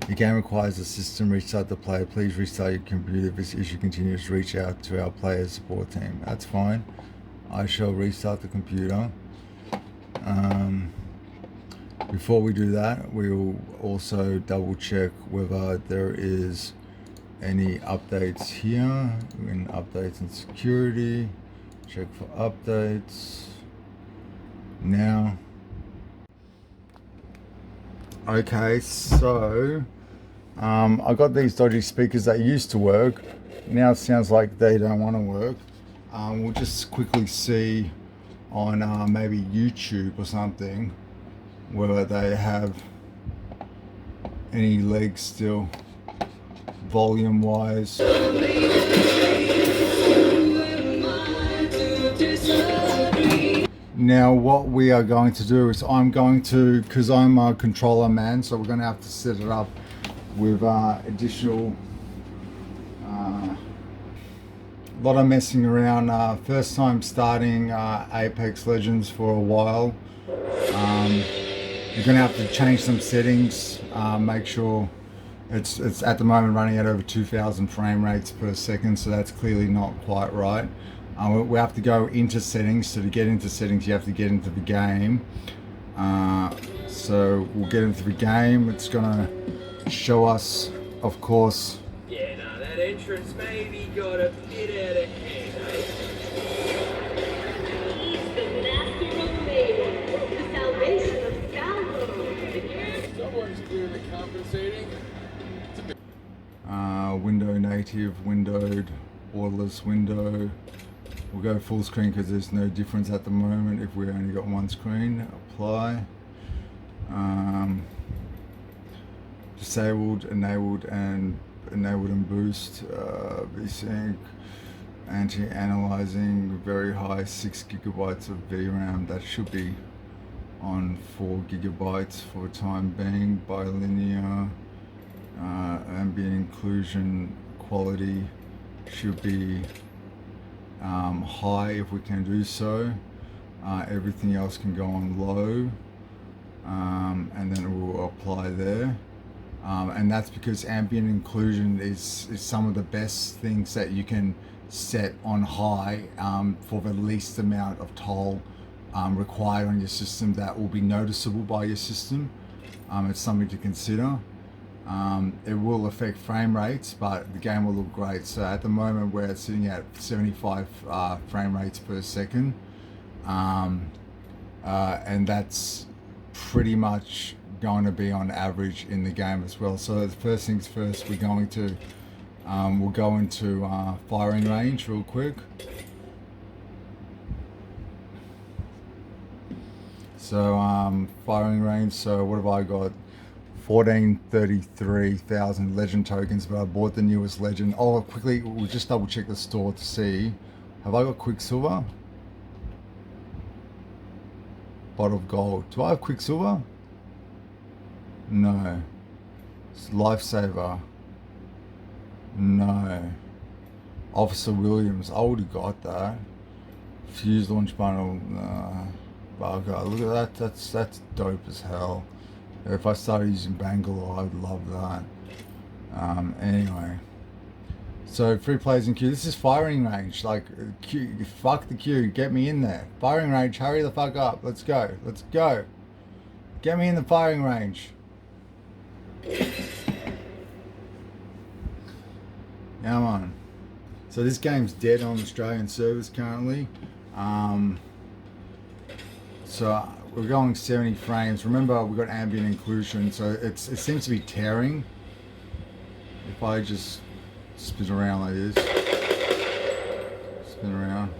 the game requires a system restart to play. Please restart your computer. If this issue continues, reach out to our player support team. That's fine. I shall restart the computer. Before we do that, we will also double check whether there is any updates here. We're in updates and security. Check for updates. Now. Okay, so I got these dodgy speakers that used to work. Now it sounds like they don't want to work. We'll just quickly see on maybe YouTube or something whether they have any legs still, volume wise. Now what we are going to do is I'm going to, because I'm a controller man, so we're going to have to set it up with additional lot of messing around. First time starting Apex Legends for a while. You're going to have to change some settings, make sure it's at the moment running at over 2,000 frame rates per second, so that's clearly not quite right. We have to go into settings, so to get into settings you have to get into the game. So we'll get into the game. It's going to show us, of course. Yeah, no, that entrance maybe got a bit out of hand, eh? He's the master of Maiden, the salvation of Salvo. Someone's clearly compensating. Window native, windowed, borderless window. We'll go full screen because there's no difference at the moment if we only got one screen. Apply. Disabled, enabled and boost. VSync. Anti-analyzing, very high, 6 gigabytes of VRAM. That should be on 4 gigabytes for the time being. Bilinear. Ambient inclusion quality should be high if we can do so. Everything else can go on low, and then it will apply there. And that's because ambient inclusion is some of the best things that you can set on high for the least amount of toll required on your system that will be noticeable by your system. It's something to consider. It will affect frame rates, but the game will look great. So at the moment we're sitting at 75 frame rates per second, and that's pretty much going to be on average in the game as well. So the first things first, we're going to we'll go into firing range real quick. So firing range, so what have I got? 1433,000 legend tokens, but I bought the newest legend. Oh, quickly, we'll just double check the store to see. Have I got Quicksilver? Pot of gold. Do I have Quicksilver? No. It's Lifesaver. No. Officer Williams. I already got that. Fuse launch bundle. Bugger. Look at that. That's dope as hell. If I started using Bangalore, I'd love that. Anyway, so free plays in queue. This is firing range. Like, queue, fuck the queue. Get me in there. Firing range. Hurry the fuck up. Let's go. Let's go. Get me in the firing range. Come on. So this game's dead on Australian servers currently. So we're going 70 frames. Remember, we got ambient inclusion, so it seems to be tearing. If I just spin around like this, spin around.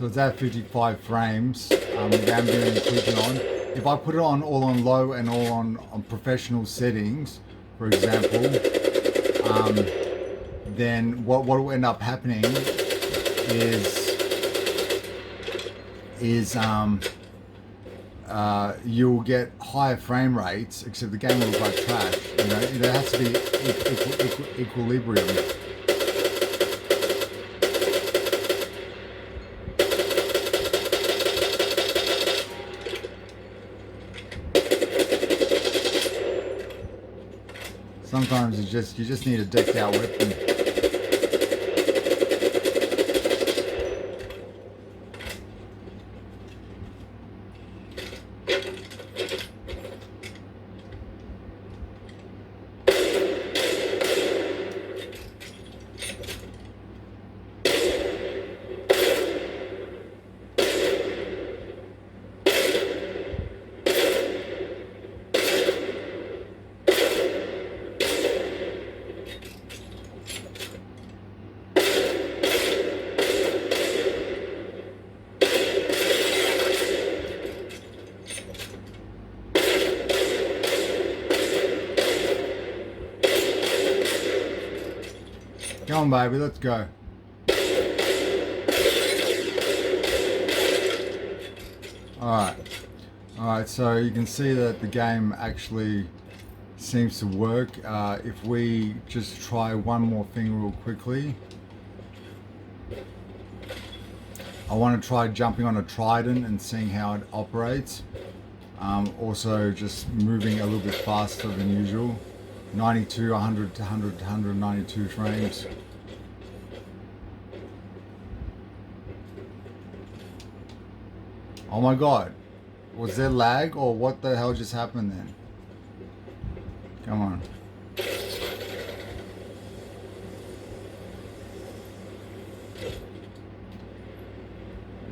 So it's at 55 frames with ambient clicking on. If I put it on all on low and all on professional settings, for example, then what will end up happening is you'll get higher frame rates, except the game will look like trash. You know, there has to be equilibrium. Sometimes you just need a decked out weapon. Come on, baby, let's go. Alright, so you can see that the game actually seems to work. If we just try one more thing real quickly. I want to try jumping on a trident and seeing how it operates. Also just moving a little bit faster than usual. 92, 100 to 100 to 192 frames. Oh my god, was there lag or what the hell just happened then? Come on.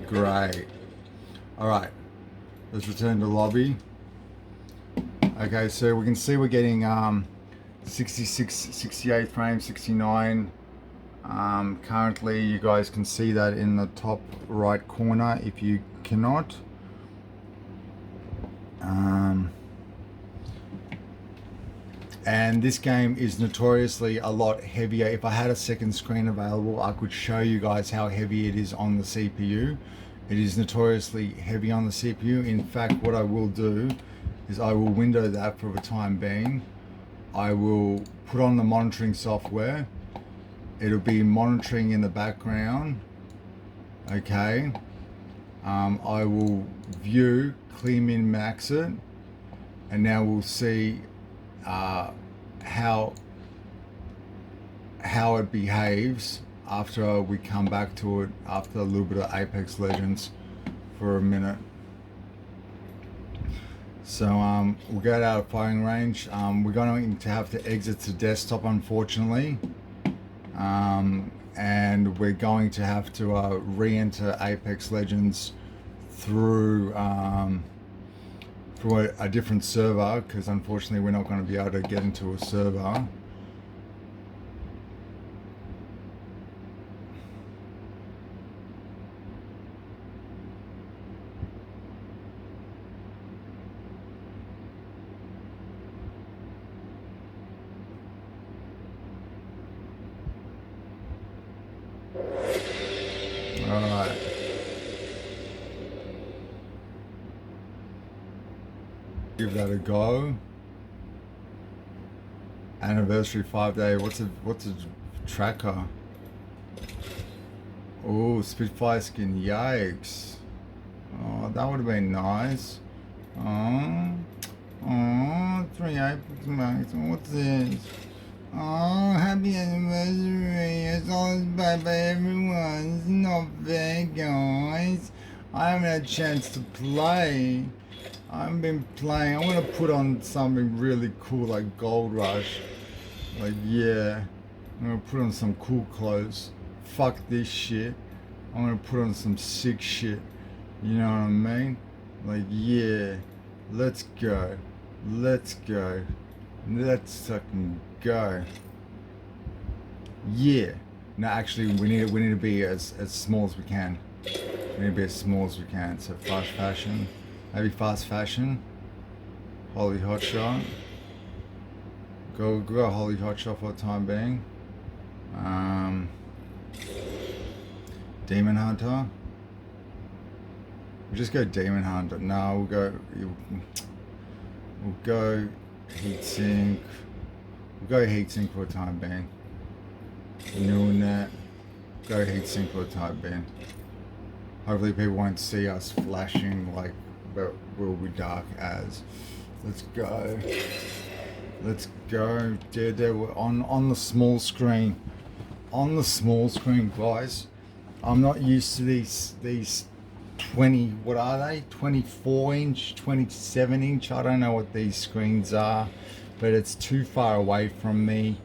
Great. Alright, let's return to lobby. Okay, so we can see we're getting 66, 68 frames, 69. Currently, you guys can see that in the top right corner. If you cannot, and this game is notoriously a lot heavier. If I had a second screen available, I could show you guys how heavy it is on the CPU. It is notoriously heavy on the CPU. In fact, what I will do is I will window that for the time being. I will put on the monitoring software. It'll be monitoring in the background. Okay. I will view, clear min max it, and now we'll see how it behaves after we come back to it after a little bit of Apex Legends for a minute. So we'll get out of firing range. We're going to have to exit to desktop, unfortunately. And we're going to have to re-enter Apex Legends through a different server, because unfortunately we're not going to be able to get into a server. Alright. Give that a go. Anniversary 5-day. What's a tracker? Oh, Spitfire skin. Yikes. Oh, that would have been nice. Oh, 3 Apex Max. What's this? Oh, happy anniversary. It's all by everyone. It's not fair, guys. I haven't had a chance to play. I haven't been playing. I'm gonna put on something really cool like Gold Rush. Like, yeah. I'm gonna put on some cool clothes. Fuck this shit. I'm gonna put on some sick shit. You know what I mean? Like, yeah. Let's go. Let's go. Let's fucking go. Yeah. No, actually, we need to be as small as we can. need to be as small as we can. So fast fashion, maybe fast fashion. Holy hotshot. Go holy hotshot for the time being. Demon Hunter. We'll just go Demon Hunter. No, we'll go heatsink. We'll go heatsink for the time being. Neural net. Go heatsink for the time being. Hopefully people won't see us flashing like we'll be dark as. Let's go. Let's go. Daredevil on the small screen. On the small screen, guys. I'm not used to these 20, what are they? 24 inch, 27 inch. I don't know what these screens are, but it's too far away from me.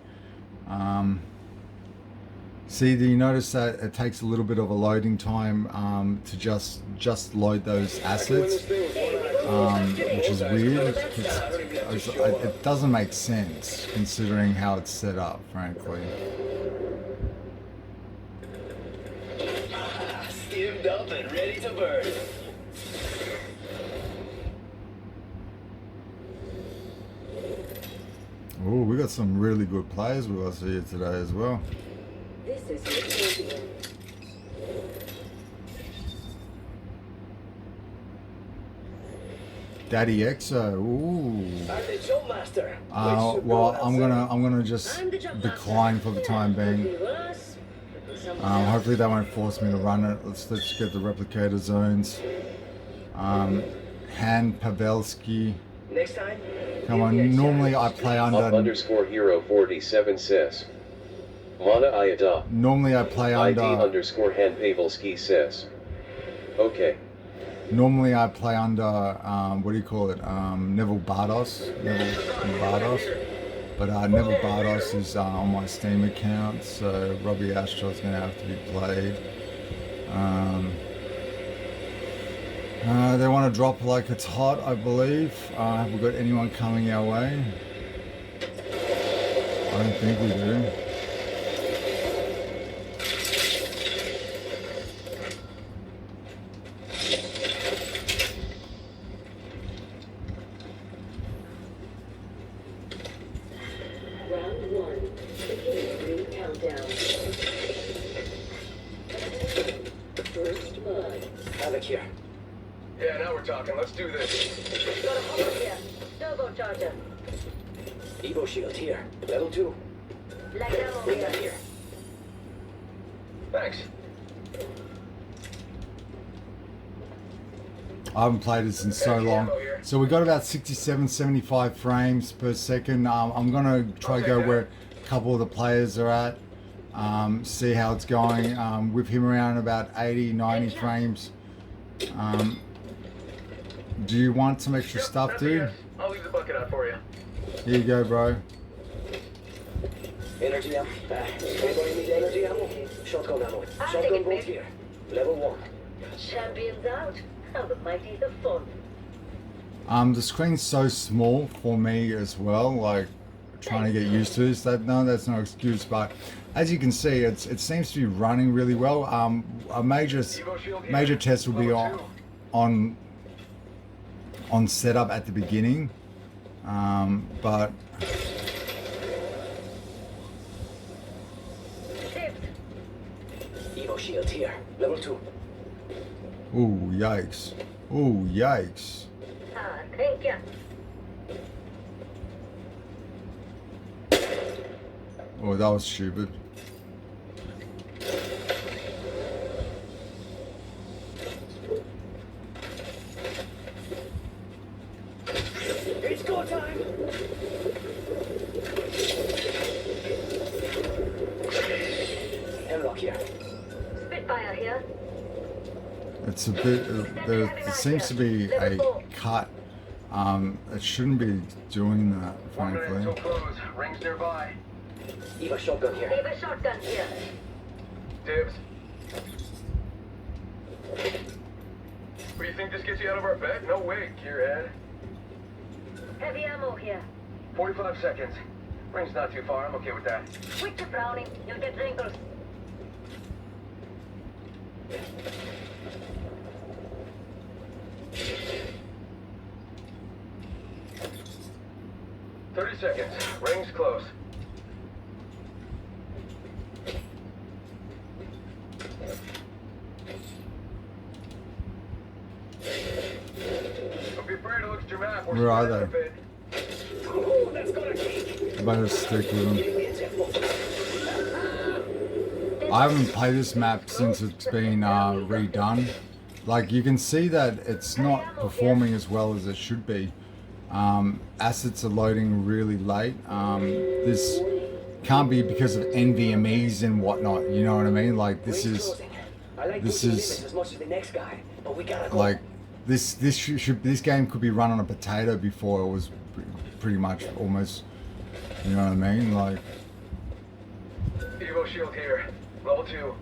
See, do you notice that it takes a little bit of a loading time to just load those assets, which is weird. It doesn't make sense considering how it's set up, frankly. Skimmed up and ready to burn. Oh, we got some really good players with us here today as well. This is your champion. Daddy Exo. Ooh. I'm the jump master. Well, I'm gonna just decline for the time being. Hopefully they won't force me to run it. Let's get the replicator zones. Han Pavelski. Next time. Come on. Normally I play under. _Hero 47 says. Mana I adopt. Normally I play under. ID _ Han Pavelski says. Okay. Normally I play under. What do you call it? Neville Bardos. Neville Bardos. But Neville Bardos is on my Steam account, so Robbie Astral's going to have to be played. They want to drop like it's hot, I believe. Have we got anyone coming our way? I don't think we do. Round 1. Beginning countdown. First blood. Havoc here. Yeah, now we're talking. Let's do this. Got a hopper here. Turbocharger. Evo shield here. Level 2. Black ammo Bring that here. here. Thanks. I haven't played this in so long. So we got about 67, 75 frames per second. I'm gonna try to go where a couple of the players are at. See how it's going. With him around about 80, 90 frames. Do you want some extra stuff, dude? I'll leave the bucket out for you. Here you go, bro. Energy ammo. Anybody need energy ammo? Shotgun ammo. I'll Shotgun take it, bolt mate. here. Level 1. Champions out. How the mighty have fun. The screen's so small for me as well, like trying to get used to this. No, that's no excuse, but as you can see, it seems to be running really well. A major test will be on setup at the beginning, but Saved. Evo shield here. Level 2. ooh, yikes! Ooh, yikes! Ah, thank you. Oh, that was stupid. It's go time. Hemlock here. Spitfire here. It's a bit. There seems to be a cut. It shouldn't be doing that, 1 minute frankly. until close. Rings nearby. Eva shotgun here. Save a shotgun here. Dibs. What do you think this gets you out of our bed? No way, gearhead. Heavy ammo here. 45 seconds. Range's not too far. I'm okay with that. Quick to Browning. You'll get wrinkles. Seconds. Ring's close. Don't be afraid to look at your map. Where are they? Ooh, that's gonna kick. I better stick with them. I haven't played this map since it's been redone. Like, you can see that it's not performing as well as it should be. Assets are loading really late. This can't be because of NVMEs and whatnot, you know what I mean? Like, this is like this game could be run on a potato before it was pretty much almost, you know what I mean? Like, Evo shield here, level 2.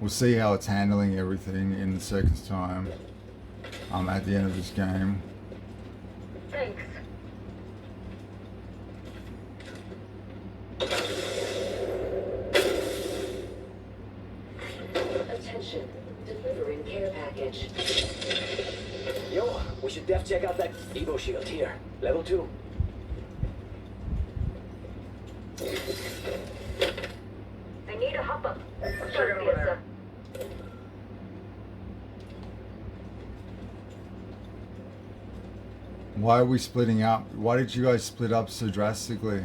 We'll see how it's handling everything in the second time. At the end of this game. Thanks. Attention, delivering care package. Yo, we should def check out that Evo shield here. Level 2. I need a hop up. Check it over there. Why are we splitting up? Why did you guys split up so drastically?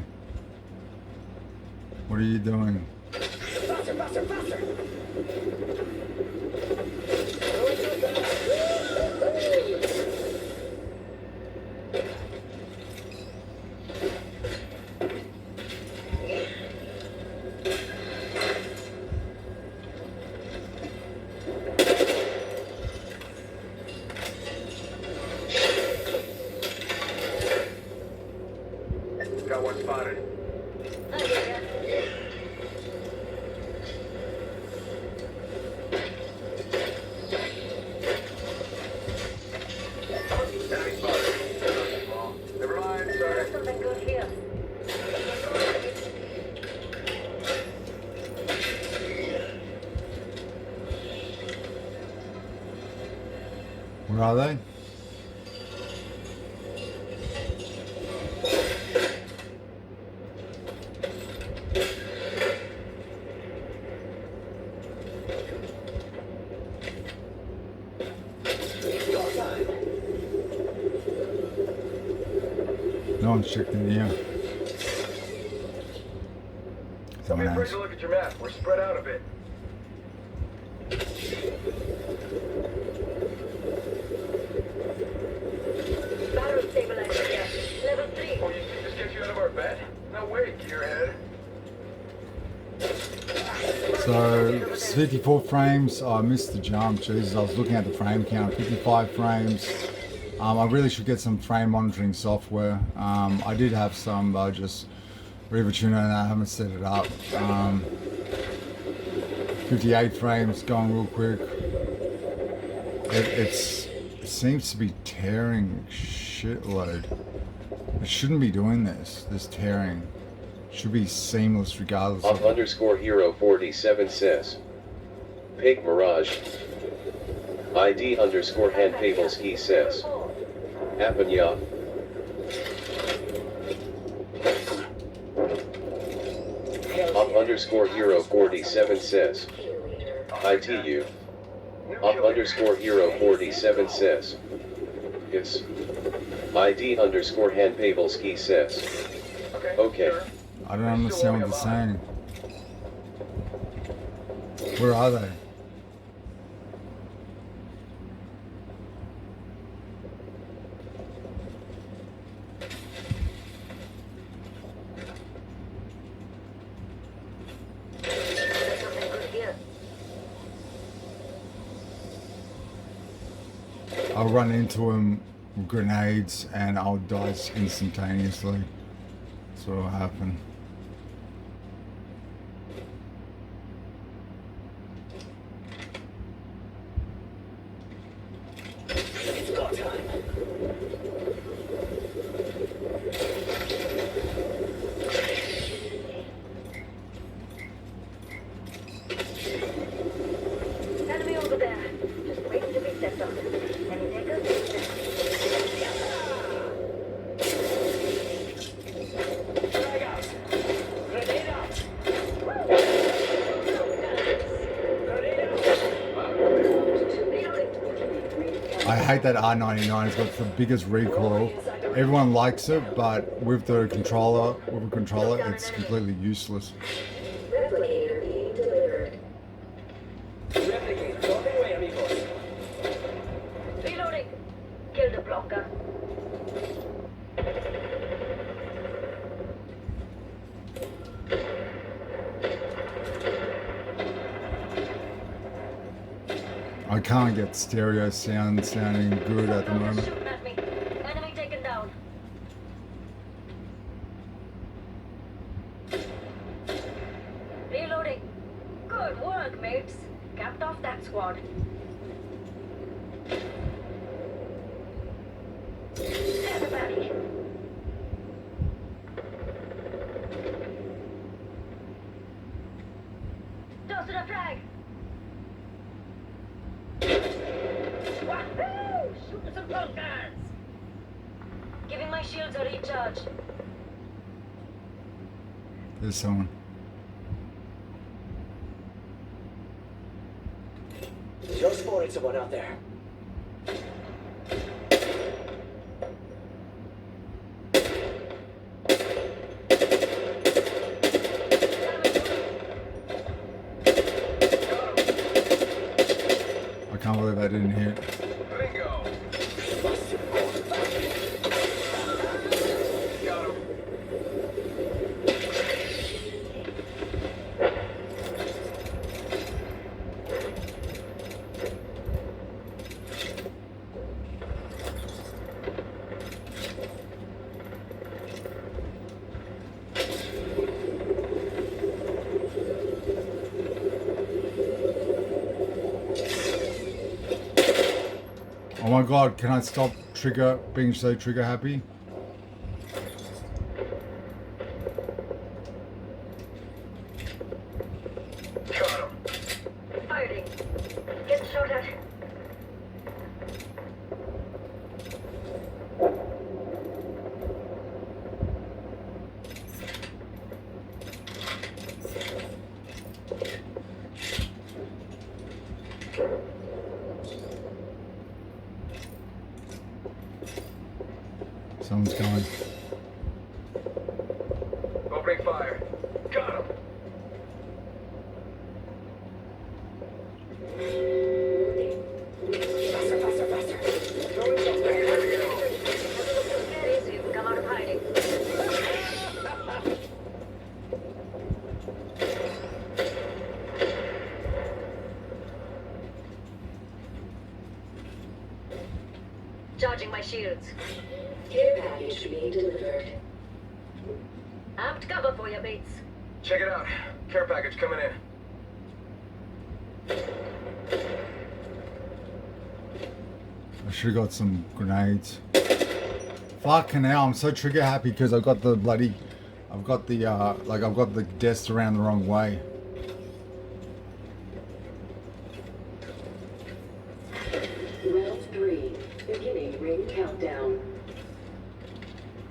What are you doing? Faster, faster, faster. Got one spotted. Enemy spotted. Small. Never mind, sorry. There's something good here. Where are they? No one's checking the air. Don't be Someone afraid has. to look at your map. We're spread out a bit. Barrel stabilizer here. Level 3. Oh, you think this gets you out of our bed? No way, gearhead. So it's 54 frames. Oh, I missed the jump. Jesus, I was looking at the frame count. 55 frames. I really should get some frame monitoring software. I did have some, but I just Revertuner and I haven't set it up. 58 frames, going real quick. It seems to be tearing shitload. It shouldn't be doing this tearing. It should be seamless regardless of Hero 47 says. Pig Mirage. ID _ Pavelski says. Apanya. Hero 47 says. ITU. Hero 47 says. Yes. ID _ Pavelski says. Okay. I don't understand what they're saying. Where are they? There's something good here. I'll run into him with grenades and I'll die instantaneously. That's what will happen. It's go time. Enemy on hate that R99. It's got the biggest recoil. Everyone likes it, but with a controller, it's completely useless. Replicator being delivered. Replicator, walking away, amigos. Reloading. Kill the blocker. I can't get stereo sound sounding good at the moment. Shooting at me. Enemy taken down. Reloading. Good work, mates. Capped off that squad. Everybody. Tossing a frag. Wahoo! Shooting some bunkers. Giving my shields a recharge. There's someone. You're spotting someone out there. I can't believe I didn't hit. Bingo. Got him. Oh my god, can I stop being so trigger happy? Got him. Firing. Get shot at. Someone's going. Opening fire. Got him. Scary, so you can come out of hiding. Charging my shields. Care package being delivered. Amped cover for you, mates. Check it out. Care package coming in. I should have got some grenades. Fucking hell, I'm so trigger happy because I've got the I've got the desk around the wrong way. Round 3. Beginning ring countdown.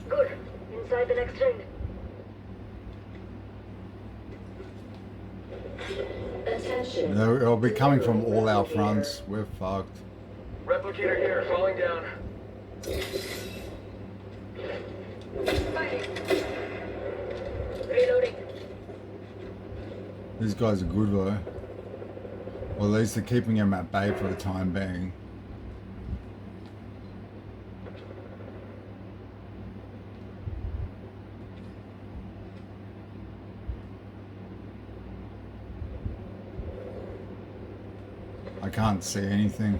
Good. Inside the next ring. Attention. It'll be coming from all our fronts. We're fucked. Replicator here, falling down. Fighting. Reloading. These guys are good though. Well, at least they're keeping him at bay for the time being. I can't see anything.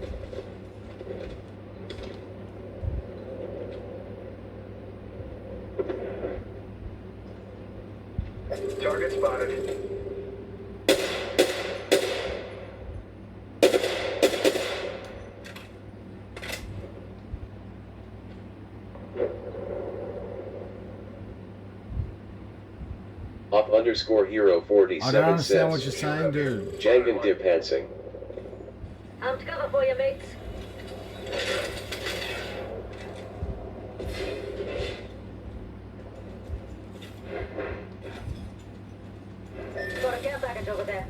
Target spotted. Up_Hero 47 I don't understand says, what you're saying, dude. Jangan dip hansing. Amped cover for you, mates. Got a care package over there.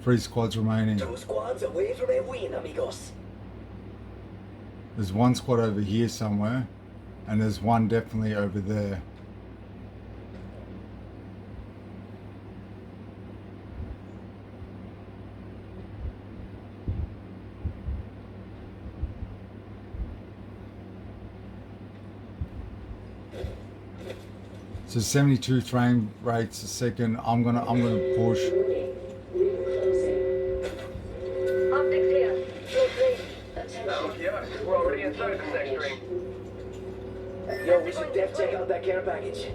3 squads remaining. 2 squads away from a win, amigos. There's 1 squad over here somewhere, and there's 1 definitely over there. So 72 frame rates a second. I'm gonna push. Optics here. Float rate. Oh, yeah, we're already inside the sex string. Yo, we should def check out that care package.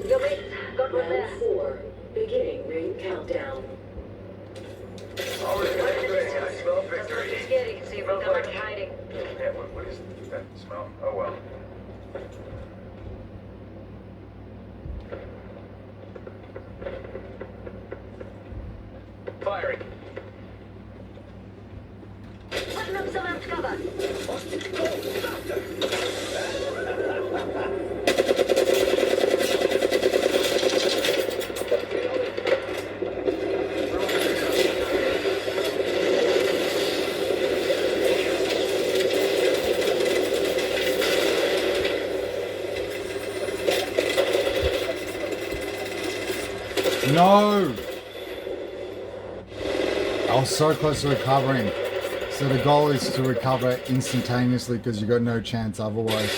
Your mates got one there. Round 4. Beginning ring countdown. Already graduating, I smell victory. It's scary, so you've got to hiding. Yeah, what is that smell? Oh well. Firing. Putting up some amped cover. No! I was so close to recovering. So the goal is to recover instantaneously because you got no chance otherwise.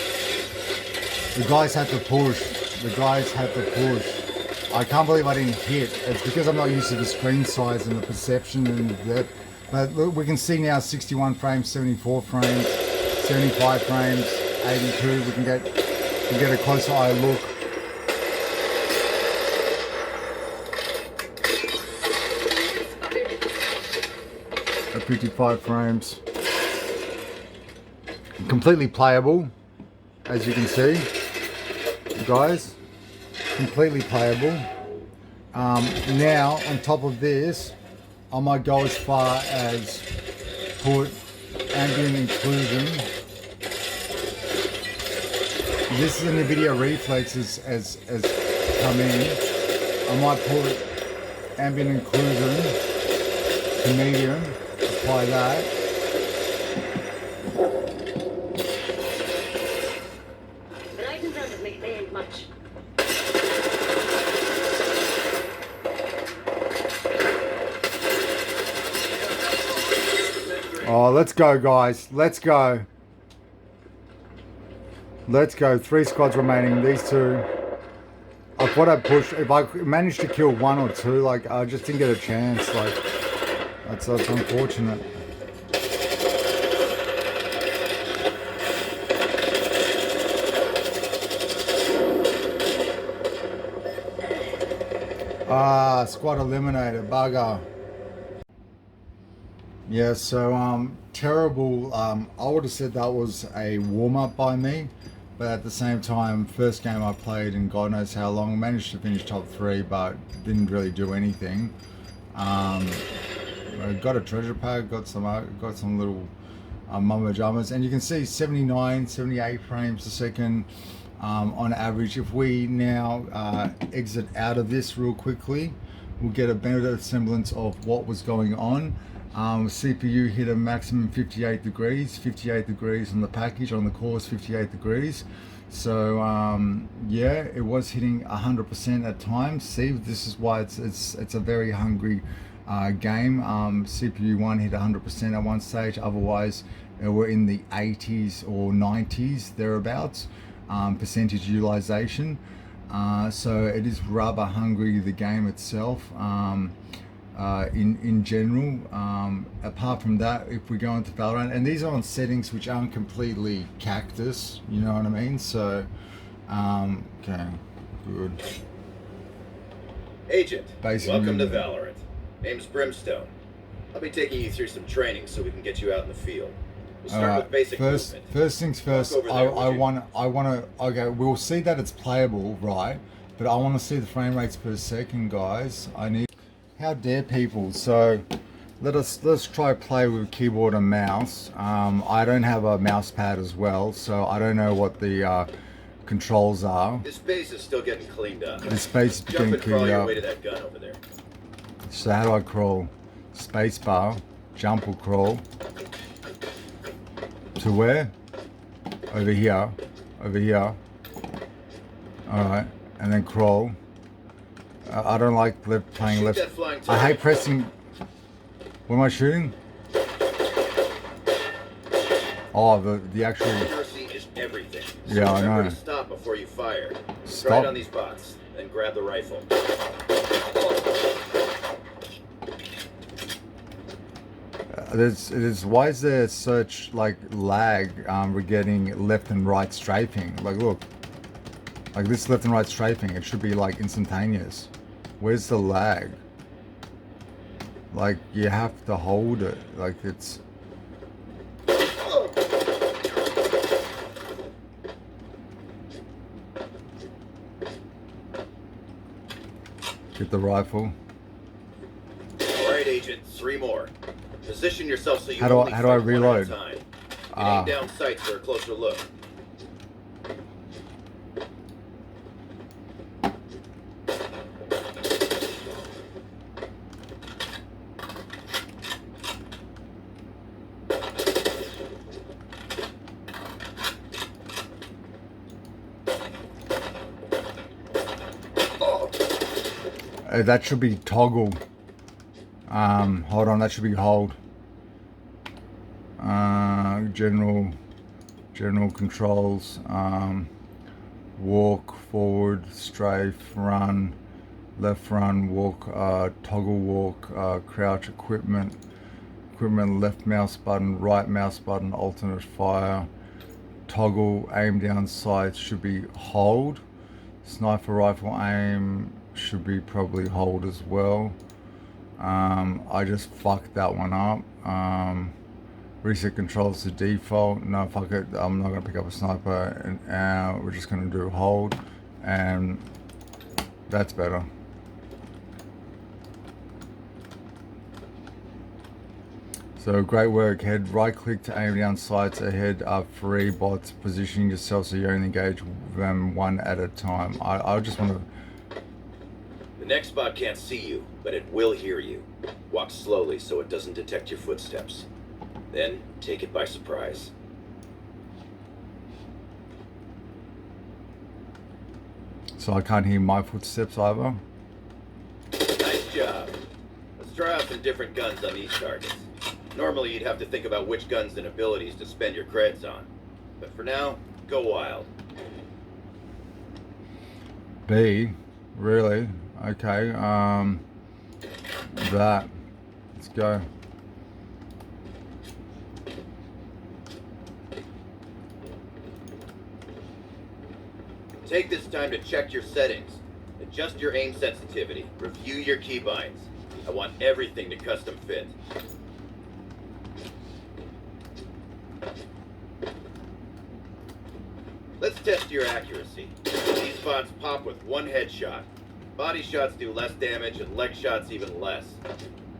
The guys had to push. The guys had to push. I can't believe I didn't hit. It's because I'm not used to the screen size and the perception and the depth. But look, we can see now 61 frames, 74 frames, 75 frames, 82. We can get a closer eye look. At 55 frames. Completely playable, as you can see, guys. Completely playable. Now, on top of this, I might go as far as put ambient inclusion. This is an Nvidia Reflex as come in. I might put ambient inclusion to medium. Apply that. Right in front of me, they ain't much. Oh, let's go, guys. Let's go. Let's go. 3 squads remaining. These 2. I thought I'd push. If I managed to kill 1 or 2, like, I just didn't get a chance. Like, that's unfortunate. Ah, squad eliminated, bugger. Yeah, so terrible. I would have said that was a warm-up by me, but at the same time, first game I played in God knows how long, managed to finish top 3, but didn't really do anything. I got a treasure pack, got some little mumbo jumbos, and you can see 79, 78 frames a second on average. If we now exit out of this real quickly, we'll get a better semblance of what was going on. CPU hit a maximum 58 degrees on the package, on the course 58 degrees. So yeah, it was hitting 100% at times. See, this is why it's a very hungry game. CPU 1 hit 100% at one stage, otherwise we're in the 80s or 90s thereabouts percentage utilization. So it is rubber hungry, the game itself. In general, apart from that, if we go into Valorant, and these are on settings which aren't completely cactus, you know what I mean? So okay, good. Agent, Basically, welcome to Valorant. Name's Brimstone. I'll be taking you through some training so we can get you out in the field. We'll start with basic movement. First things first, I want to, okay, we'll see that it's playable, right? But I want to see the frame rates per second, guys. How dare people? So let's try play with keyboard and mouse. I don't have a mouse pad as well, so I don't know what the controls are. This base is still getting cleaned up. This space is Jump getting and crawl cleaned your up. way to that gun over there. So how do I crawl? Space bar, jump or crawl. To where? Over here. Over here. Alright, and then crawl. I don't like playing Shoot left. that flying I hate target. pressing. What am I shooting? Oh, the actual. Accuracy is everything. So Yeah, I remember know. to stop before you fire. Stop? Try it on these bots, then grab the rifle. Why is there such like lag? We're getting left and right strafing. Like look, like this left and right strafing. It should be like instantaneous. Where's the lag? Like you have to hold it. Like it's. Get the rifle. All right, Agent. 3 more. Position yourself so you How do I- only how do I fight one at a reload? time. Get Ah. aim down sights for a closer look. That should be toggle. Hold on, that should be hold. General controls. Walk, forward, strafe, run, left run, walk, toggle walk, crouch, equipment, left mouse button, right mouse button, alternate fire, toggle, aim down sights should be hold. Sniper rifle aim should be probably hold as well. I just fucked that one up. Reset controls to default. No, fuck it. I'm not gonna pick up a sniper, and we're just gonna do hold, and that's better. So great work. Head right click to aim down sights. Ahead are 3 bots. Positioning yourself so you only engage them one at a time. I just want to. The next bot can't see you, but it will hear you. Walk slowly so it doesn't detect your footsteps. Then take it by surprise. So I can't hear my footsteps either. Nice job. Let's try out some different guns on these targets. Normally you'd have to think about which guns and abilities to spend your creds on. But for now, go wild. B, really? Okay. That. Let's go. Take this time to check your settings. Adjust your aim sensitivity. Review your keybinds. I want everything to custom fit. Let's test your accuracy. These bots pop with 1 headshot. Body shots do less damage and leg shots even less.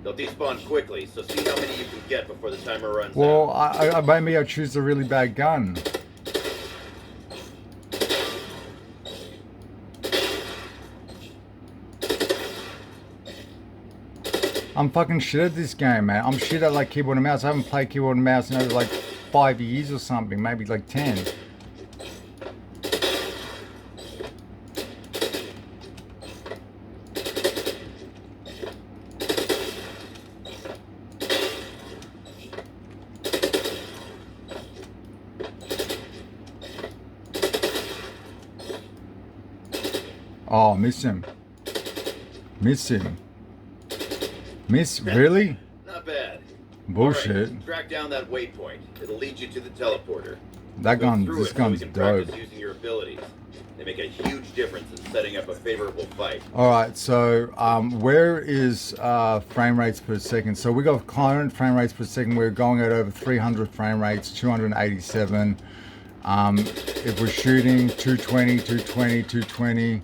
They'll despawn quickly, so see how many you can get before the timer runs Well, out. maybe I choose a really bad gun. I'm fucking shit at this game, man. I'm shit at like keyboard and mouse. I haven't played keyboard and mouse in over like 5 years or something, maybe like 10. Oh, miss him. Miss him. Miss, really? Not bad. Bullshit. Alright, track down that waypoint. It'll lead you to the teleporter. That Go gun, through this it so gun's we can dope. practice using your abilities. They make a huge difference in setting up a favorable fight. Alright, so where is frame rates per second? So we got current frame rates per second. We're going at over 300 frame rates, 287. If we're shooting 220, 220, 220.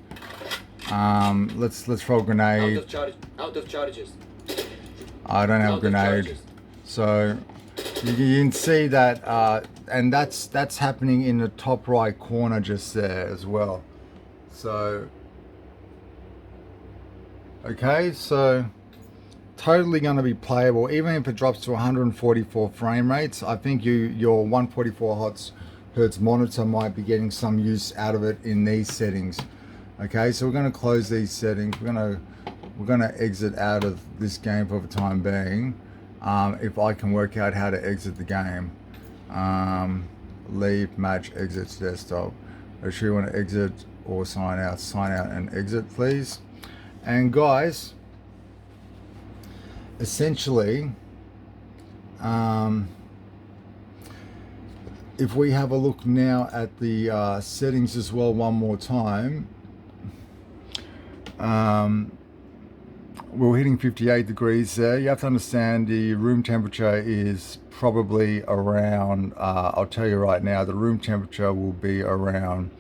Let's throw a grenade. Out of charges. I don't have a grenade. So you can see that, and that's happening in the top right corner just there as well. So okay, so totally going to be playable, even if it drops to 144 frame rates. I think your 144 hertz monitor might be getting some use out of it in these settings. Okay, so we're going to close these settings. We're going to exit out of this game for the time being. If I can work out how to exit the game. Leave, match, exit to desktop. Make sure you want to exit or sign out and exit, please. And guys, essentially, if we have a look now at the settings as well one more time, we're hitting 58 degrees there. You have to understand the room temperature is probably around, I'll tell you right now, the room temperature will be around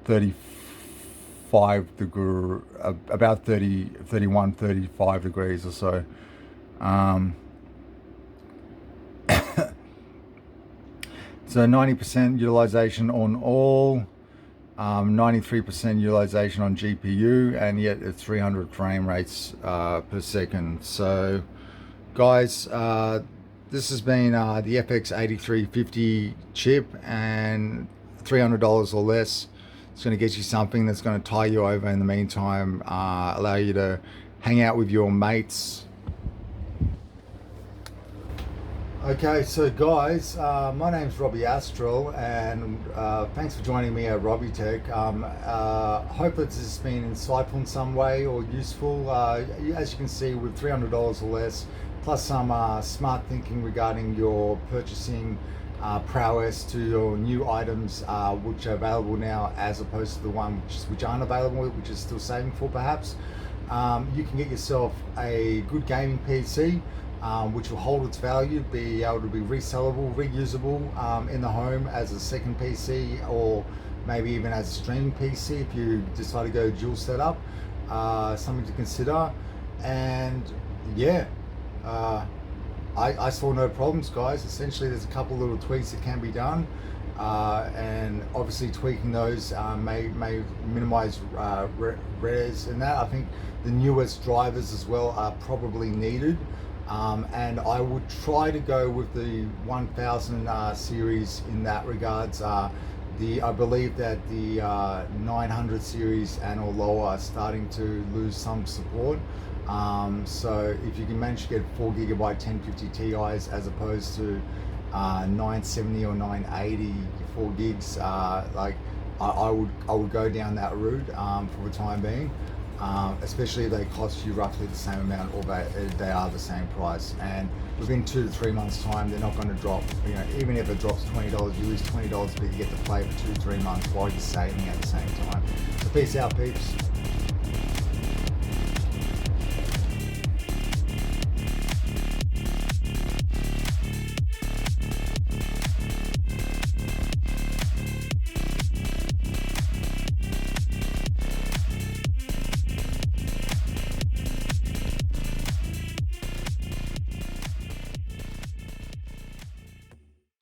35 degrees, about 31, 35 degrees or so. So 90% utilization on all, 93% utilization on GPU, and yet it's 300 frame rates per second. So guys, this has been the FX 8350 chip, and $300 or less. It's going to get you something that's going to tie you over in the meantime, allow you to hang out with your mates. Okay, so guys, my name's Robbi Astral, and thanks for joining me at Robbi Tek. Hope that this has been insightful in some way or useful. As you can see, with $300 or less, plus some smart thinking regarding your purchasing prowess to your new items, which are available now, as opposed to the one which aren't available, which is still saving for perhaps. You can get yourself a good gaming PC, which will hold its value, be able to be resellable, reusable in the home as a second PC, or maybe even as a streaming PC if you decide to go dual setup. Something to consider. And yeah, I saw no problems, guys. Essentially, there's a couple little tweaks that can be done, and obviously tweaking those may minimize res and that. I think the newest drivers as well are probably needed. And I would try to go with the 1000 series in that regards. I believe that the 900 series and or lower are starting to lose some support. So if you can manage to get 4GB 1050 Ti's as opposed to 970 or 980 4 gigs, like I would go down that route for the time being. Especially if they cost you roughly the same amount, or they are the same price, and within 2 to 3 months time they're not going to drop. You know, even if it drops $20, you lose $20, but you get to play for 2 to 3 months while you're saving at the same time. So peace out, peeps.